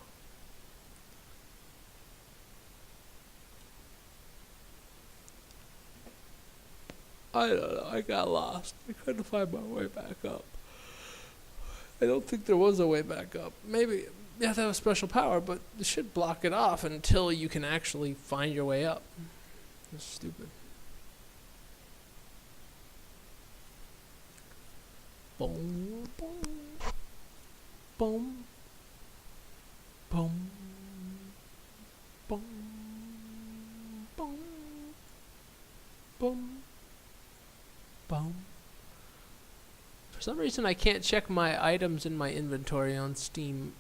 S1: I don't know. I got lost. I couldn't find my way back up. I don't think there was a way back up. Maybe you have to have a special power, but it should block it off until you can actually find your way up. That's stupid. Boom, boom, boom, boom, boom, boom, boom, boom. For some reason, I can't check my items in my inventory on Steam.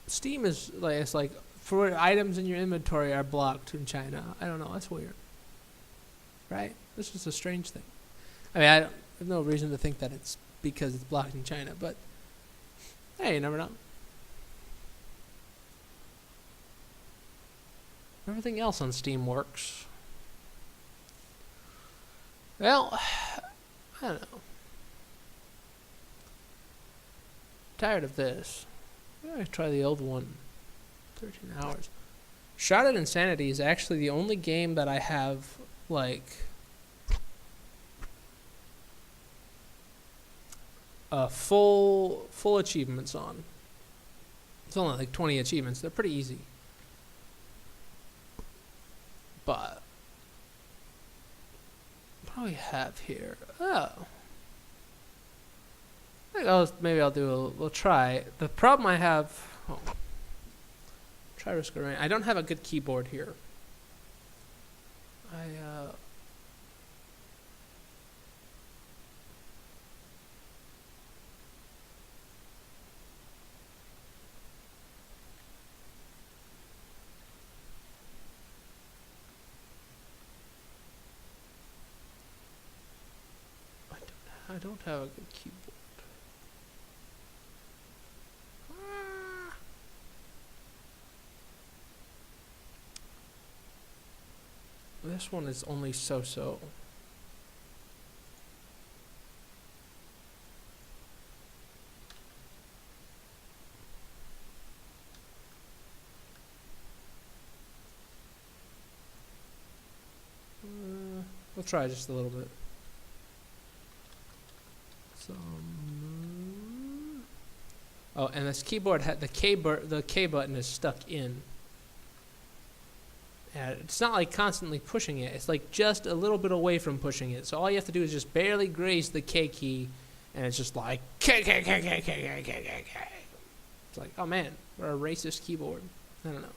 S1: Steam is like, it's like, for items in your inventory are blocked in China. I don't know. That's weird. Right? This is a strange thing. I mean, I have no reason to think that it's because it's blocked in China, but hey, you never know. Everything else on Steam works. Well, I don't know. Tired of this. I'm gonna try the old one. 13 hours. Shrouded Insanity is actually the only game that I have, like, full achievements on. It's only like 20 achievements. They're pretty easy. But what do we have here? Oh. Maybe I'll do we'll try. The problem I have, try Risk of Rain. I don't have a good keyboard here. I don't have a good keyboard. This one is only so-so. We'll try just a little bit. Oh, and this keyboard had the K button is stuck in. And it's not like constantly pushing it. It's like just a little bit away from pushing it. So all you have to do is just barely graze the K key, and it's just like K. It's like, oh man, we're a racist keyboard. I don't know.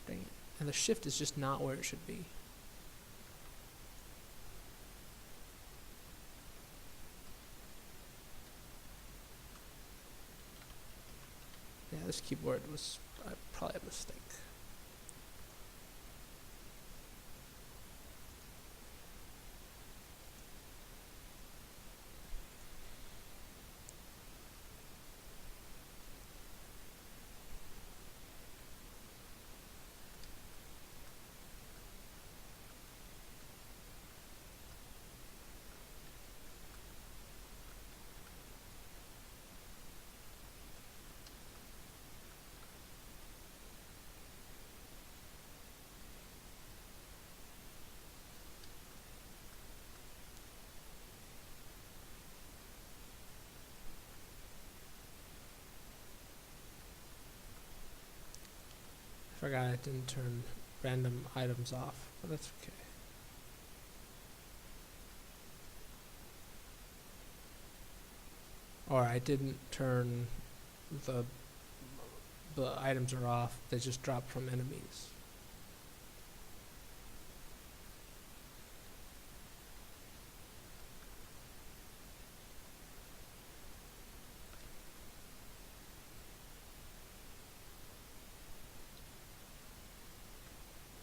S1: Dang it. And the shift is just not where it should be. Yeah, this keyboard was probably a mistake. Forgot I didn't turn random items off, but that's okay. Or I didn't turn the items are off, they just drop from enemies.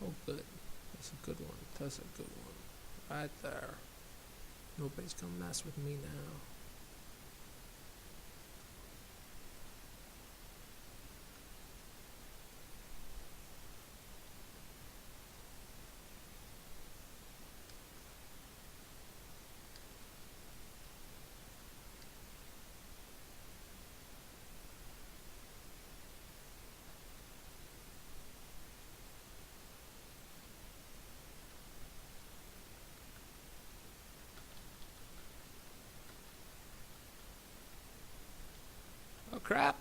S1: Oh, good. That's a good one. That's a good one. Right there. Nobody's gonna mess with me now. Oh crap.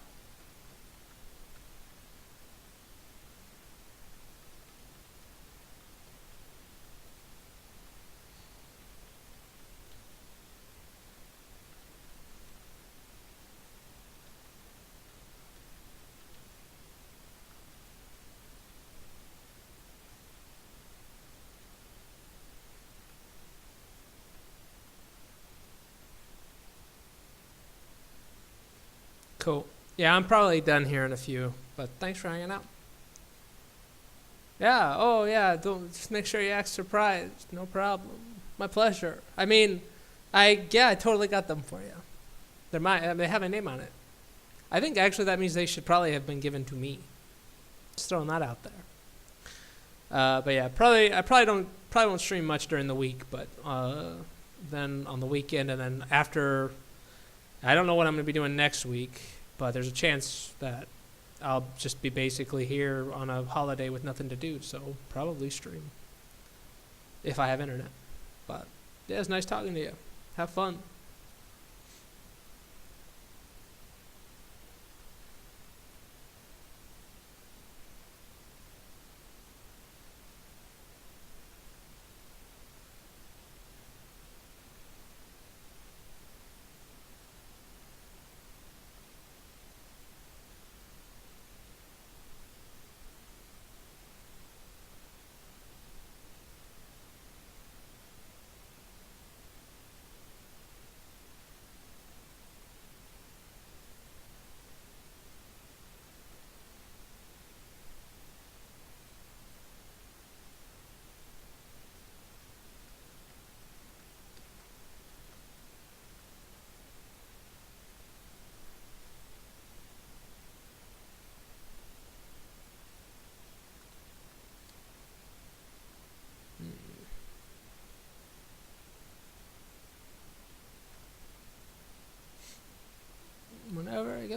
S1: Cool. Yeah, I'm probably done here in a few, but thanks for hanging out. Yeah, oh yeah, don't just make sure you act surprised. No problem. My pleasure. I mean, I totally got them for you. They have a name on it. I think actually that means they should probably have been given to me. Just throwing that out there. But yeah, I probably won't stream much during the week, but then on the weekend and then after, I don't know what I'm gonna be doing next week, but there's a chance that I'll just be basically here on a holiday with nothing to do, so probably stream if I have internet. But yeah, it's nice talking to you. Have fun.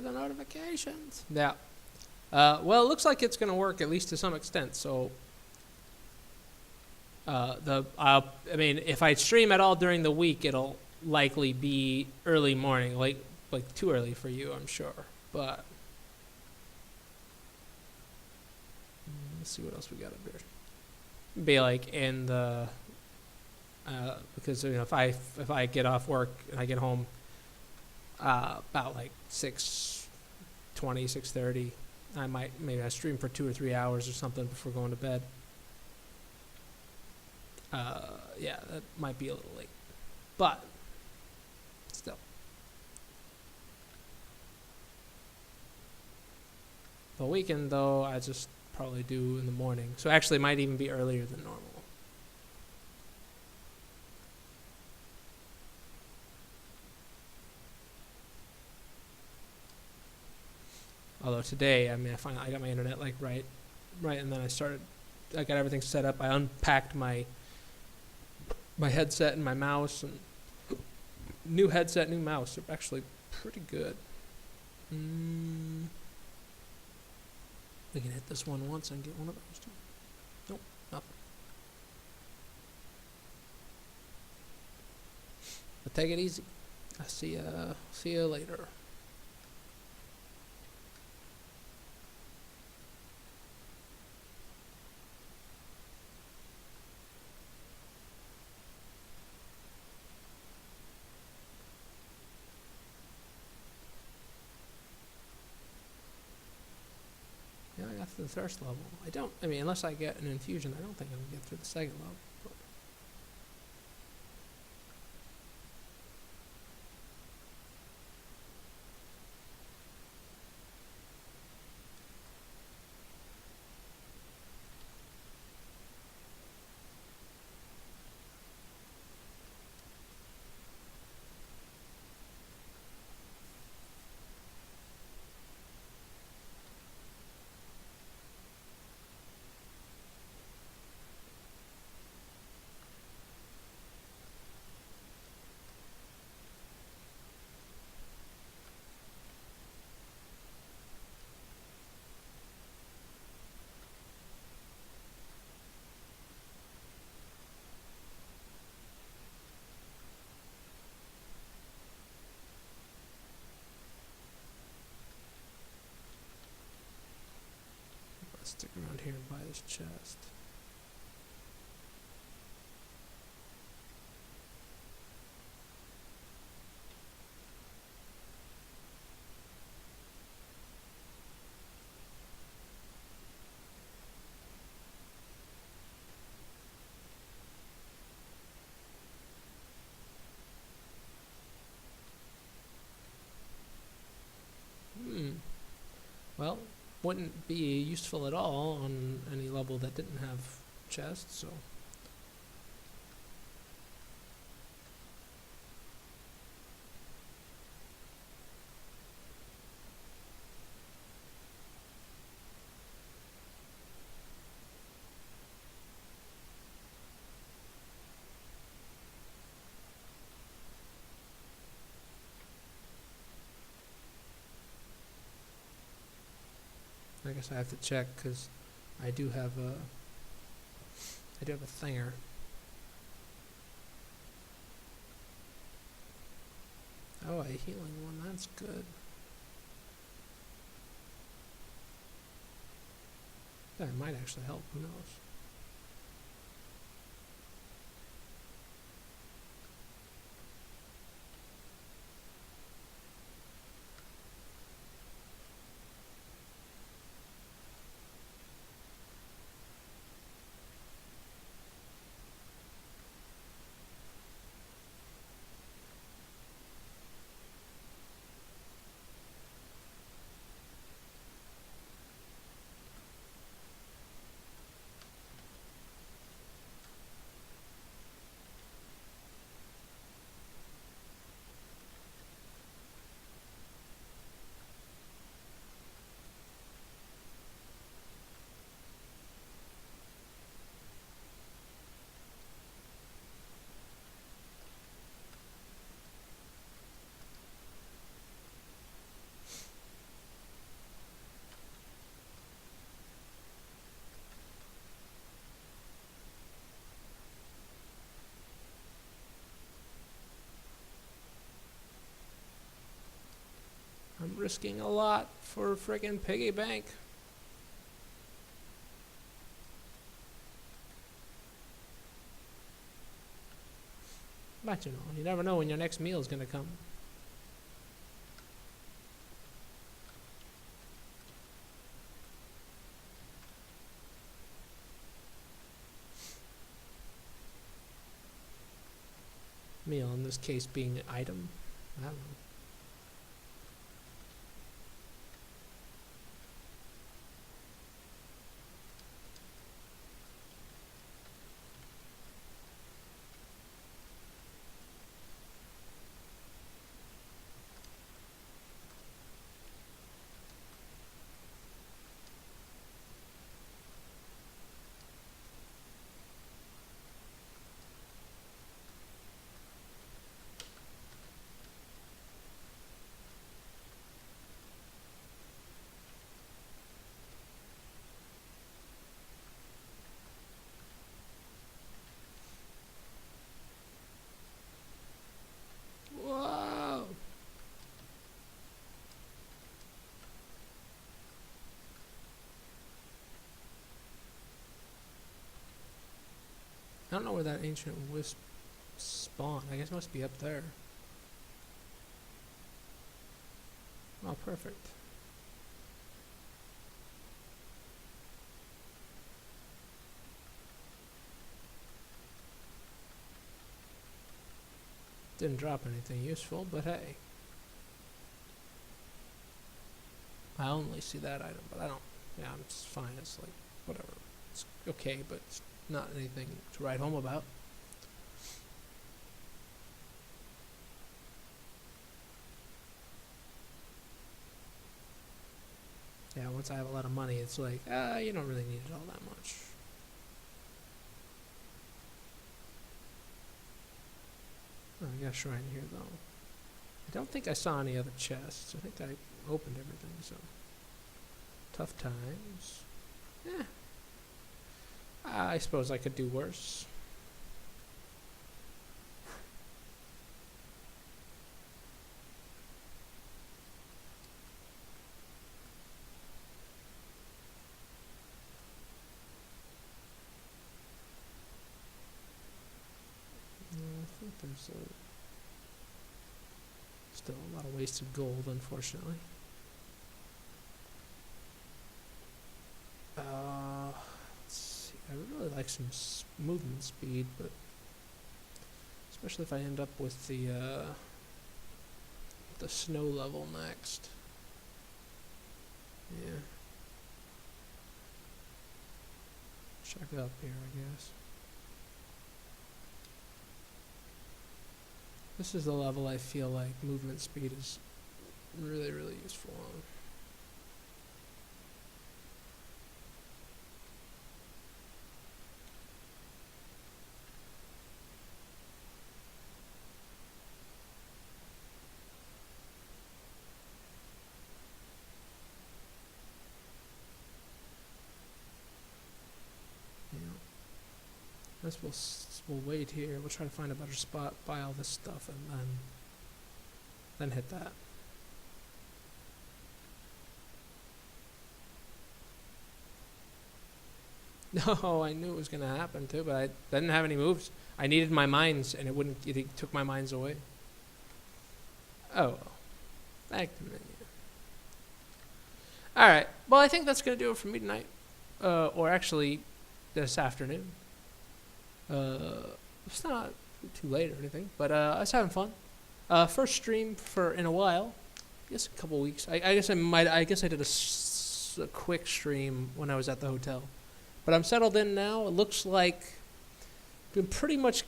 S1: get the notifications. Yeah. Well, it looks like it's gonna work at least to some extent. So, I mean, if I stream at all during the week, it'll likely be early morning, like too early for you, I'm sure. But let's see what else we got up here. Be like in the because if I get off work and I get home about like 6:20, 6:30, maybe I stream for 2 or 3 hours or something before going to bed. Yeah, that might be a little late, but still. The weekend though, I just probably do in the morning. So actually, it might even be earlier than normal. Although today, I mean, I got my internet like right, and then I got everything set up. I unpacked my headset and my mouse, and new headset, new mouse. They're actually pretty good. We can hit this one once and get one of those too. Nope, nothing. But take it easy. I'll see ya later. Yeah, I got through the first level. I mean, unless I get an infusion, I don't think I'm going to get through the second level. But let's stick around here and buy this chest. Well, wouldn't be useful at all on any level that didn't have chests, so. I guess I have to check because I do have a thinger. Oh, a healing one, that's good. That might actually help, who knows? risking a lot for a friggin' piggy bank. But you never know when your next meal is gonna come. Meal in this case being an item. I don't know. Whoa! I don't know where that ancient wisp spawned. I guess it must be up there. Oh, perfect. Didn't drop anything useful, but hey. I only see that item, but I don't. Yeah, it's fine. It's like, whatever. It's okay, but it's not anything to write home about. Yeah, once I have a lot of money, it's like, you don't really need it all that much. Oh, I got a shrine here, though. I don't think I saw any other chests. I think I opened everything, so. Tough times. Yeah. I suppose I could do worse. I think there's still a lot of wasted gold, unfortunately. Let's see. I would really like some movement speed, but especially if I end up with the snow level next. Yeah. Check it up here, I guess. This is the level I feel like movement speed is really, really useful on. We'll wait here. We'll try to find a better spot, buy all this stuff, and then hit that. No, I knew it was gonna happen too, but I didn't have any moves. I needed my mines, and it took my mines away. Oh well. Back to the menu. All right. Well, I think that's gonna do it for me tonight, or actually, this afternoon. It's not too late or anything, but I was having fun. First stream in a while. I guess a couple weeks. I guess I did a quick stream when I was at the hotel, but I'm settled in now. It looks like we can pretty much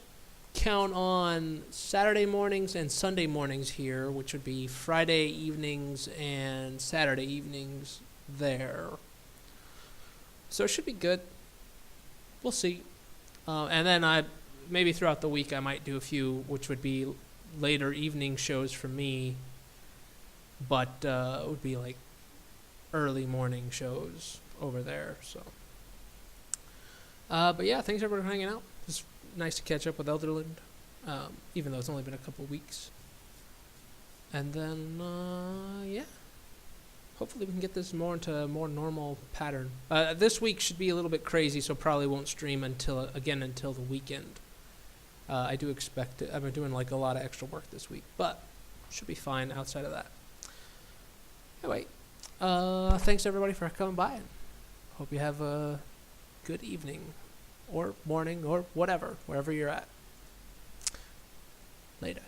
S1: count on Saturday mornings and Sunday mornings here, which would be Friday evenings and Saturday evenings there. So it should be good. We'll see. And then maybe throughout the week I might do a few, which would be later evening shows for me, but it would be like early morning shows over there. So, but yeah, thanks everyone for hanging out. It's nice to catch up with Elderland, even though it's only been a couple weeks. And then yeah, hopefully we can get this more into a more normal pattern. This week should be a little bit crazy, so probably won't stream until the weekend. I do expect it. I've been doing like a lot of extra work this week, but should be fine outside of that. Anyway, thanks everybody for coming by. Hope you have a good evening or morning or whatever, wherever you're at. Later.